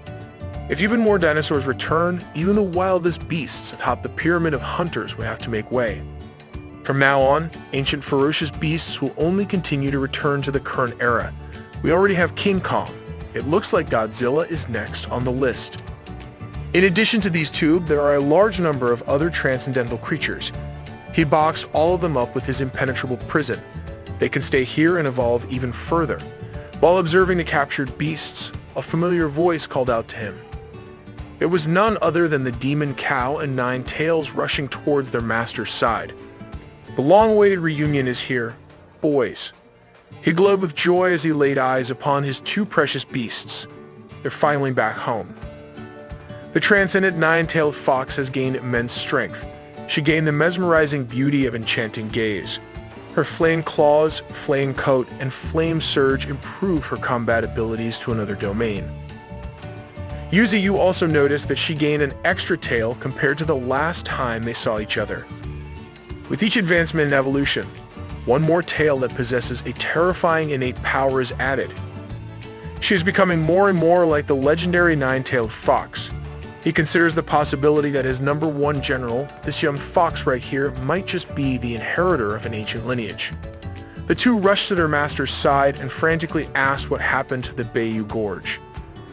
If even more dinosaurs return, even the wildest beasts atop the pyramid of hunters would have to make way. From now on, ancient ferocious beasts will only continue to return to the current era. We already have King Kong. It looks like Godzilla is next on the list. In addition to these 2, there are a large number of other transcendental creatures. He boxed all of them up with his impenetrable prison. They can stay here and evolve even further. While observing the captured beasts, a familiar voice called out to him. It was none other than the demon cow and 9 tails rushing towards their master's side. The long-awaited reunion is here, boys. He glowed with joy as he laid eyes upon his 2 precious beasts. They're finally back home. The transcendent 9-tailed fox has gained immense strength. She gained the mesmerizing beauty of enchanting gaze. Her flame claws, flame coat, and flame surge improve her combat abilities to another domain. UZU also noticed that she gained an extra tail compared to the last time they saw each other. With each advancement in evolution, 1 more tail that possesses a terrifying innate power is added. She is becoming more and more like the legendary 9-tailed fox. He considers the possibility that his number 1 general, this young fox right here, might just be the inheritor of an ancient lineage. The 2 rushed to their master's side and frantically asked what happened to the Bayou Gorge.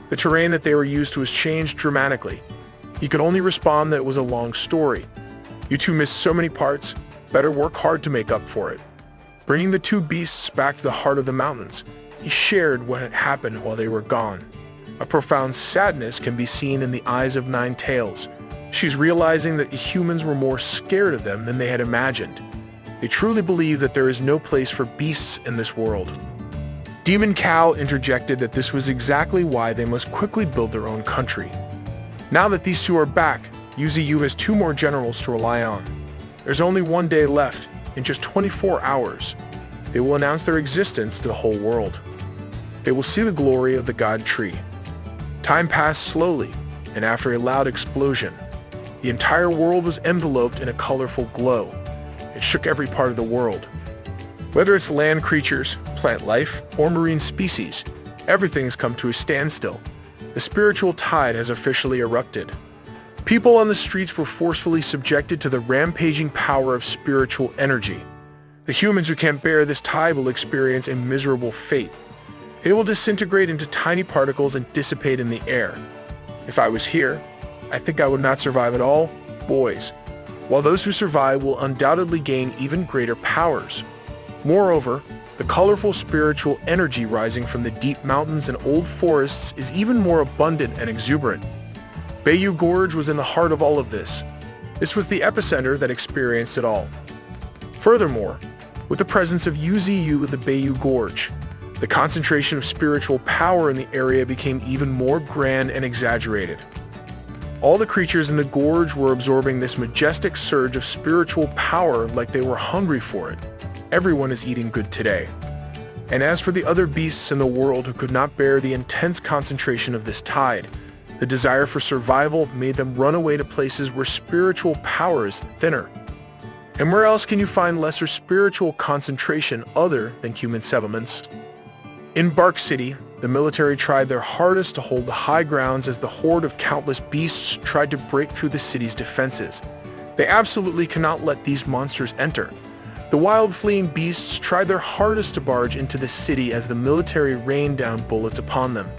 The terrain that they were used to has changed dramatically. He could only respond that it was a long story. You 2 missed so many parts, better work hard to make up for it. Bringing the 2 beasts back to the heart of the mountains, he shared what had happened while they were gone. A profound sadness can be seen in the eyes of 9 tails. She's realizing that the humans were more scared of them than they had imagined. They truly believe that there is no place for beasts in this world. Demon Cow interjected that this was exactly why they must quickly build their own country. Now that these 2 are back, UZU has 2 more generals to rely on. There's only 1 day left. In just 24 hours, they will announce their existence to the whole world. They will see the glory of the God Tree. Time passed slowly, and after a loud explosion, the entire world was enveloped in a colorful glow. It shook every part of the world. Whether it's land creatures, plant life, or marine species, everything has come to a standstill. The spiritual tide has officially erupted. People on the streets were forcefully subjected to the rampaging power of spiritual energy. The humans who can't bear this tide will experience a miserable fate. They will disintegrate into tiny particles and dissipate in the air. If I was here, I think I would not survive at all, boys, while those who survive will undoubtedly gain even greater powers. Moreover, The colorful spiritual energy rising from the deep mountains and old forests is even more abundant and exuberant. Bayou Gorge was in the heart of all of this. This was the epicenter that experienced it all. Furthermore, with the presence of UZU in the Bayou Gorge, the concentration of spiritual power in the area became even more grand and exaggerated. All the creatures in the gorge were absorbing this majestic surge of spiritual power like they were hungry for it. Everyone is eating good today. And as for the other beasts in the world who could not bear the intense concentration of this tide, the desire for survival made them run away to places where spiritual power is thinner. And where else can you find lesser spiritual concentration other than human settlements? In Bark City, the military tried their hardest to hold the high grounds as the horde of countless beasts tried to break through the city's defenses. They absolutely cannot let these monsters enter. The wild fleeing beasts tried their hardest to barge into the city as the military rained down bullets upon them.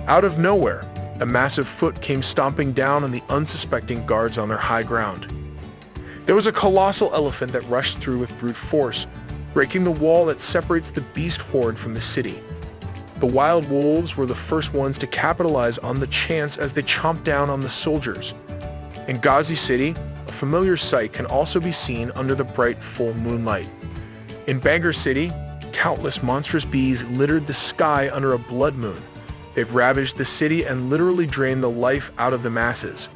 Out of nowhere, a massive foot came stomping down on the unsuspecting guards on their high ground. There was a colossal elephant that rushed through with brute force, breaking the wall that separates the beast horde from the city. The wild wolves were the first ones to capitalize on the chance as they chomped down on the soldiers. In Ghazi City, a familiar sight can also be seen under the bright full moonlight. In Bangor City, countless monstrous bees littered the sky under a blood moon. They've ravaged the city and literally drained the life out of the masses.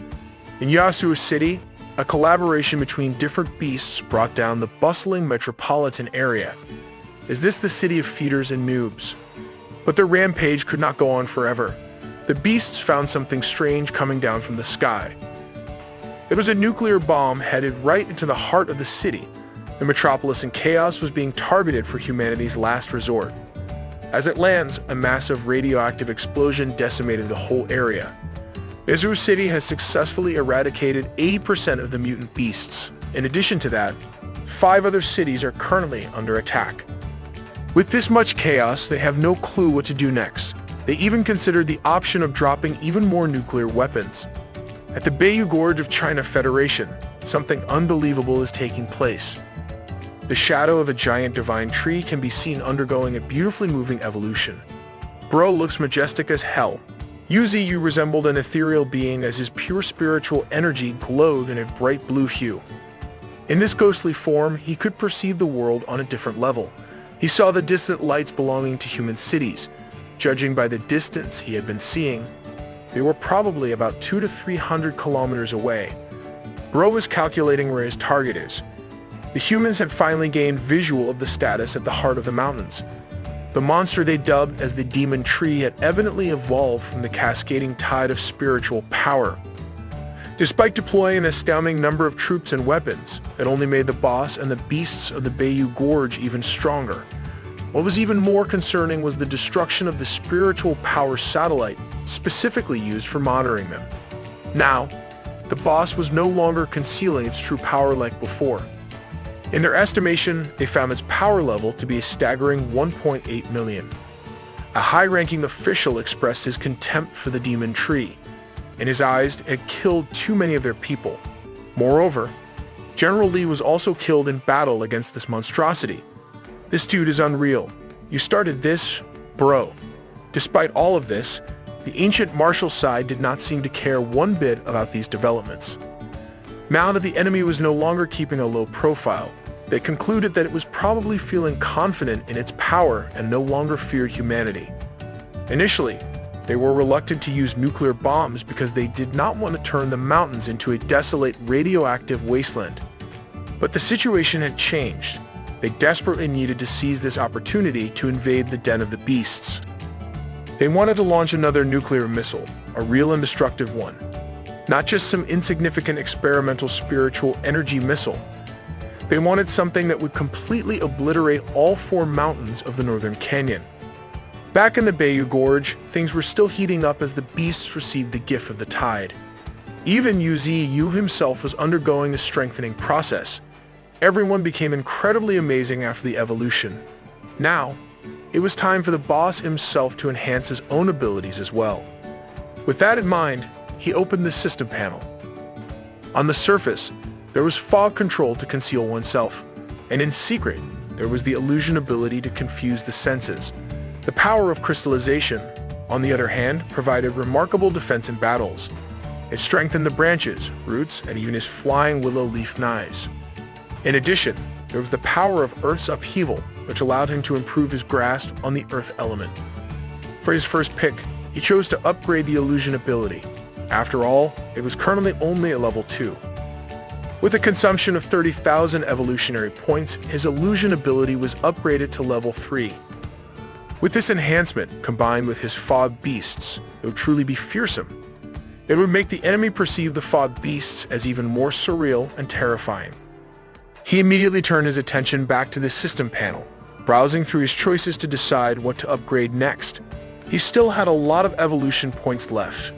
In Yasu City, a collaboration between different beasts brought down the bustling metropolitan area. Is this the city of feeders and noobs? But their rampage could not go on forever. The beasts found something strange coming down from the sky. It was a nuclear bomb headed right into the heart of the city. The metropolis in chaos was being targeted for humanity's last resort. As it lands, a massive radioactive explosion decimated the whole area. Izu City has successfully eradicated 80% of the mutant beasts. In addition to that, 5 other cities are currently under attack. With this much chaos, they have no clue what to do next. They even considered the option of dropping even more nuclear weapons. At the Bayou Gorge of China Federation, something unbelievable is taking place. The shadow of a giant divine tree can be seen undergoing a beautifully moving evolution. Bro looks majestic as hell. UZU resembled an ethereal being as his pure spiritual energy glowed in a bright blue hue. In this ghostly form, he could perceive the world on a different level. He saw the distant lights belonging to human cities. Judging by the distance he had been seeing, they were probably about 200 to 300 kilometers away. Bro was calculating where his target is. The humans had finally gained visual of the status at the heart of the mountains. The monster they dubbed as the Demon Tree had evidently evolved from the cascading tide of spiritual power. Despite deploying an astounding number of troops and weapons, it only made the boss and the beasts of the Bayou Gorge even stronger. What was even more concerning was the destruction of the spiritual power satellite specifically used for monitoring them. Now, the boss was no longer concealing its true power like before. In their estimation, they found its power level to be a staggering 1.8 million. A high-ranking official expressed his contempt for the Demon Tree. In his eyes, it had killed too many of their people. Moreover, General Lee was also killed in battle against this monstrosity. This dude is unreal. You started this, bro. Despite all of this, the ancient martial side did not seem to care one bit about these developments. Now that the enemy was no longer keeping a low profile, they concluded that it was probably feeling confident in its power and no longer feared humanity. Initially, they were reluctant to use nuclear bombs because they did not want to turn the mountains into a desolate radioactive wasteland. But the situation had changed. They desperately needed to seize this opportunity to invade the den of the beasts. They wanted to launch another nuclear missile, a real and destructive one. Not just some insignificant experimental spiritual energy missile. They wanted something that would completely obliterate all 4 mountains of the Northern Canyon. Back in the Bayou Gorge, things were still heating up as the beasts received the gift of the tide. Even UZU himself was undergoing the strengthening process. Everyone became incredibly amazing after the evolution. Now, it was time for the boss himself to enhance his own abilities as well. With that in mind, he opened the system panel. On the surface, there was fog control to conceal oneself, and in secret, there was the illusion ability to confuse the senses. The power of crystallization, on the other hand, provided remarkable defense in battles. It strengthened the branches, roots, and even his flying willow leaf knives. In addition, there was the power of Earth's upheaval, which allowed him to improve his grasp on the Earth element. For his first pick, he chose to upgrade the illusion ability. After all, it was currently only at level 2. With a consumption of 30,000 evolutionary points, his illusion ability was upgraded to level 3. With this enhancement, combined with his fog beasts, it would truly be fearsome. It would make the enemy perceive the fog beasts as even more surreal and terrifying. He immediately turned his attention back to the system panel, browsing through his choices to decide what to upgrade next. He still had a lot of evolution points left.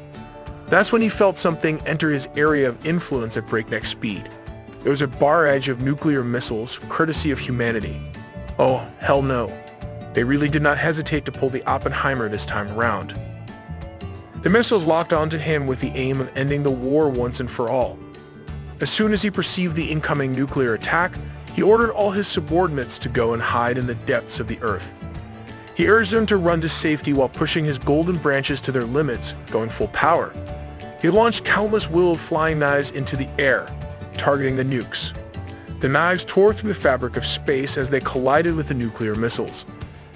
That's when he felt something enter his area of influence at breakneck speed. It was a barrage of nuclear missiles, courtesy of humanity. Oh, hell no. They really did not hesitate to pull the Oppenheimer this time around. The missiles locked onto him with the aim of ending the war once and for all. As soon as he perceived the incoming nuclear attack, he ordered all his subordinates to go and hide in the depths of the earth. He urged them to run to safety while pushing his golden branches to their limits, going full power. He launched countless willowed flying knives into the air, targeting the nukes. The knives tore through the fabric of space as they collided with the nuclear missiles.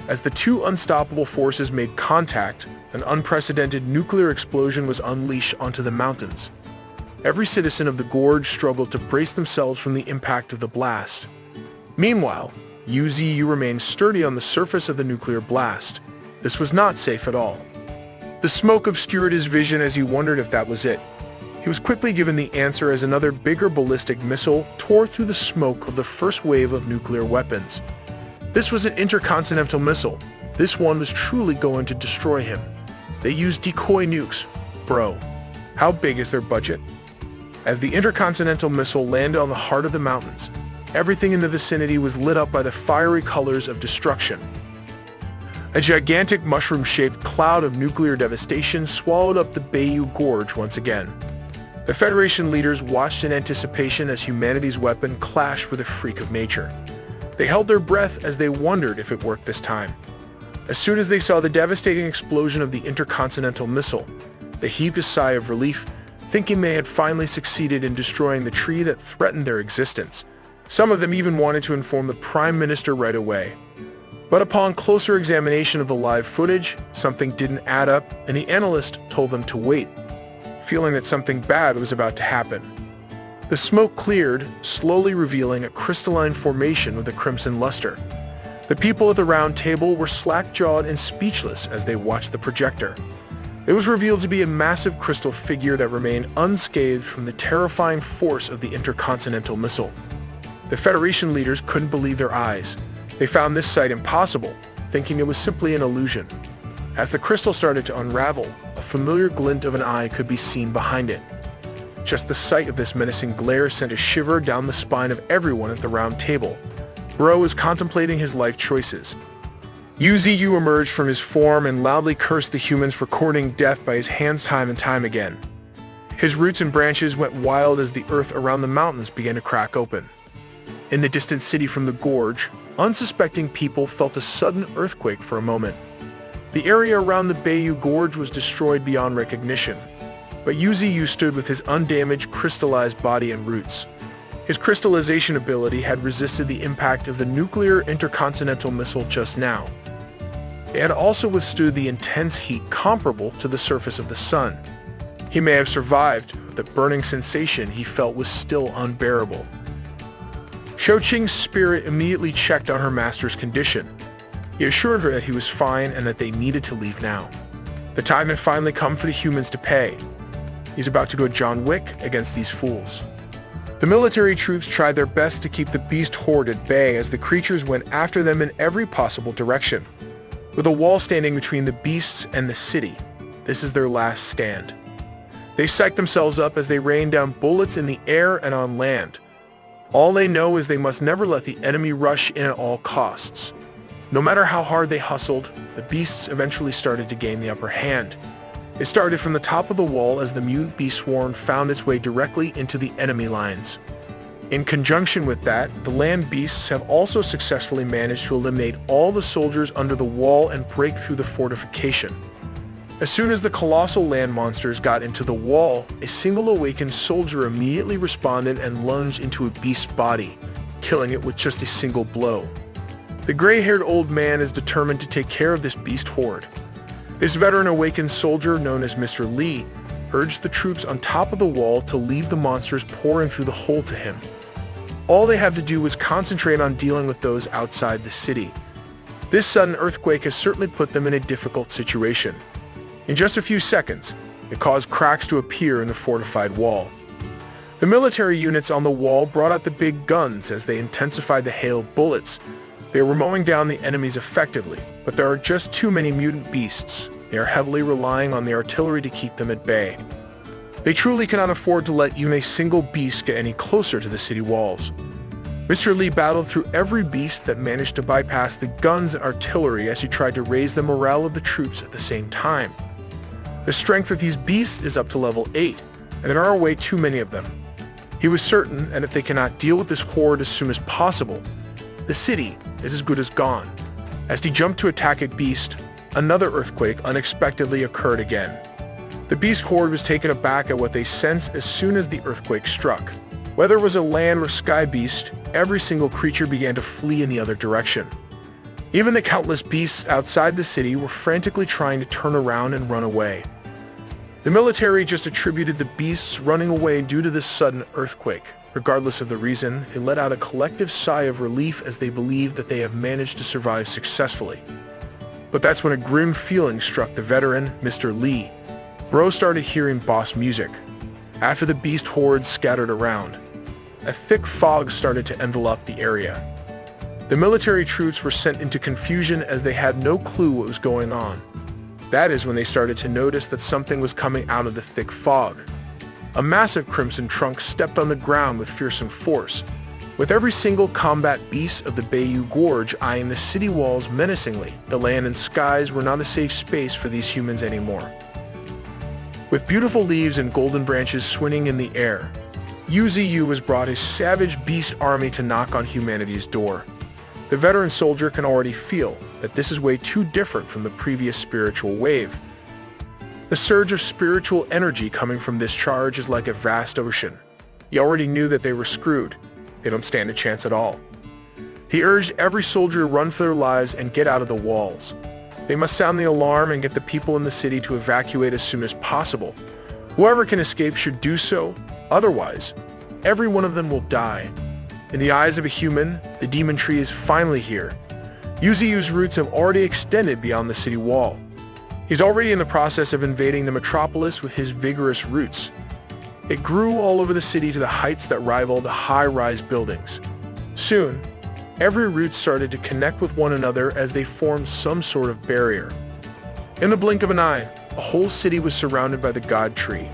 As the two unstoppable forces made contact, an unprecedented nuclear explosion was unleashed onto the mountains. Every citizen of the gorge struggled to brace themselves from the impact of the blast. Meanwhile, UZU remained sturdy on the surface of the nuclear blast. This was not safe at all. The smoke obscured his vision as he wondered if that was it. He was quickly given the answer as another bigger ballistic missile tore through the smoke of the first wave of nuclear weapons. This was an intercontinental missile. This one was truly going to destroy him. They used decoy nukes. Bro, how big is their budget? As the intercontinental missile landed on the heart of the mountains, everything in the vicinity was lit up by the fiery colors of destruction. A gigantic mushroom-shaped cloud of nuclear devastation swallowed up the Bayou Gorge once again. The Federation leaders watched in anticipation as humanity's weapon clashed with a freak of nature. They held their breath as they wondered if it worked this time. As soon as they saw the devastating explosion of the intercontinental missile, they heaved a sigh of relief, thinking they had finally succeeded in destroying the tree that threatened their existence. Some of them even wanted to inform the Prime Minister right away. But upon closer examination of the live footage, something didn't add up, and the analyst told them to wait, feeling that something bad was about to happen. The smoke cleared, slowly revealing a crystalline formation with a crimson luster. The people at the round table were slack-jawed and speechless as they watched the projector. It was revealed to be a massive crystal figure that remained unscathed from the terrifying force of the intercontinental missile. The Federation leaders couldn't believe their eyes. They found this sight impossible, thinking it was simply an illusion. As the crystal started to unravel, a familiar glint of an eye could be seen behind it. Just the sight of this menacing glare sent a shiver down the spine of everyone at the round table. Bro was contemplating his life choices. UZU emerged from his form and loudly cursed the humans for courting death by his hands time and time again. His roots and branches went wild as the earth around the mountains began to crack open. In the distant city from the gorge, unsuspecting people felt a sudden earthquake for a moment. The area around the Bayou Gorge was destroyed beyond recognition, but UZU stood with his undamaged crystallized body and roots. His crystallization ability had resisted the impact of the nuclear intercontinental missile just now. It had also withstood the intense heat comparable to the surface of the sun. He may have survived, but the burning sensation he felt was still unbearable. Shouqing's spirit immediately checked on her master's condition. He assured her that he was fine and that they needed to leave now. The time had finally come for the humans to pay. He's about to go John Wick against these fools. The military troops tried their best to keep the beast horde at bay as the creatures went after them in every possible direction. With a wall standing between the beasts and the city, this is their last stand. They psyched themselves up as they rained down bullets in the air and on land. All they know is they must never let the enemy rush in at all costs. No matter how hard they hustled, the beasts eventually started to gain the upper hand. It started from the top of the wall as the mutant beast swarm found its way directly into the enemy lines. In conjunction with that, the land beasts have also successfully managed to eliminate all the soldiers under the wall and break through the fortification. As soon as the colossal land monsters got into the wall, a single awakened soldier immediately responded and lunged into a beast's body, killing it with just a single blow. The gray-haired old man is determined to take care of this beast horde. This veteran awakened soldier, known as Mr. Lee, urged the troops on top of the wall to leave the monsters pouring through the hole to him. All they had to do was concentrate on dealing with those outside the city. This sudden earthquake has certainly put them in a difficult situation. In just a few seconds, it caused cracks to appear in the fortified wall. The military units on the wall brought out the big guns as they intensified the hail of bullets. They were mowing down the enemies effectively, but there are just too many mutant beasts. They are heavily relying on the artillery to keep them at bay. They truly cannot afford to let even a single beast get any closer to the city walls. Mr. Lee battled through every beast that managed to bypass the guns and artillery as he tried to raise the morale of the troops at the same time. The strength of these beasts is up to level 8, and there are way too many of them. He was certain that if they cannot deal with this horde as soon as possible, the city is as good as gone. As he jumped to attack a beast, another earthquake unexpectedly occurred again. The beast horde was taken aback at what they sensed as soon as the earthquake struck. Whether it was a land or sky beast, every single creature began to flee in the other direction. Even the countless beasts outside the city were frantically trying to turn around and run away. The military just attributed the beasts running away due to this sudden earthquake. Regardless of the reason, they let out a collective sigh of relief as they believed that they have managed to survive successfully. But that's when a grim feeling struck the veteran, Mr. Lee. Bro started hearing boss music. After the beast hordes scattered around, a thick fog started to envelop the area. The military troops were sent into confusion as they had no clue what was going on. That is when they started to notice that something was coming out of the thick fog. A massive crimson trunk stepped on the ground with fearsome force, with every single combat beast of the Bayou Gorge eyeing the city walls menacingly. The land and skies were not a safe space for these humans anymore. With beautiful leaves and golden branches swinging in the air, UZU has brought his savage beast army to knock on humanity's door. The veteran soldier can already feel that this is way too different from the previous spiritual wave. The surge of spiritual energy coming from this charge is like a vast ocean. He already knew that they were screwed. They don't stand a chance at all. He urged every soldier to run for their lives and get out of the walls. They must sound the alarm and get the people in the city to evacuate as soon as possible. Whoever can escape should do so, otherwise, every one of them will die. In the eyes of a human, the demon tree is finally here. UZU's roots have already extended beyond the city wall. He's already in the process of invading the metropolis with his vigorous roots. It grew all over the city to the heights that rival the high-rise buildings. Soon, every root started to connect with one another as they formed some sort of barrier. In the blink of an eye, a whole city was surrounded by the God Tree.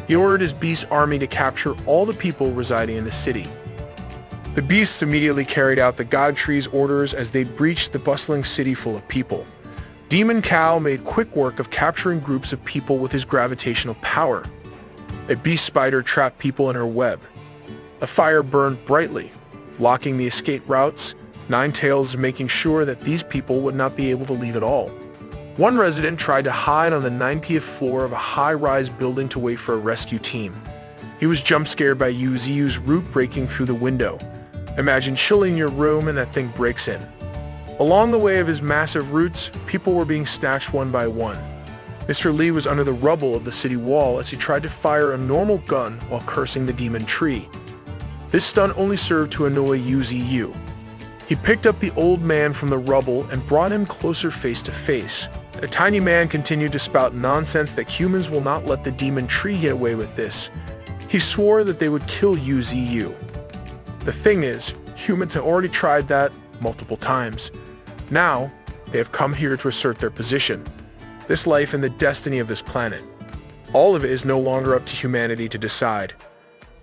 He ordered his beast army to capture all the people residing in the city. The beasts immediately carried out the God Tree's orders as they breached the bustling city full of people. Demon Cow made quick work of capturing groups of people with his gravitational power. A beast spider trapped people in her web. A fire burned brightly, blocking the escape routes, Ninetails making sure that these people would not be able to leave at all. One resident tried to hide on the 90th floor of a high-rise building to wait for a rescue team. He was jump-scared by UZU's root breaking through the window. Imagine chilling your room and that thing breaks in. Along the way of his massive roots, people were being snatched one by one. Mr. Lee was under the rubble of the city wall as he tried to fire a normal gun while cursing the demon tree. This stunt only served to annoy UZU. He picked up the old man from the rubble and brought him closer face to face. The tiny man continued to spout nonsense that humans will not let the demon tree get away with this. He swore that they would kill UZU. The thing is, humans have already tried that multiple times. Now, they have come here to assert their position. This life and the destiny of this planet. All of it is no longer up to humanity to decide.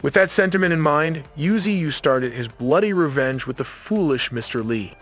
With that sentiment in mind, UZU started his bloody revenge with the foolish Mr. Lee.